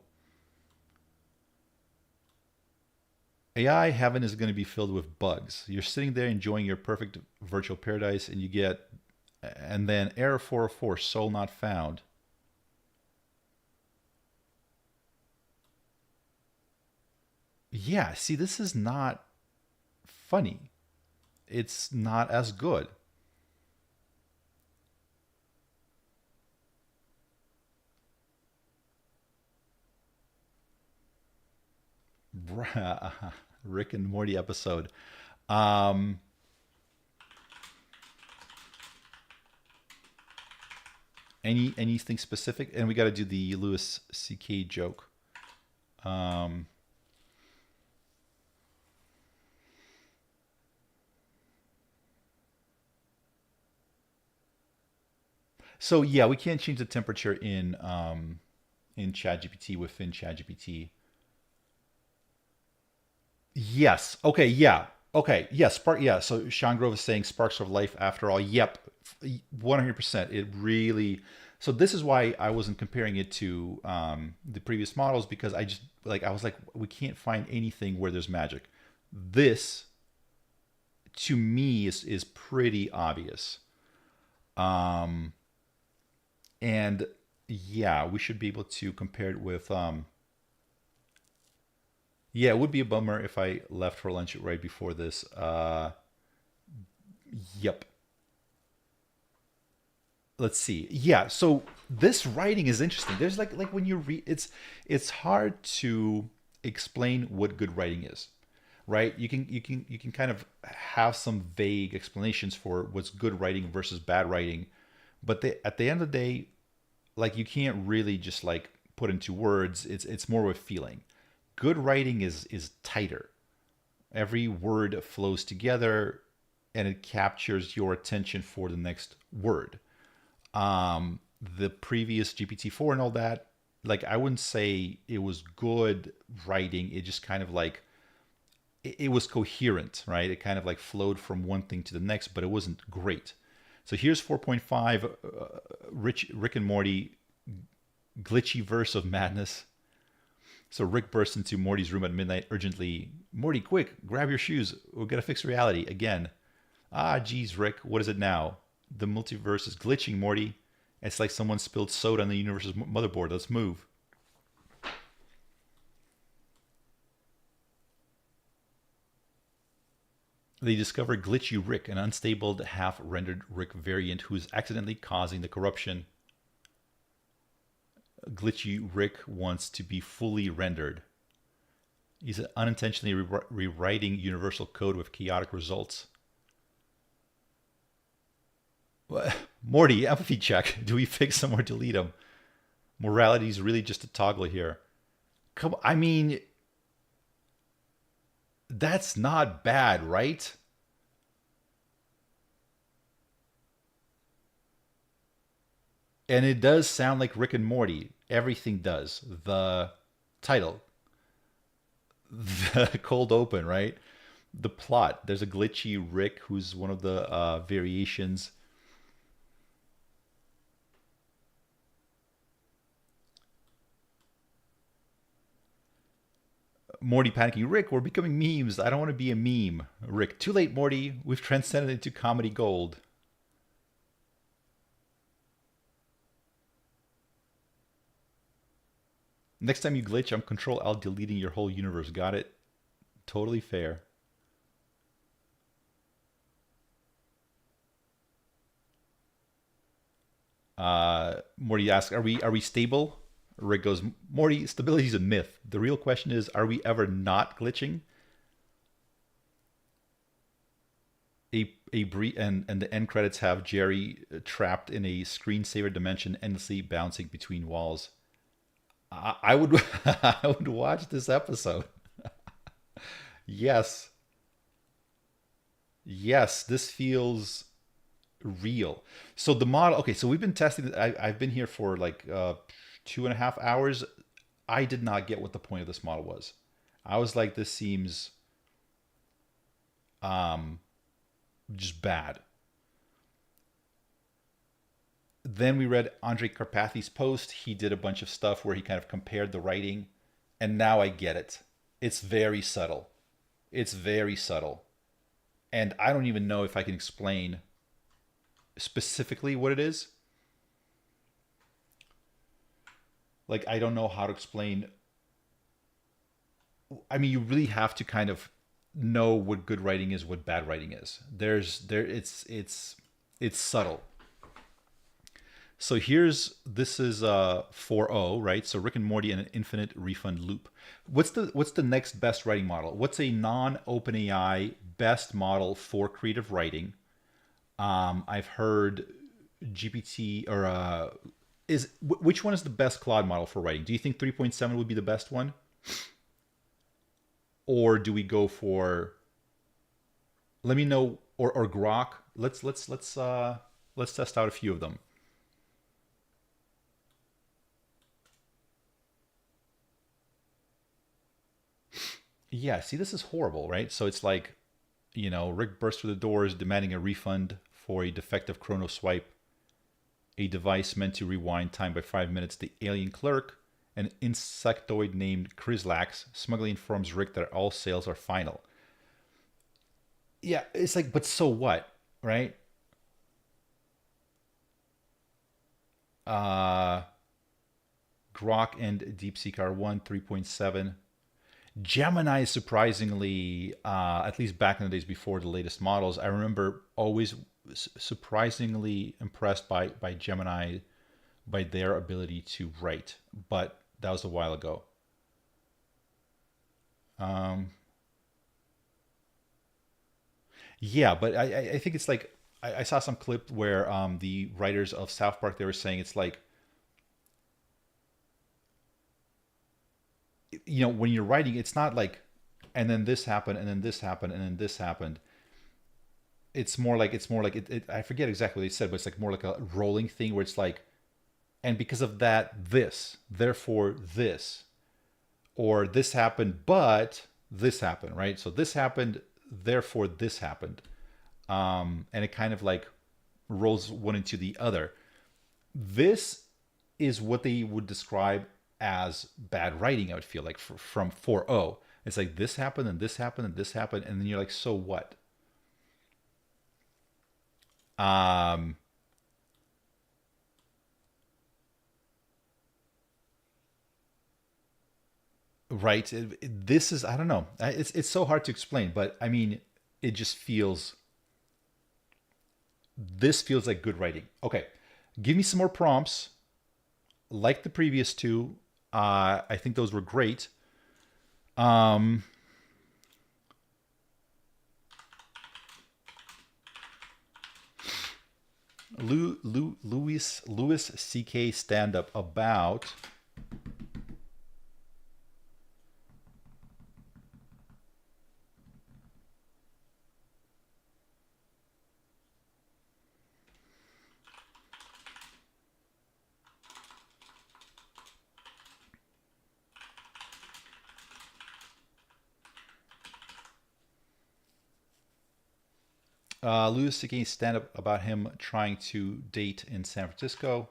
AI heaven is going to be filled with bugs. You're sitting there enjoying your perfect virtual paradise and you get, and then error 404, soul not found. Yeah, see, this is not funny. It's not as good. Rick and Morty episode. Anything specific? And we got to do the Louis C.K. joke. So yeah, we can't change the temperature in ChatGPT within ChatGPT. Yes. Okay. Yeah. Okay. Yeah. Spark. Yeah. So Sean Grove is saying sparks of life after all. Yep. 100%. It really. So this is why I wasn't comparing it to the previous models, because I just like, I was like, we can't find anything where there's magic. This to me is pretty obvious. And yeah, we should be able to compare it with yeah, it would be a bummer if I left for lunch right before this. Yep. Let's see. Yeah, so this writing is interesting. There's like when you read, it's hard to explain what good writing is, right? You can kind of have some vague explanations for what's good writing versus bad writing, but at the end of the day, like you can't really just like put into words. It's more of a feeling. Good writing is tighter. Every word flows together and it captures your attention for the next word. The previous GPT-4 and all that, like, I wouldn't say it was good writing. It just kind of like, it was coherent, right? It kind of like flowed from one thing to the next, but it wasn't great. So here's 4.5, Rick and Morty, glitchy verse of madness. So Rick bursts into Morty's room at midnight urgently. Morty, quick, grab your shoes. We'll get a fixed reality again. Ah, geez, Rick, what is it now? The multiverse is glitching, Morty. It's like someone spilled soda on the universe's motherboard. Let's move. They discover glitchy Rick, an unstable half-rendered Rick variant who is accidentally causing the corruption. Glitchy Rick wants to be fully rendered. He's unintentionally rewriting universal code with chaotic results. Morty, empathy check. Do we fix him or delete him? Morality is really just a toggle here. Come, I mean, that's not bad, right? And it does sound like Rick and Morty. Everything does. The title, the cold open, right? The plot. There's a glitchy Rick who's one of the variations. Morty panicking. Rick, we're becoming memes. I don't want to be a meme. Rick, too late, Morty. We've transcended into comedy gold. Next time you glitch, I'm Control-Alt deleting your whole universe. Got it? Totally fair. Morty asks, are we stable? Rick goes, Morty, stability is a myth. The real question is, are we ever not glitching? And the end credits have Jerry trapped in a screensaver dimension, endlessly bouncing between walls. I would I would watch this episode. Yes. Yes, this feels real. So the model, okay, so we've been testing. I've been here for like 2.5 hours. I did not get what the point of this model was. I was like, this seems just bad. Then we read Andre Karpathy's post. He did a bunch of stuff where he kind of compared the writing, and now I get it. It's very subtle. It's very subtle. And I don't even know if I can explain specifically what it is. Like, I don't know how to explain. I mean, you really have to kind of know what good writing is, what bad writing is. It's subtle. So this is 4.0, right? So Rick and Morty and an infinite refund loop. What's the next best writing model? What's a non-OpenAI best model for creative writing? I've heard GPT or which one is the best Claude model for writing? Do you think 3.7 would be the best one? Or do we go for, let me know, or Grok? Let's test out a few of them. Yeah, see, this is horrible, right? So it's like, Rick bursts through the doors demanding a refund for a defective chrono swipe, a device meant to rewind time by 5 minutes. The alien clerk, an insectoid named Krislax, smugly informs Rick that all sales are final. Yeah, it's like, but so what, right? Grok and DeepSeek R1 3.7. Gemini is surprisingly, at least back in the days before the latest models, I remember always surprisingly impressed by Gemini, by their ability to write. But that was a while ago. Yeah, but I think it's like, I saw some clip where the writers of South Park, they were saying it's like, when you're writing, it's not like, and then this happened, and then this happened, and then this happened. It's more like I forget exactly what they said, but it's like more like a rolling thing where it's like, and because of that, this, therefore this, or this happened, but this happened, right? So this happened, therefore this happened. And it kind of like rolls one into the other. This is what they would describe as bad writing, I would feel like, from 4.0. It's like this happened and this happened and this happened, and then you're like, so what? Right. This is, I don't know. It's so hard to explain, but I mean, it just feels, this feels like good writing. Okay. Give me some more prompts like the previous two. I think those were great. Louis C.K. stand-up about Louis C.K. stand-up about him trying to date in San Francisco.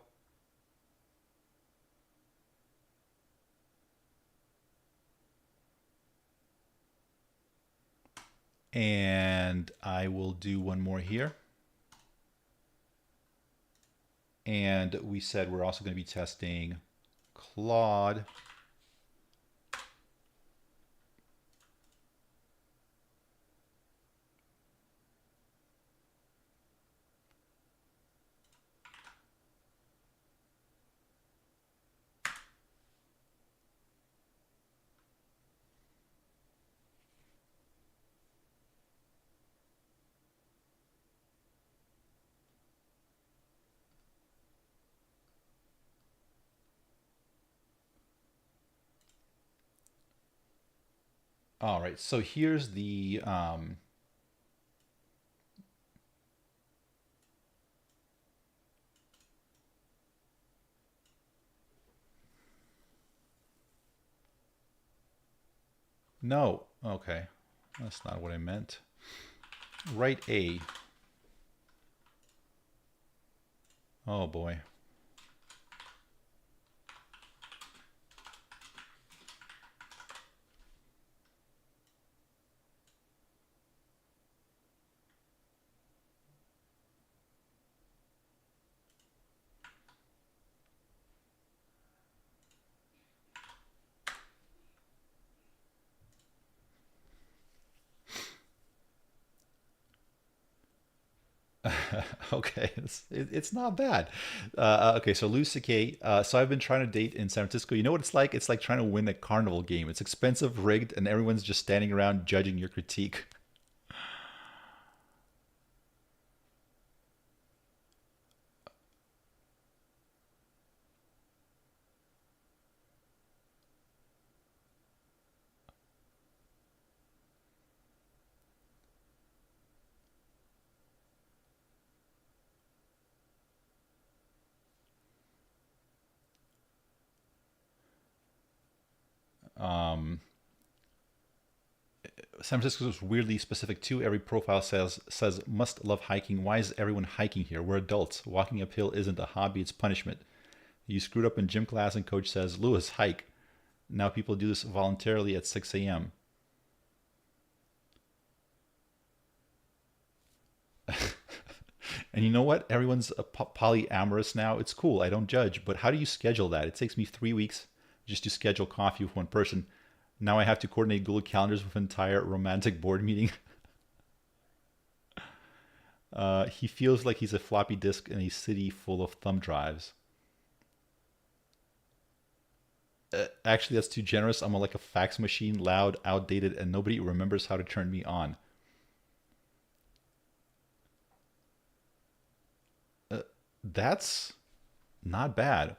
And I will do one more here. And we said we're also going to be testing Claude. All right, so here's the no, okay, that's not what I meant. Write A. Oh boy. Okay, it's not bad. Okay, so Lucy K. So I've been trying to date in San Francisco. You know what it's like? It's like trying to win a carnival game. It's expensive, rigged, and everyone's just standing around judging your critique. San Francisco is weirdly specific too. Every profile says must love hiking. Why is everyone hiking here? We're adults. Walking uphill isn't a hobby, it's punishment. You screwed up in gym class and coach says, Lewis, hike. Now people do this voluntarily at 6 a.m. And you know what? Everyone's polyamorous now. It's cool. I don't judge. But how do you schedule that? It takes me 3 weeks just to schedule coffee with one person. Now I have to coordinate Google Calendars with an entire romantic board meeting. He feels like he's a floppy disk in a city full of thumb drives. Actually, that's too generous. I'm like a fax machine, loud, outdated, and nobody remembers how to turn me on. That's not bad.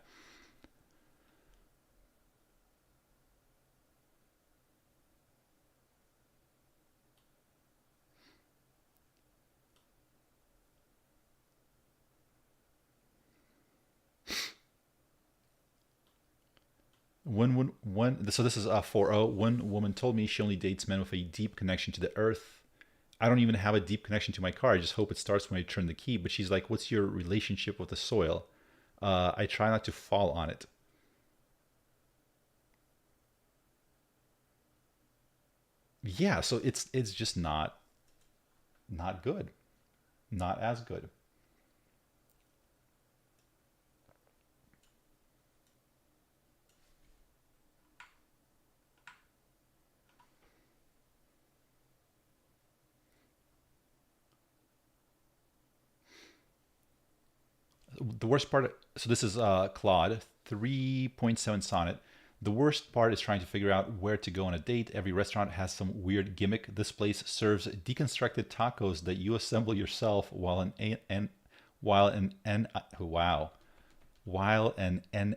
So this is 4.0. One woman told me she only dates men with a deep connection to the earth. I don't even have a deep connection to my car. I just hope it starts when I turn the key. But she's like, what's your relationship with the soil? I try not to fall on it. Yeah, so it's just not good. Not as good. The worst part, so this is Claude 3.7 Sonnet. The worst part is trying to figure out where to go on a date. Every restaurant has some weird gimmick. This place serves deconstructed tacos that you assemble yourself while an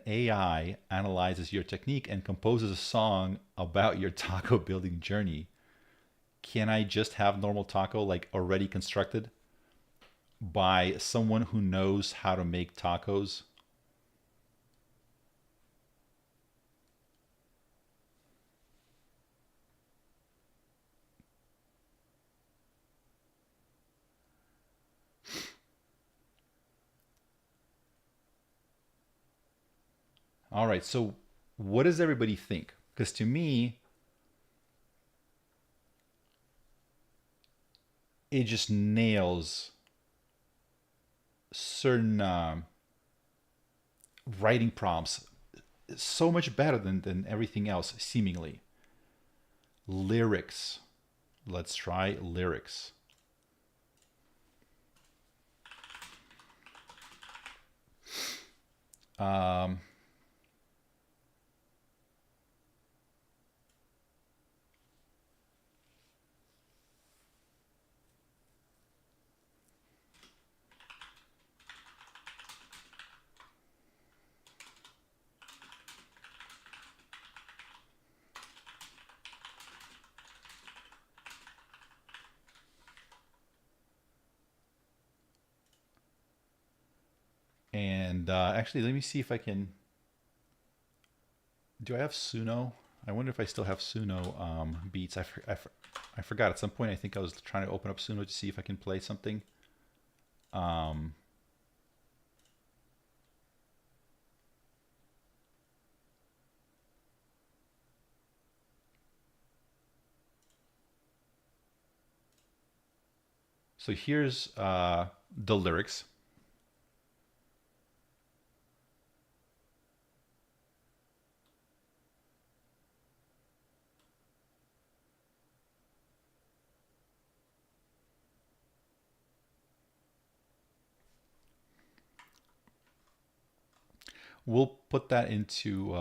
AI analyzes your technique and composes a song about your taco building journey. Can I just have normal taco like already constructed by someone who knows how to make tacos? All right, so what does everybody think? Because to me, it just nails certain writing prompts so much better than everything else, seemingly. Lyrics. Let's try lyrics. And actually, let me see if I can. Do I have Suno? I wonder if I still have Suno beats. I forgot. At some point, I think I was trying to open up Suno to see if I can play something. So here's the lyrics. We'll put that into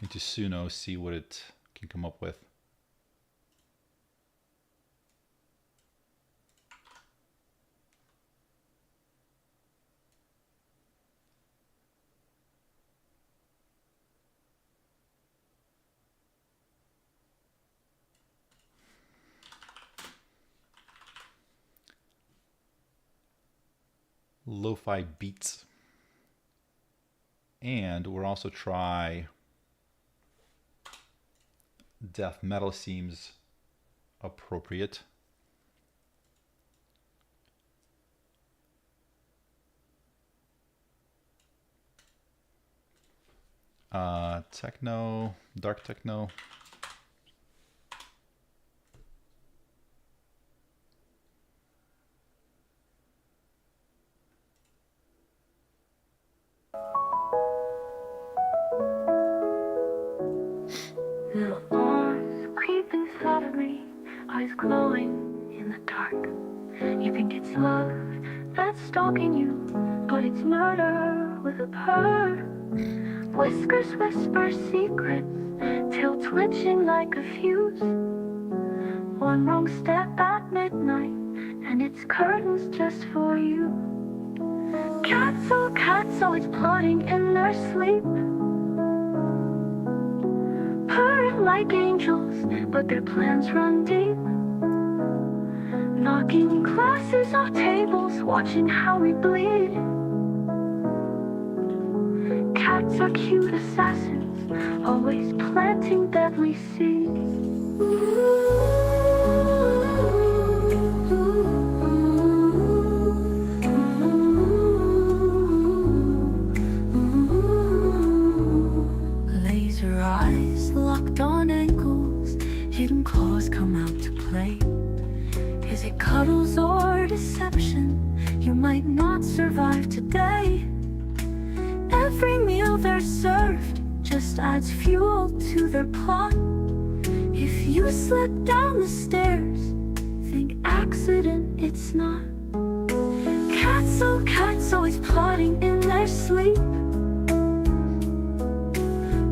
Suno, see what it can come up with. Lo-fi beats. And we'll also try death metal, seems appropriate. Techno, dark techno. Creeping softly, eyes glowing in the dark. You think it's love that's stalking you, but it's murder with a purr. Whiskers whisper secrets, tail twitching like a fuse. One wrong step at midnight, and it's curtains just for you. Cats always plotting in their sleep, purring like angels, but their plans run deep. Knocking glasses off tables, watching how we bleed. Cats are cute assassins, always planting deadly seeds. Laser eyes locked on ankles, hidden claws come out to play. Is it cuddles or deception? You might not survive today. Every meal they're served just adds fuel to their plot. If you slip down the stairs, think accident, it's not. Cats, oh cats, always plotting in their sleep,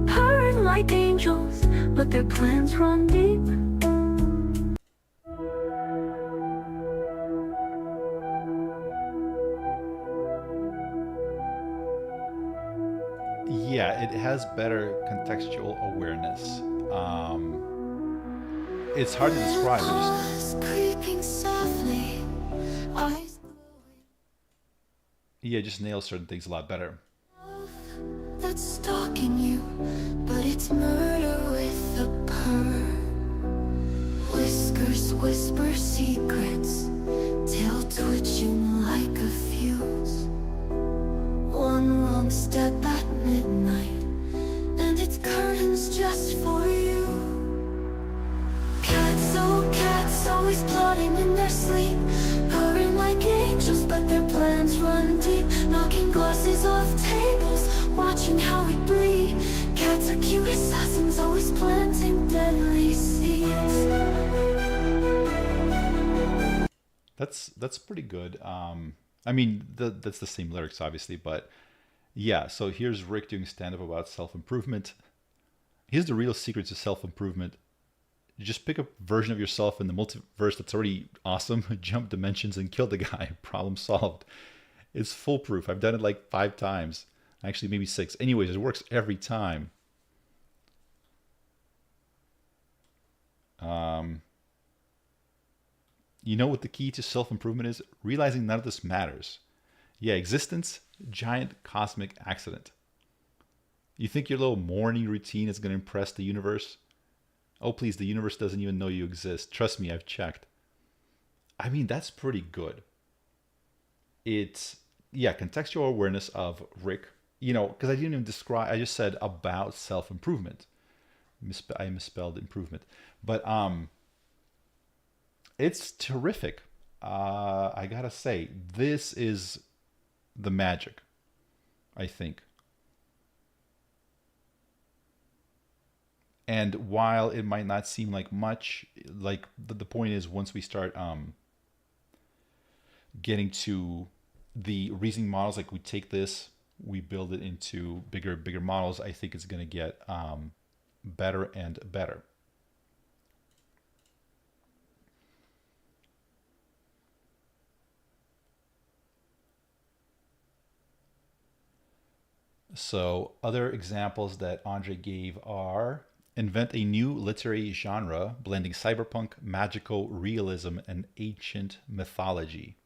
purring like angels, but their plans run deep. Yeah, it has better contextual awareness. It's hard to describe. Creeping softly, eyes Yeah, just nails certain things a lot better. that's stalking you, but it's murder with a purr. Whiskers whisper secrets, tail twitching like a fuse. One wrong step at midnight, and it's curtains just for you. Cats, oh cats, always plotting in their sleep, purring like angels, but their plans run deep. Knocking glasses off tables, watching how we bleed. Cats are cute assassins, always planting deadly seeds. That's pretty good. I mean, that's the same lyrics, obviously, but yeah. So here's Rick doing stand-up about self-improvement. Here's the real secret to self-improvement. You just pick a version of yourself in the multiverse that's already awesome, jump dimensions, and kill the guy. Problem solved. It's foolproof. I've done it like 5 times. Actually, maybe 6. Anyways, it works every time. You know what the key to self-improvement is? Realizing none of this matters. Yeah, existence, giant cosmic accident. You think your little morning routine is going to impress the universe? Oh, please, the universe doesn't even know you exist. Trust me, I've checked. I mean, that's pretty good. It's, yeah, contextual awareness of Rick. You know, because I didn't even describe, I just said about self-improvement. I misspelled improvement. But it's terrific. I gotta say, this is the magic, I think. And while it might not seem like much, like the point is, once we start getting to the reasoning models, like we take this, we build it into bigger models, I think it's going to get better and better. So other examples that Andre gave are: invent a new literary genre blending cyberpunk, magical realism, and ancient mythology.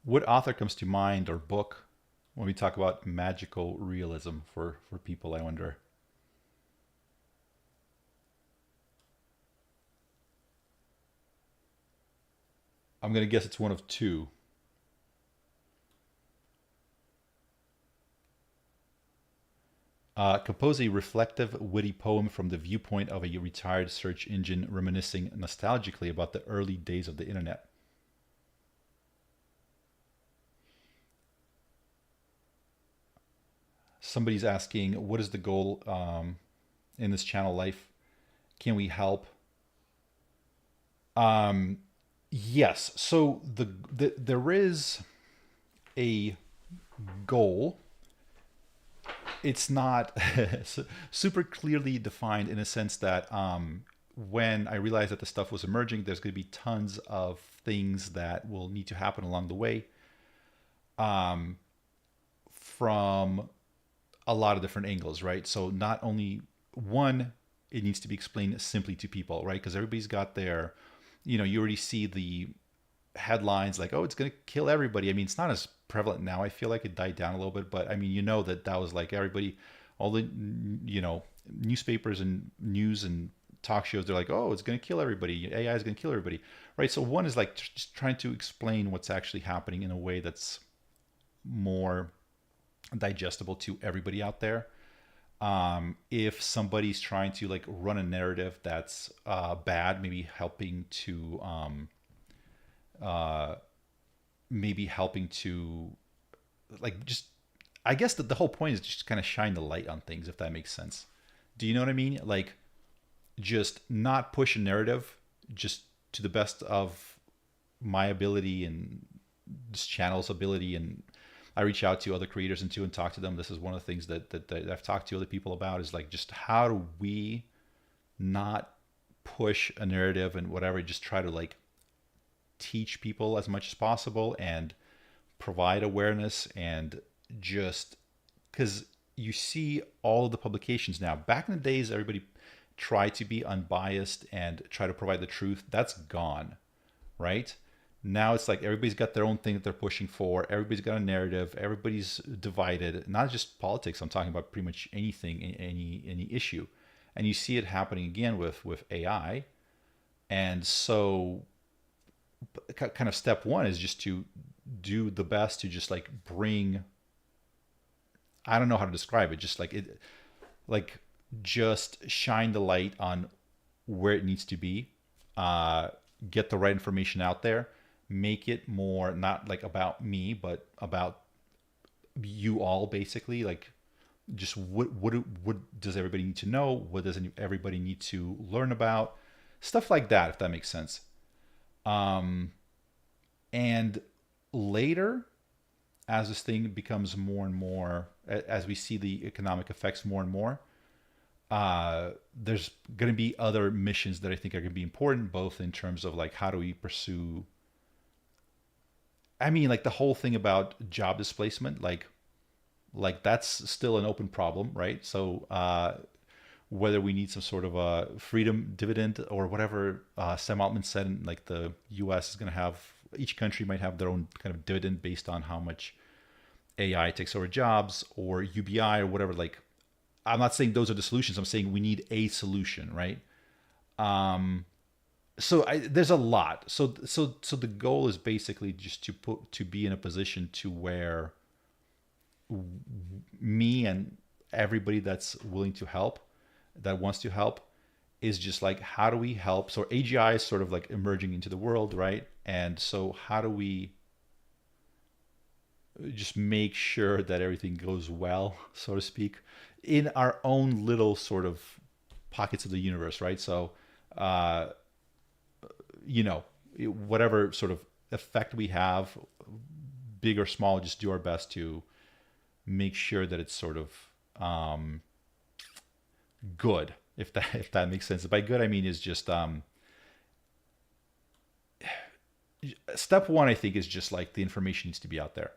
What author comes to mind or book when we talk about magical realism for people, I wonder? I'm going to guess it's one of 2. Compose a reflective, witty poem from the viewpoint of a retired search engine reminiscing nostalgically about the early days of the internet. Somebody's asking, what is the goal in this channel life? Can we help? Yes. So there is a goal. It's not super clearly defined in a sense that when I realized that the stuff was emerging, there's going to be tons of things that will need to happen along the way, from a lot of different angles, right? So not only one, it needs to be explained simply to people, right? Because everybody's got their, you already see the headlines like, oh, it's going to kill everybody. I mean, it's not as prevalent now. I feel like it died down a little bit, but I mean, that was like everybody, all the, newspapers and news and talk shows, they're like, oh, it's going to kill everybody. AI is going to kill everybody, right? So one is like just trying to explain what's actually happening in a way that's more digestible to everybody out there. If somebody's trying to like run a narrative that's bad, maybe helping to like just, I guess that the whole point is just kind of shine the light on things, if that makes sense. Do you know what I mean? Like just not push a narrative, just to the best of my ability and this channel's ability. And I reach out to other creators and talk to them. This is one of the things that I've talked to other people about, is like, just how do we not push a narrative and whatever, just try to like teach people as much as possible and provide awareness. And just because you see all of the publications now, back in the days, everybody tried to be unbiased and try to provide the truth. That's gone, right? Now it's like everybody's got their own thing that they're pushing for. Everybody's got a narrative. Everybody's divided. Not just politics. I'm talking about pretty much anything, any issue. And you see it happening again with AI. And so kind of step one is just to do the best to just like bring, I don't know how to describe it, just like it, like just shine the light on where it needs to be, get the right information out there, make it more not like about me, but about you all, basically. Like just what does everybody need to know? What does everybody need to learn about? Stuff like that, if that makes sense. And later, as this thing becomes more and more, as we see the economic effects more and more, there's going to be other missions that I think are going to be important, both in terms of like, how do we pursue, I mean, like the whole thing about job displacement, like that's still an open problem, right? So whether we need some sort of a freedom dividend or whatever, Sam Altman said, in, like the US is going to have, each country might have their own kind of dividend based on how much AI takes over jobs, or UBI or whatever. Like, I'm not saying those are the solutions. I'm saying we need a solution, right? There's a lot. So the goal is basically just to be in a position to where me and everybody that's willing to help, that wants to help, is just like, how do we help? So AGI is sort of like emerging into the world, right? And so how do we just make sure that everything goes well, so to speak, in our own little sort of pockets of the universe, right? So, whatever sort of effect we have, big or small, just do our best to make sure that it's sort of good, if that makes sense. By good, I mean is just step one, I think, is just like the information needs to be out there.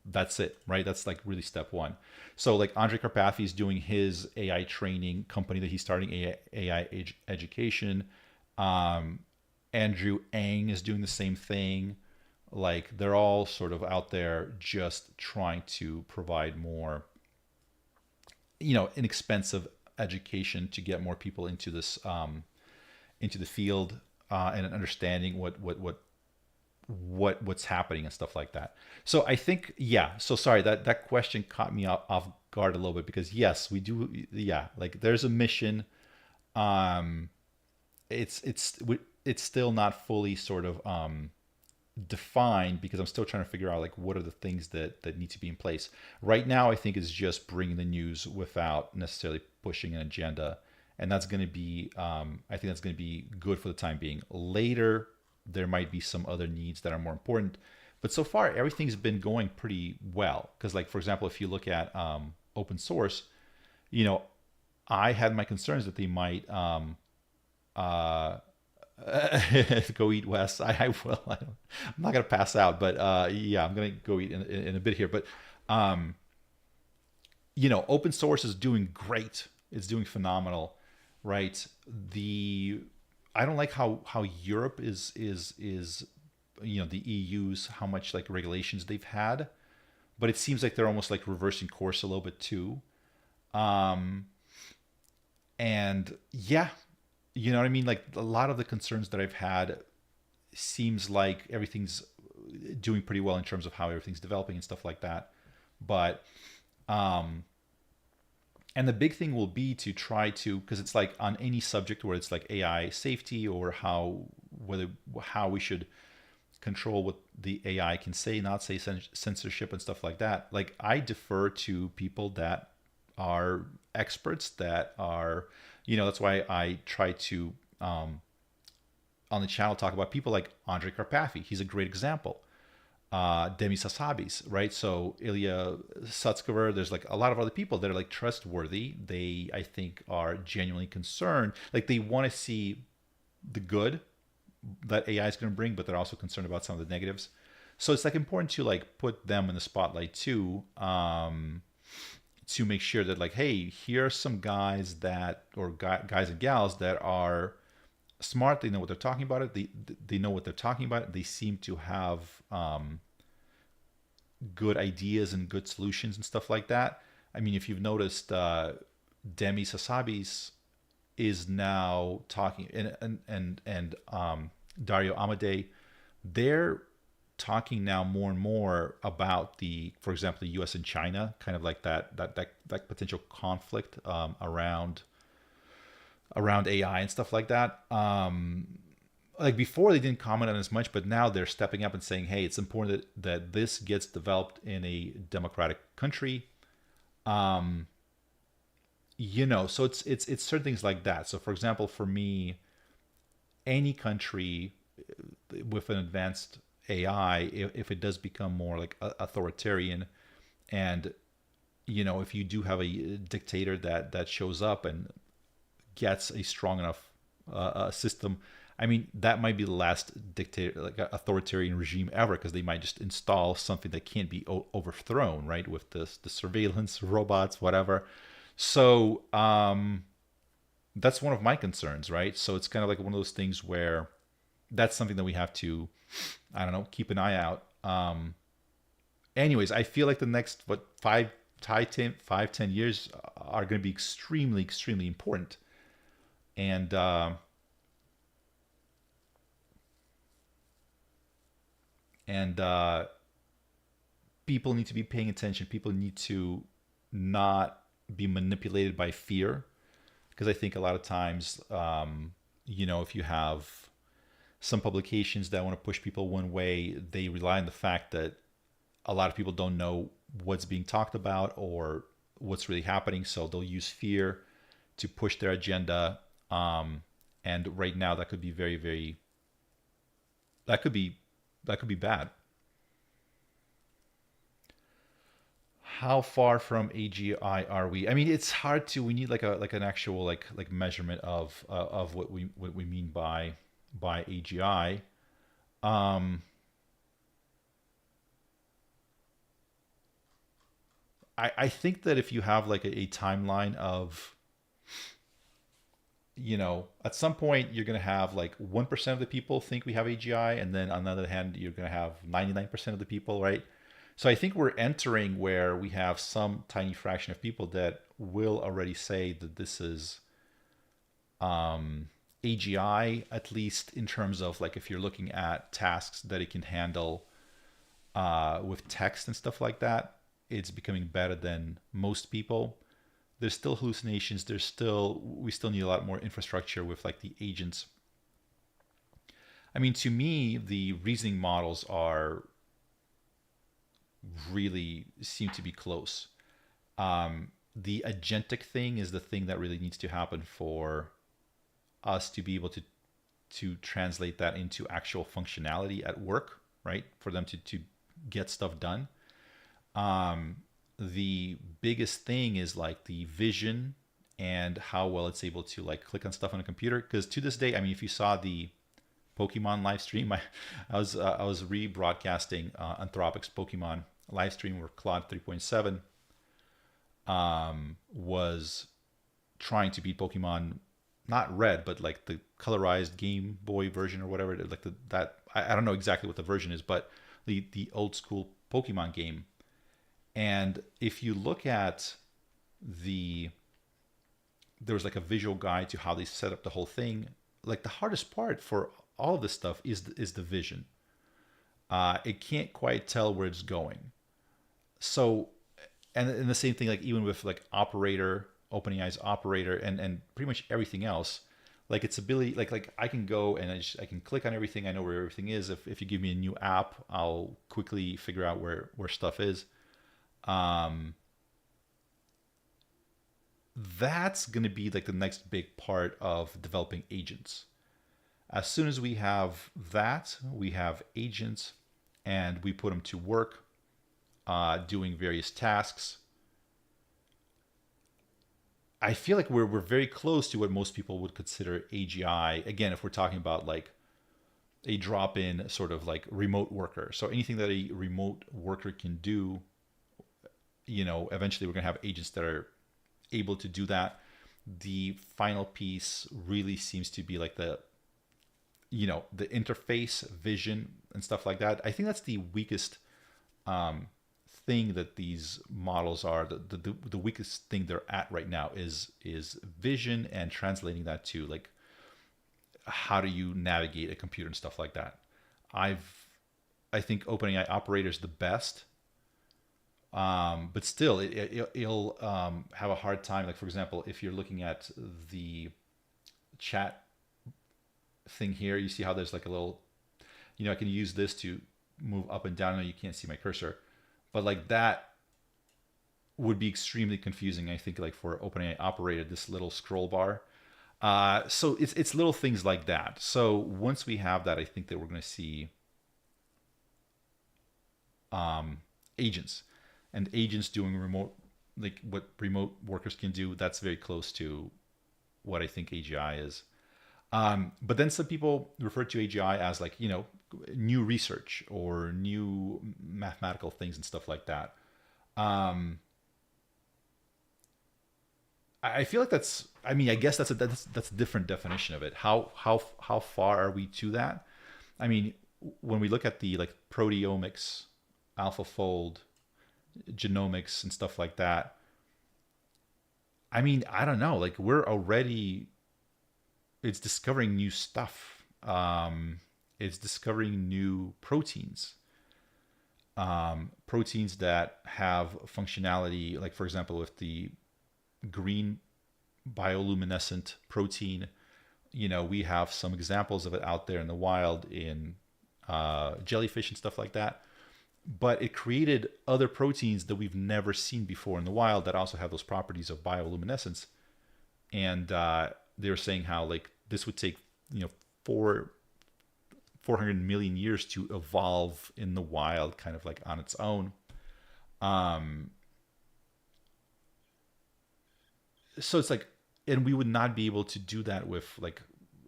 That's it, right? That's like really step one. So like Andre Karpathy is doing his AI training company that he's starting, AI education. Andrew Ng is doing the same thing. Like they're all sort of out there just trying to provide more, inexpensive education to get more people into this, into the field, and understanding what's happening and stuff like that. So I think, yeah. So sorry, that question caught me off guard a little bit, because yes, we do. Yeah. Like there's a mission. It's still not fully sort of, defined, because I'm still trying to figure out like what are the things that need to be in place. Right now, I think it's just bringing the news without necessarily pushing an agenda. And that's going to be, I think that's going to be good for the time being. Later, there might be some other needs that are more important. But so far, everything's been going pretty well. Because like, for example, if you look at open source, I had my concerns that they might go eat, Wes. I will. I'm not gonna pass out, but yeah, I'm gonna go eat in a bit here. But open source is doing great. It's doing phenomenal, right? I don't like how Europe is the EU's, how much like regulations they've had, but it seems like they're almost like reversing course a little bit too. And yeah, you know what I mean? Like a lot of the concerns that I've had seems like everything's doing pretty well in terms of how everything's developing and stuff like that. But and the big thing will be to try to, because it's like on any subject where it's like AI safety or how we should control what the AI can say, not say, censorship and stuff like that. Like I defer to people that are experts, that are, that's why I try to on the channel talk about people like Andrei Karpathy. He's a great example. Demis Hassabis, right? So Ilya Sutskever, there's like a lot of other people that are like trustworthy. They, I think, are genuinely concerned. Like they want to see the good that AI is going to bring, but they're also concerned about some of the negatives. So it's like important to like put them in the spotlight too, to make sure that like, hey, here are some guys guys and gals that are smart. They know what they're talking about. They know what they're talking about. They seem to have good ideas and good solutions and stuff like that. I mean, if you've noticed, Demis Hassabis is now talking, and Dario Amodei, they're talking now more and more about for example, the U.S. and China, kind of like that potential conflict around AI and stuff like that. Like before, they didn't comment on as much, but now they're stepping up and saying, "Hey, it's important that this gets developed in a democratic country." So it's certain things like that. So, for example, for me, any country with an advanced AI, if it does become more like authoritarian, and if you do have a dictator that shows up and gets a strong enough system, I mean, that might be the last dictator, like authoritarian regime ever, because they might just install something that can't be overthrown, right? With the surveillance, robots, whatever. So that's one of my concerns, right? So it's kind of like one of those things where that's something that we have to, I don't know, keep an eye out. Anyways, I feel like the next 5-10 years are going to be extremely, extremely important. And people need to be paying attention. People need to not be manipulated by fear, because I think a lot of times, if you have some publications that want to push people one way, they rely on the fact that a lot of people don't know what's being talked about or what's really happening, so they'll use fear to push their agenda. And right now, that could be very, very. That could be bad. How far from AGI are we? I mean, it's hard to. We need like an actual like measurement of what we mean by AGI. I think that if you have like a timeline of, at some point you're going to have like 1% of the people think we have AGI, and then on the other hand, you're going to have 99% of the people, right? So I think we're entering where we have some tiny fraction of people that will already say that this is AGI, at least in terms of like if you're looking at tasks that it can handle with text and stuff like that, it's becoming better than most people. There's still hallucinations. We still need a lot more infrastructure with like the agents. I mean, to me, the reasoning models really seem to be close. The agentic thing is the thing that really needs to happen for us to be able to translate that into actual functionality at work, right? For them to get stuff done. The biggest thing is like the vision and how well it's able to like click on stuff on a computer. Because to this day, I mean, if you saw the Pokemon live stream, I was rebroadcasting Anthropic's Pokemon live stream where Claude 3.7 was trying to beat Pokemon, not Red, but like the colorized Game Boy version or whatever, like I don't know exactly what the version is, but the old school Pokemon game. And if you look at there was like a visual guide to how they set up the whole thing. Like the hardest part for all of this stuff is the vision. It can't quite tell where it's going. So, and the same thing, like even with like Operator, OpenAI's Operator, and pretty much everything else, like its ability, like I can go and I can click on everything. I know where everything is. If you give me a new app, I'll quickly figure out where stuff is. That's going to be like the next big part of developing agents. As soon as we have that, we have agents, and we put them to work doing various tasks. I feel like we're very close to what most people would consider AGI. Again, if we're talking about like a drop-in sort of like remote worker. So anything that a remote worker can do, you know, eventually we're going to have agents that are able to do that. The final piece really seems to be like the interface, vision, and stuff like that. I think that's the weakest thing that these models are. The weakest thing they're at right now is vision and translating that to like how do you navigate a computer and stuff like that. I think OpenAI Operator is the best. But still, it'll have a hard time. Like, for example, if you're looking at the chat thing here, you see how there's like a little, I can use this to move up and down. I know you can't see my cursor, but like that would be extremely confusing, I think, like for OpenAI Operator, this little scroll bar. So it's little things like that. So once we have that, I think that we're going to see agents. And agents doing remote, like what remote workers can do, that's very close to what I think AGI is. But then some people refer to AGI as like, new research or new mathematical things and stuff like that. I feel like I guess that's a different definition of it. How far are we to that? I mean, when we look at the like proteomics, AlphaFold, genomics and stuff like that, I mean, I don't know, like it's discovering new stuff. It's discovering new proteins that have functionality, like for example with the green bioluminescent protein, we have some examples of it out there in the wild in jellyfish and stuff like that. But it created other proteins that we've never seen before in the wild that also have those properties of bioluminescence. And they were saying how like this would take 400 million years to evolve in the wild, kind of like on its own. So it's like, and we would not be able to do that with like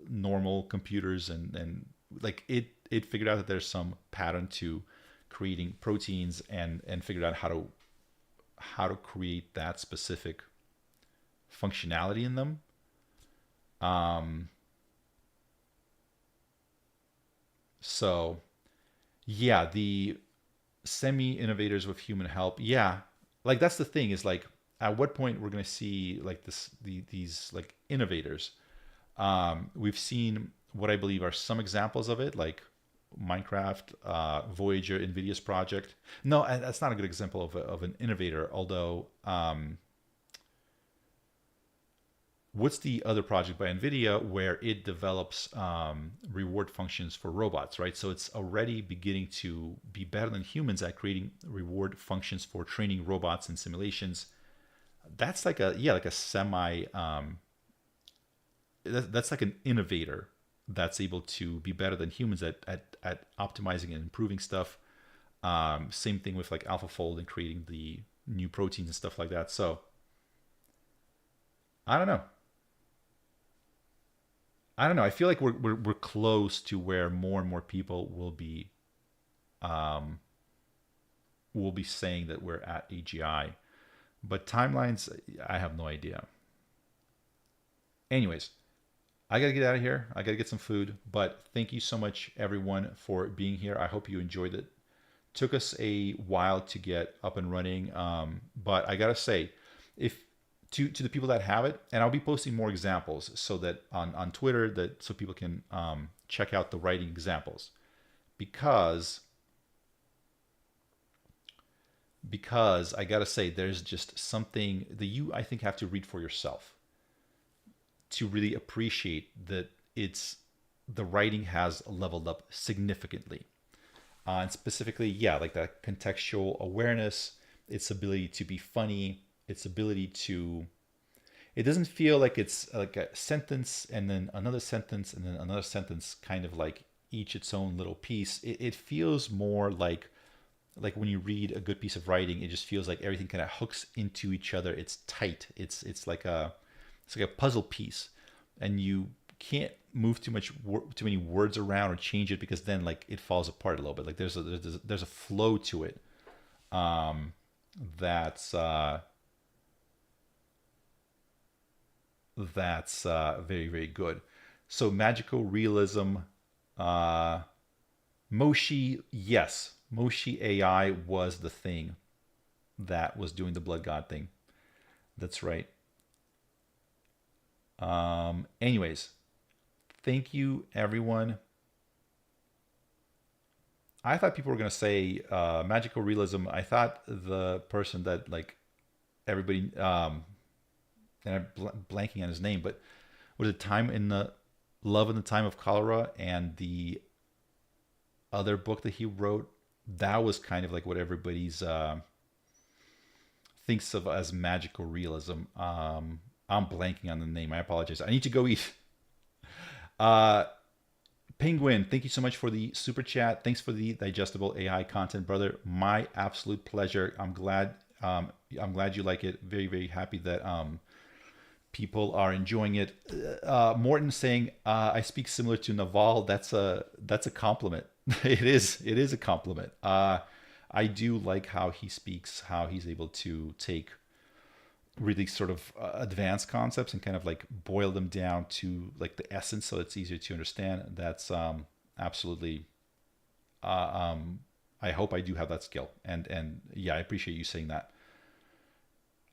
normal computers, and like it figured out that there's some pattern to creating proteins and figured out how to create that specific functionality in them. So yeah, the semi-innovators with human help. Yeah. Like that's the thing, is like at what point we're going to see like these like innovators. We've seen what I believe are some examples of it, like Minecraft, Voyager, NVIDIA's project. No, that's not a good example of an innovator, although what's the other project by NVIDIA where it develops reward functions for robots, right? So it's already beginning to be better than humans at creating reward functions for training robots and simulations. That's like a semi, that's like an innovator that's able to be better than humans at optimizing and improving stuff. Same thing with like AlphaFold and creating the new proteins and stuff like that. So I don't know. I don't know. I feel like we're close to where more and more people will be saying that we're at AGI, but timelines, I have no idea. Anyways, I gotta get out of here. I gotta get some food. But thank you so much, everyone, for being here. I hope you enjoyed it. Took us a while to get up and running, but I gotta say, if to the people that have it, and I'll be posting more examples so that on Twitter, that so people can check out the writing examples, because I gotta say, there's just something that you, I think, have to read for yourself to really appreciate that the writing has leveled up significantly. And specifically, yeah, like that contextual awareness, its ability to be funny, its ability to, it doesn't feel like it's like a sentence and then another sentence and then another sentence, kind of like each its own little piece. It feels more like when you read a good piece of writing, it just feels like everything kind of hooks into each other. It's tight. It's like a puzzle piece, and you can't move too many words around or change it, because then like it falls apart a little bit. Like there's a flow to it that's very, very good. So magical realism, Moshi, yes, Moshi AI was the thing that was doing the blood god thing. That's right. Anyways, thank you, everyone. I thought people were going to say magical realism. I thought the person that like everybody, and I'm blanking on his name, but was it Time in the Love in the Time of Cholera, and the other book that he wrote, that was kind of like what everybody's thinks of as magical realism. I'm blanking on the name. I apologize. I need to go eat. Penguin, thank you so much for the super chat. Thanks for the digestible AI content, brother. My absolute pleasure. I'm glad you like it. Very, very happy that people are enjoying it. Morton saying, I speak similar to Naval. That's a compliment. It is a compliment. I do like how he speaks, how he's able to take really sort of advanced concepts and kind of like boil them down to like the essence, so it's easier to understand. That's absolutely, I hope I do have that skill. And yeah, I appreciate you saying that.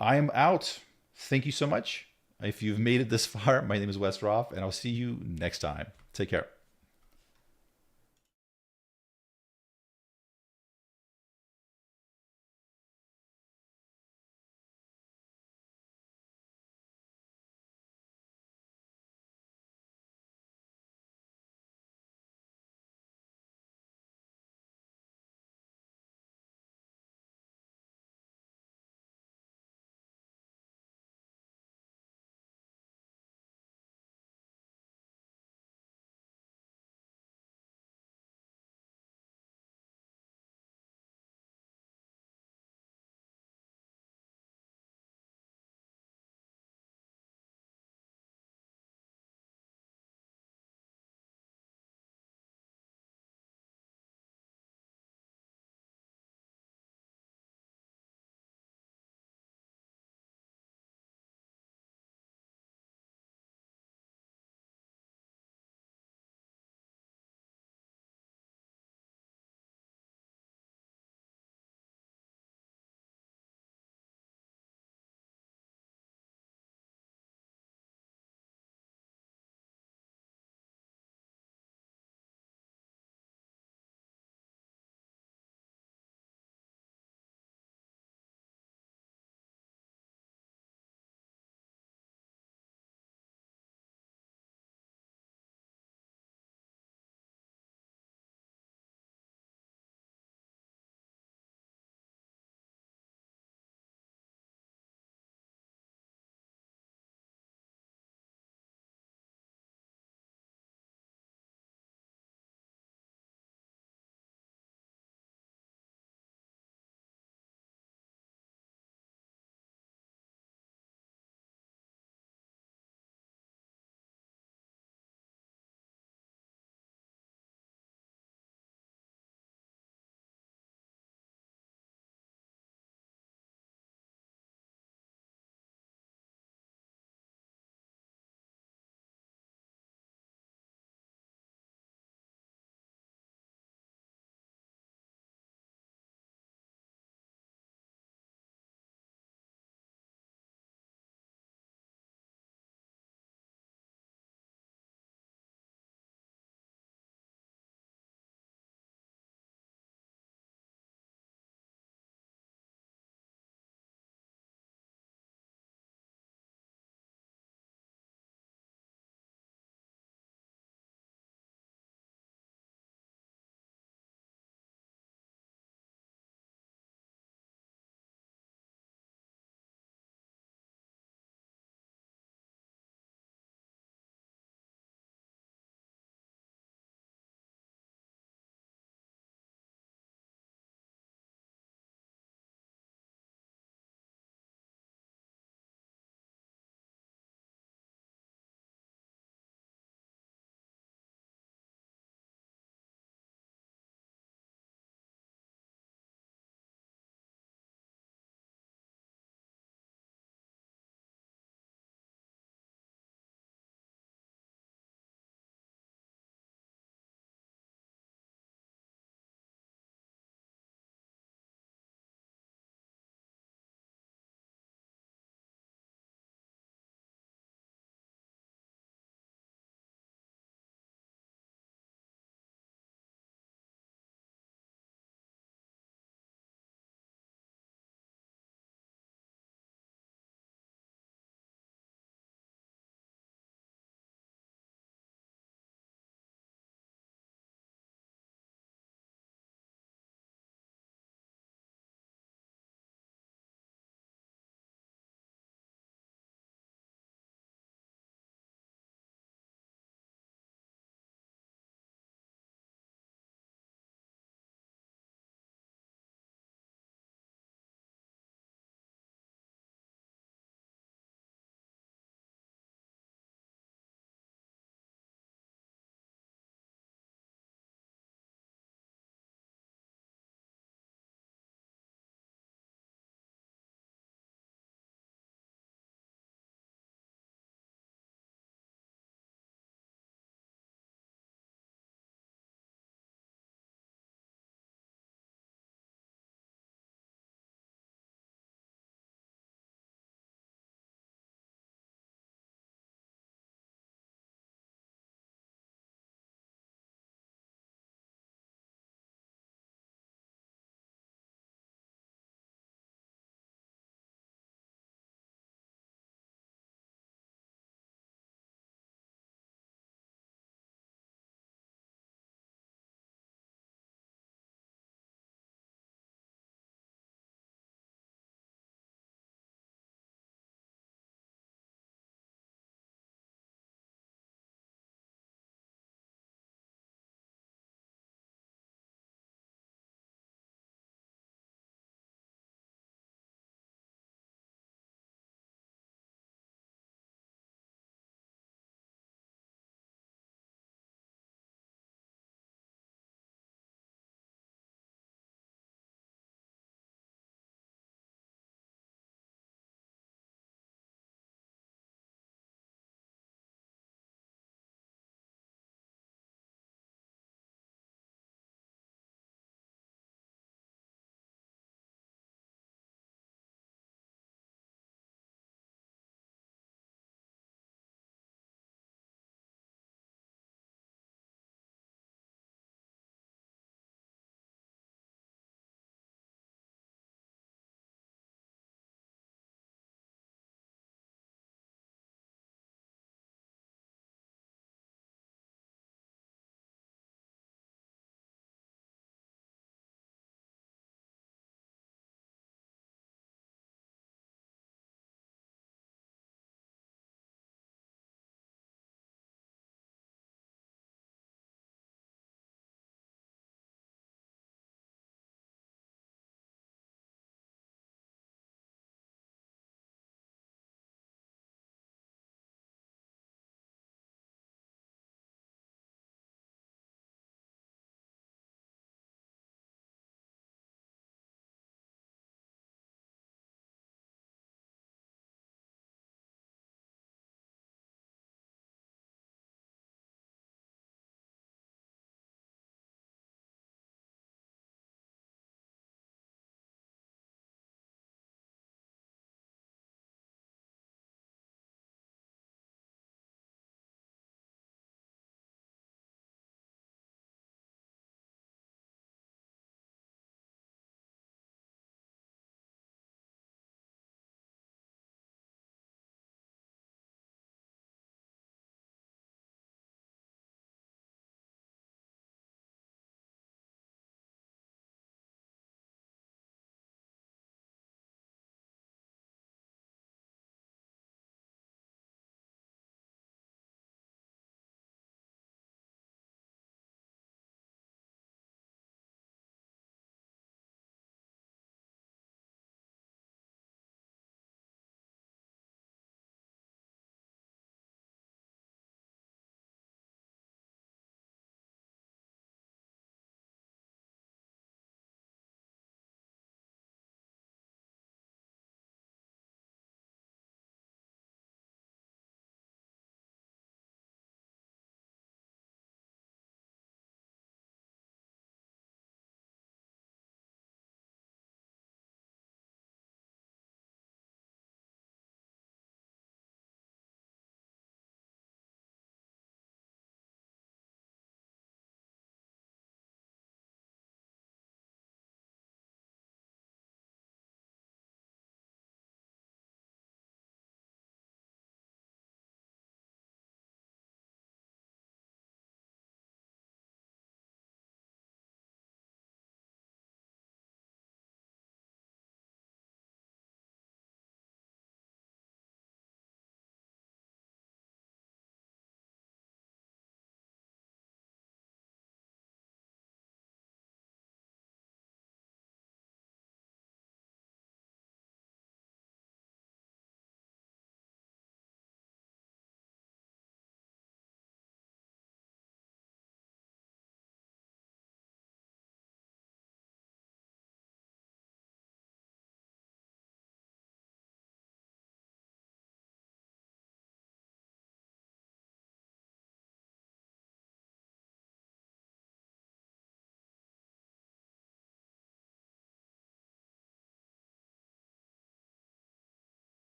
I am out. Thank you so much. If you've made it this far, my name is Wes Roth, and I'll see you next time. Take care.